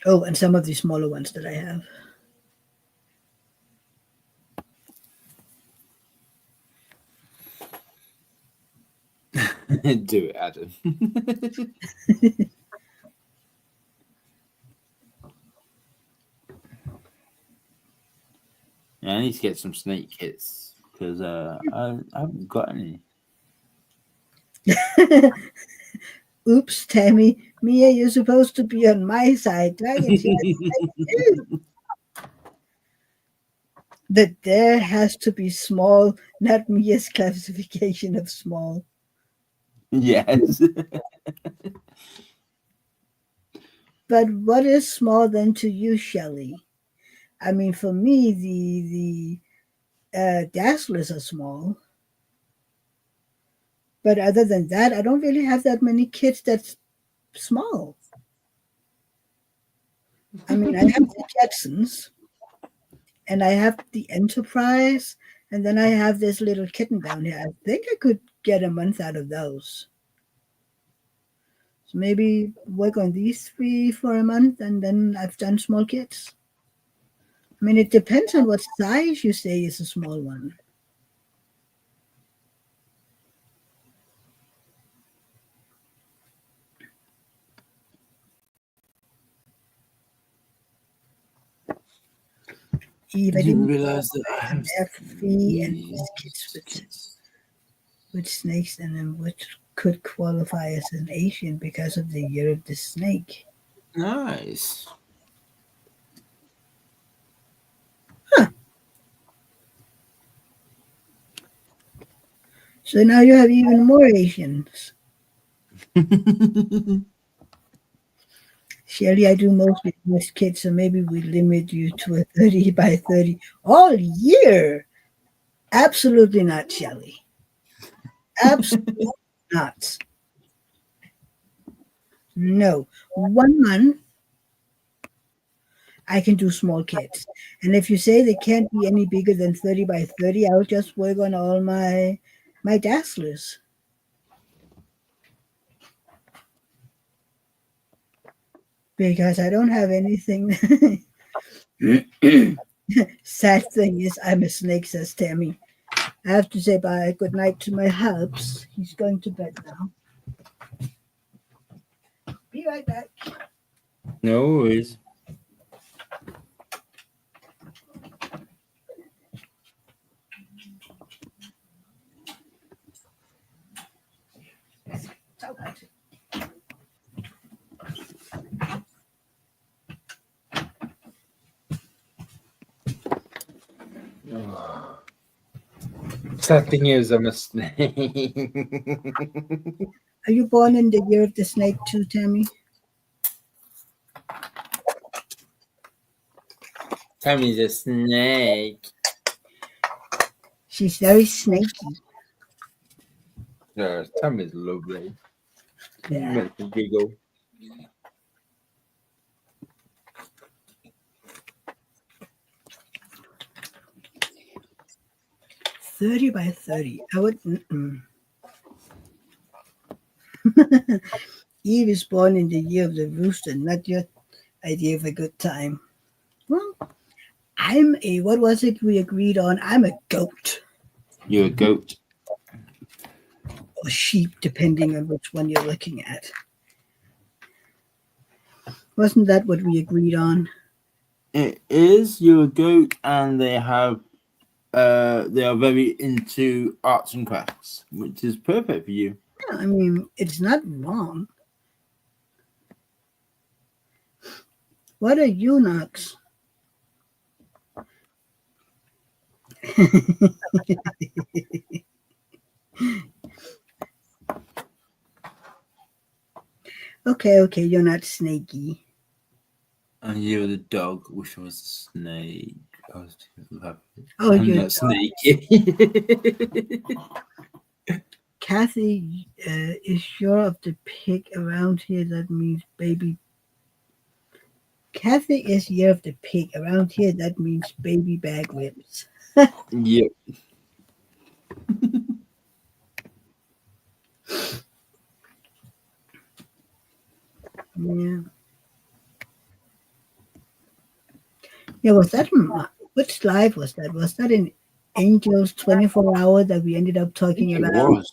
Oh, and some of the smaller ones that I have. Do it, Adam. Yeah, I need to get some snake kits because I haven't got any. Oops, Tammy. Mia, you're supposed to be on my side. Dragons, that there has to be small, not Mia's classification of small. Yes. But what is small then to you, Shelley? I mean, for me, the Dazzlers are small. But other than that, I don't really have that many kits that's small. I mean, I have the Jetsons, and I have the Enterprise, and then I have this little kitten down here. I think I could get a month out of those. So maybe work on these three for a month, and then I've done small kits. I mean, it depends on what size you say is a small one. I didn't realize that I have F3 and these kits with snakes, and then which could qualify as an Asian because of the year of the snake. Nice. So now you have even more Asians. Shelly, I do mostly with kids, so maybe we limit you to a 30 by 30 all year. Absolutely not, Shelly. Absolutely not. No. 1 month, I can do small kids. And if you say they can't be any bigger than 30 by 30, I'll just work on all my Dazzlers. Because I don't have anything. Sad thing is, I'm a snake, says Tammy. I have to say bye, good night to my hubs. He's going to bed now. Be right back. No worries. Sad thing is, I'm a snake. Are you born in the year of the snake too, Tammy? Tammy's a snake. She's very snaky. Yeah, Tammy's lovely. Yeah. Makes me giggle. "30 by 30. I would. Eve is born in the year of the rooster, not your idea of a good time. Well, I'm a, what was it we agreed on? I'm a goat You're a goat. or sheep, depending on which one you're looking at. Wasn't that what we agreed on? It is. You're a goat, and they have. They are very into arts and crafts, which is perfect for you. Yeah, I mean, it's not wrong. What are eunuchs? Okay, you're not snaky. And you're the dog, which was a snake. I was Oh, I'm you're not snaky. Kathy is sure of the pig around here. That means baby. Kathy is year of the pig around here. That means baby bag ribs. Yep. Yeah. Yeah, was that which live was that? Was that in Angel's 24 hour that we ended up talking It about? was.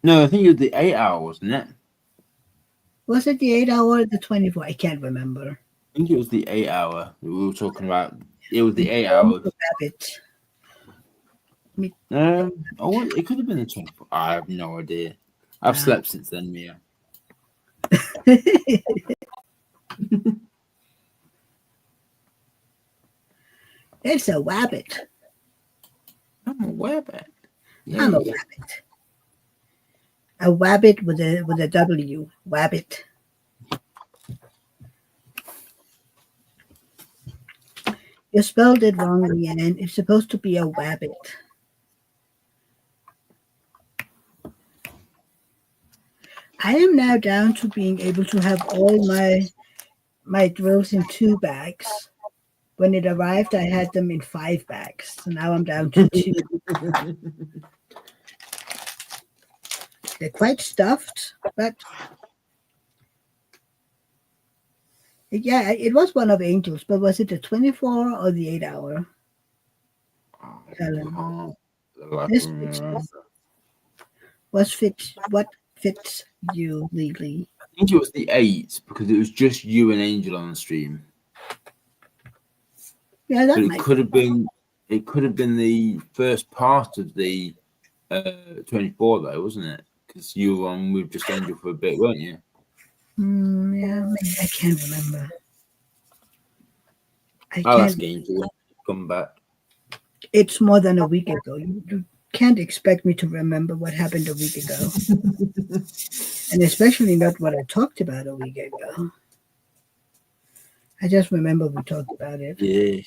No, I think it was the 8 hour, wasn't it? Was it the 8 hour or the 24? I can't remember. I think it was the 8 hour that we were talking about It was the 8 hours. Rabbit. It could have been the 24. I have no idea. I've slept since then, Mia. It's a rabbit. I'm a rabbit. Yeah. I'm a rabbit. A rabbit with a W. Rabbit. You spelled it wrong in the end. It's supposed to be a rabbit. I am now down to being able to have all my drills in 2 bags. When it arrived, I had them in 5 bags. So now I'm down to 2. They're quite stuffed, but yeah, it was one of Angel's, but was it the 24 or the 8 hour? Helen. What fits you legally? I think it was the 8 because it was just you and Angel on the stream. Yeah, that but might could have been. It could have been the first part of the 24 though, wasn't it? Because you were on with just Angel for a bit, weren't you? Yeah, maybe I can't remember. I'll ask Angel to come back. It's more than a week ago. You can't expect me to remember what happened a week ago. And especially not what I talked about a week ago. I just remember we talked about it. Yeah.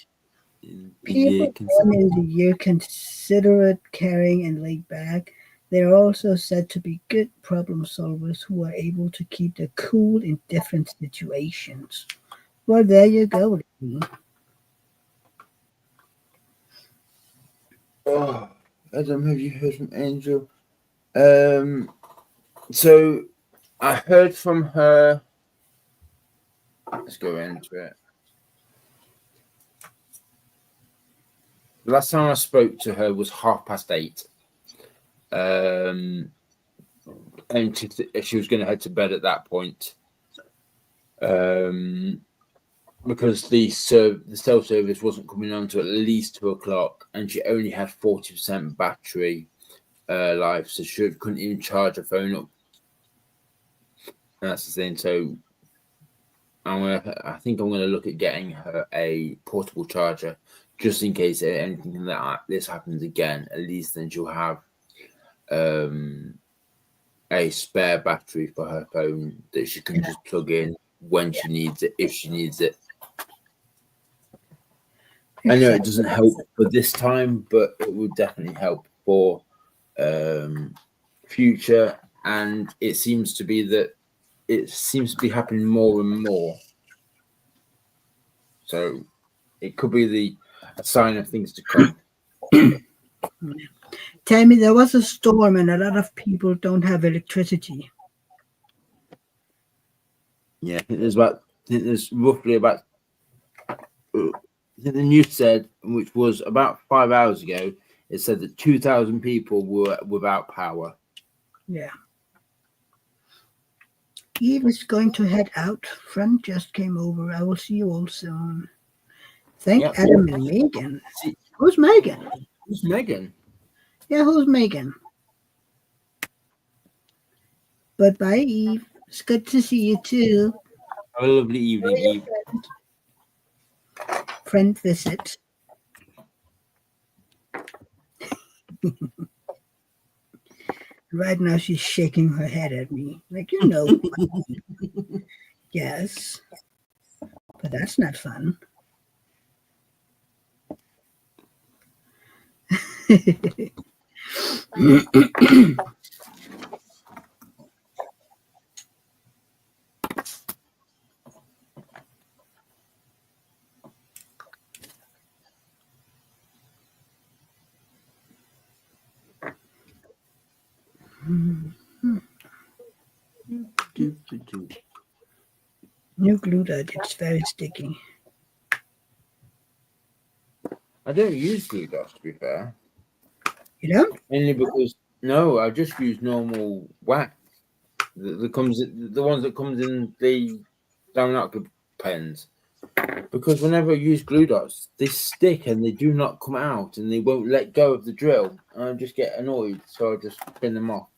People born in the year considerate, caring, and laid back. They're also said to be good problem solvers who are able to keep their cool in different situations. Well, there you go. Oh, Adam, have you heard from Angel? So I heard from her. Let's go into it. The last time I spoke to her was 8:30. And she was going to head to bed at that point. Because the self-service wasn't coming on to at least 2 o'clock, and she only had 40% battery life, so she couldn't even charge her phone up. And that's the thing. So I think I'm gonna look at getting her a portable charger, just in case anything like this happens again. At least then she'll have a spare battery for her phone that she can just plug in when she needs it, if she needs it. I know it doesn't help for this time, but it will definitely help for future. And it seems to be happening more and more. So it could be a sign of things to come. Tell me, there was a storm and a lot of people don't have electricity. Yeah, there's roughly about. The news said, which was about 5 hours ago, it said that 2,000 people were without power. Yeah. Eve is going to head out. Friend just came over. I will see you all soon. Thank Adam and Megan. Who's Megan? Who's Megan? Yeah, who's Megan? But bye, Eve. It's good to see you too. Have a lovely evening, Eve. Friend visit. Right now she's shaking her head at me. Like, Yes. But that's not fun. New glue dot, it's very sticky. I don't use glue dots, to be fair. You don't? Only because I just use normal wax. The ones that comes in the down pens. Because whenever I use glue dots, they stick and they do not come out and they won't let go of the drill. And I just get annoyed, so I just spin them off.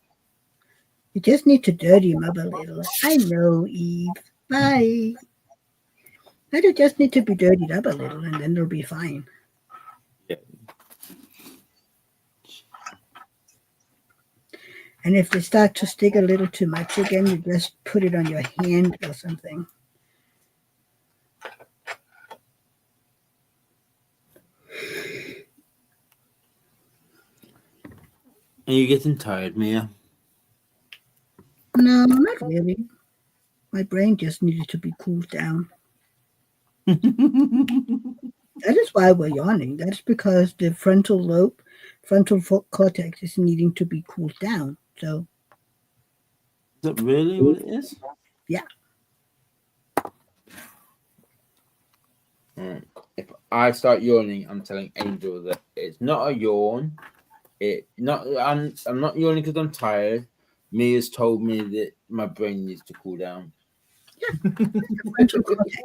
You just need to dirty them up a little. I know, Eve. Bye. They just need to be dirtied up a little, and then they'll be fine. Yeah. And if they start to stick a little too much again, you just put it on your hand or something. Are you getting tired, Mia? No, not really. My brain just needed to be cooled down. That is why we're yawning. That's because the frontal cortex is needing to be cooled down. So, Is that really what it is? yeah. If I start yawning, I'm telling Angel that it's not a yawn. I'm not yawning because I'm tired. Mia's told me that my brain needs to cool down. Yeah. Frontal cortex.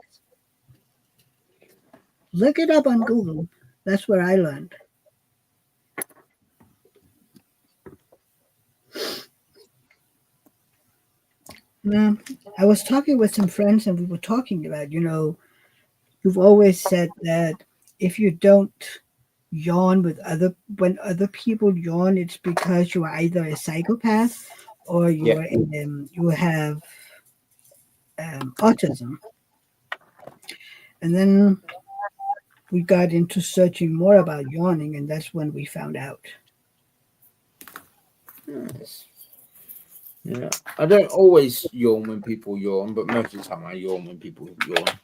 Look it up on Google. That's where I learned. I was talking with some friends and we were talking about, you've always said that if you don't yawn when other people yawn, it's because you are either a psychopath or you have autism. And then we got into searching more about yawning, and that's when we found out. Yes. Yeah, I don't always yawn when people yawn, but most of the time I yawn when people yawn.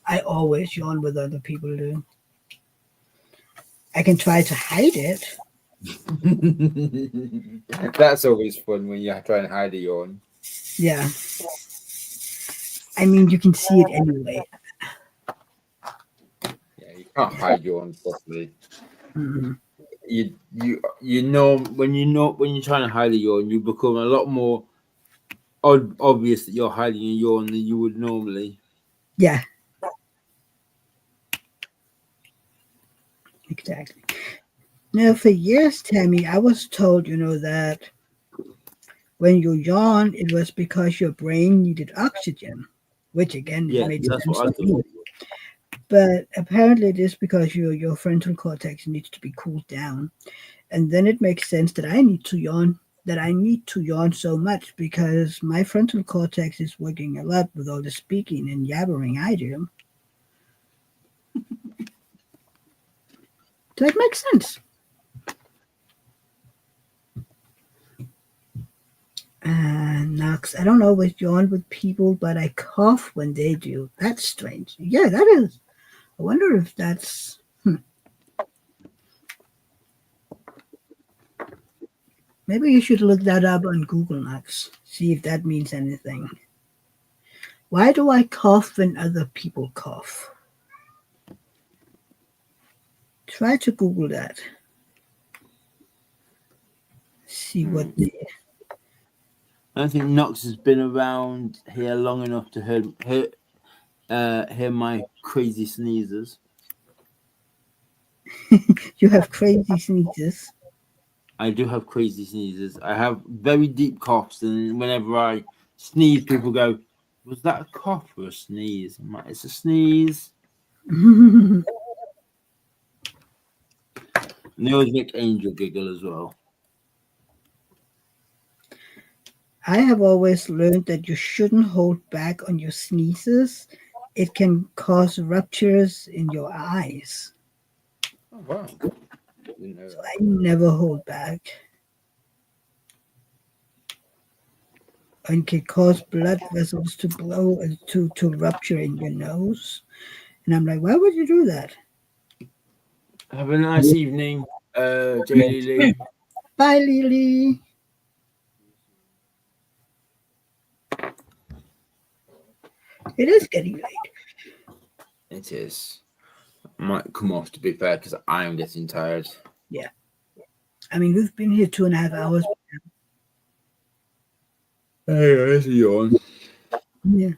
I always yawn when other people do. I can try to hide it. That's always fun when you try and hide a yawn. Yeah. I mean, you can see it anyway. Yeah, you can't hide yawns properly. Mm-hmm. You know when you're trying to hide a yawn, you become a lot more obvious that you're hiding a yawn than you would normally. Yeah. Exactly. Now, for years, Tammy, I was told, that when you yawn, it was because your brain needed oxygen, which again, it made that's sense what I to me. thought. But apparently, it is because your frontal cortex needs to be cooled down, and then it makes sense that I need to yawn. That I need to yawn so much because my frontal cortex is working a lot with all the speaking and yabbering I do. That makes sense. And Knox, I don't always yawn with people, but I cough when they do. That's strange. Yeah, that is. I wonder if that's. Maybe you should look that up on Google Knox. See if that means anything. Why do I cough when other people cough? Try to Google that. See what they. I don't think Knox has been around here long enough to hear my crazy sneezes. You have crazy sneezes. I do have crazy sneezes. I have very deep coughs, and whenever I sneeze, people go, "Was that a cough or a sneeze?" I'm like, "It's a sneeze." And they always make Angel giggle as well. I have always learned that you shouldn't hold back on your sneezes. It can cause ruptures in your eyes. Oh wow! So I never hold back. And can cause blood vessels to blow and to rupture in your nose. And I'm like, why would you do that? Have a nice evening, J. Lee. Bye, Lily. It is getting late. It is. I might come off to be fair because I am getting tired. Yeah. I mean, we've been here 2.5 hours. Hey, there's a yawn. Yeah.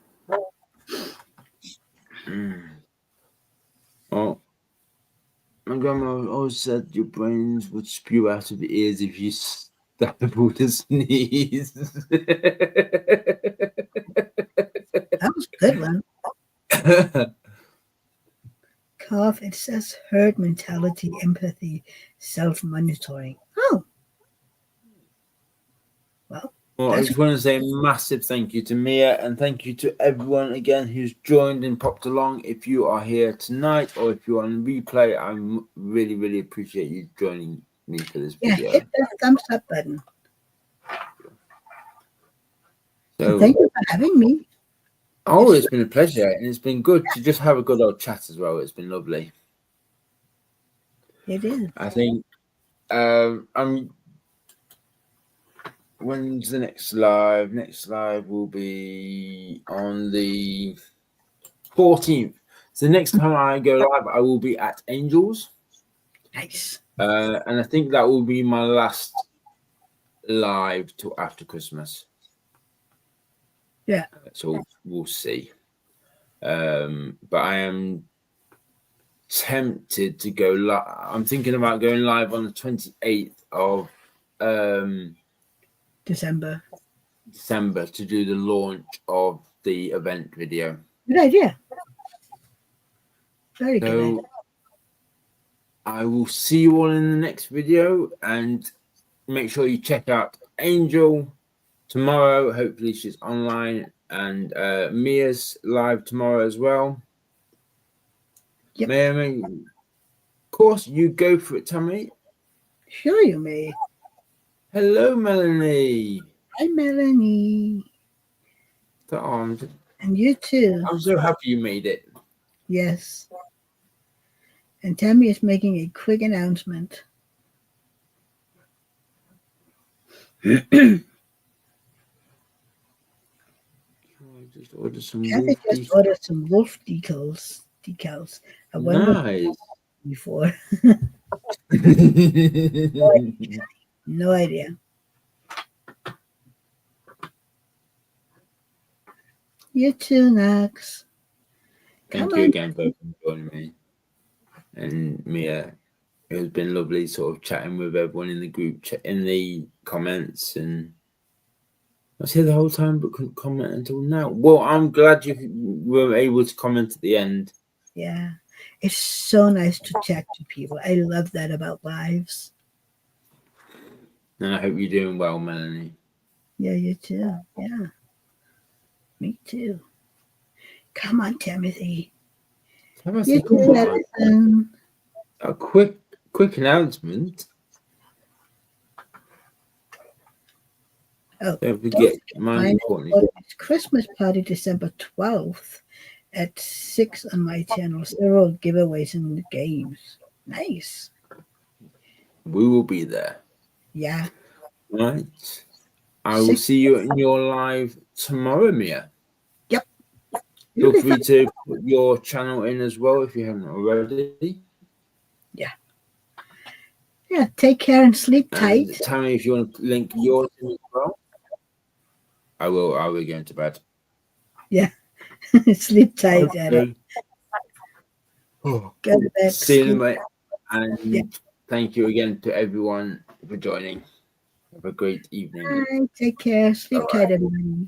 My grandma always said your brains would spew out of your ears if you stumbled to sneeze. That was a good one. Cough. It says herd mentality, empathy, self-monitoring. Oh, well, Well, I that's just want to say a massive thank you to Mia, and thank you to everyone again who's joined and popped along. If you are here tonight or if you're on replay, I really, really appreciate you joining me for this yeah. video. Hit that thumbs up button. So, Thank you for having me. oh, it's been a pleasure, and it's been good to just have a good old chat as well. It's been lovely. It is. I think when's the next live? Next live will be on the 14th. So next time I go live, I will be at Angels. Nice. And I think that will be my last live till after Christmas. Yeah. So we'll see. But I am tempted to go live. I'm thinking about going live on the 28th of December. to do the launch of the event video. Good idea. Very good idea. So I will see you all in the next video, and make sure you check out Angel tomorrow. Hopefully she's online, and Mia's live tomorrow as well. Yep. Of course, you go for it, Tammy. Sure you may. Hello, Melanie. Hi, Melanie. And you too. I'm so happy you made it. Yes. And Tammy is making a quick announcement. Just order some Kathy just ordered some wolf decals. I wonder nice. Before. No idea. You too, Knox. Thank you again for joining me. And Mia, it has been lovely sort of chatting with everyone in the group, in the comments, and I was here the whole time but couldn't comment until now. Well, I'm glad you were able to comment at the end. Yeah, it's so nice to chat to people. I love that about lives. And I hope you're doing well, Melanie. Yeah, you too. Yeah, me too. Come on, Timothy. You too, Edison. A quick announcement. Oh, don't forget my important Christmas party December 12th at 6 on my channel. Several giveaways in the games. Nice. We will be there. Yeah. Right. I will see you in your live tomorrow, Mia. Yep. Feel free to put your channel in as well if you haven't already. Yeah. Yeah. Take care and sleep tight. And Tammy, if you want to link yours in as well, I will. I will go into bed. Yeah. Sleep tight, okay. Adam. Go to bed. See you later. And thank you again to everyone for joining. Have a great evening. Bye. Take care. Sleep tight, everybody.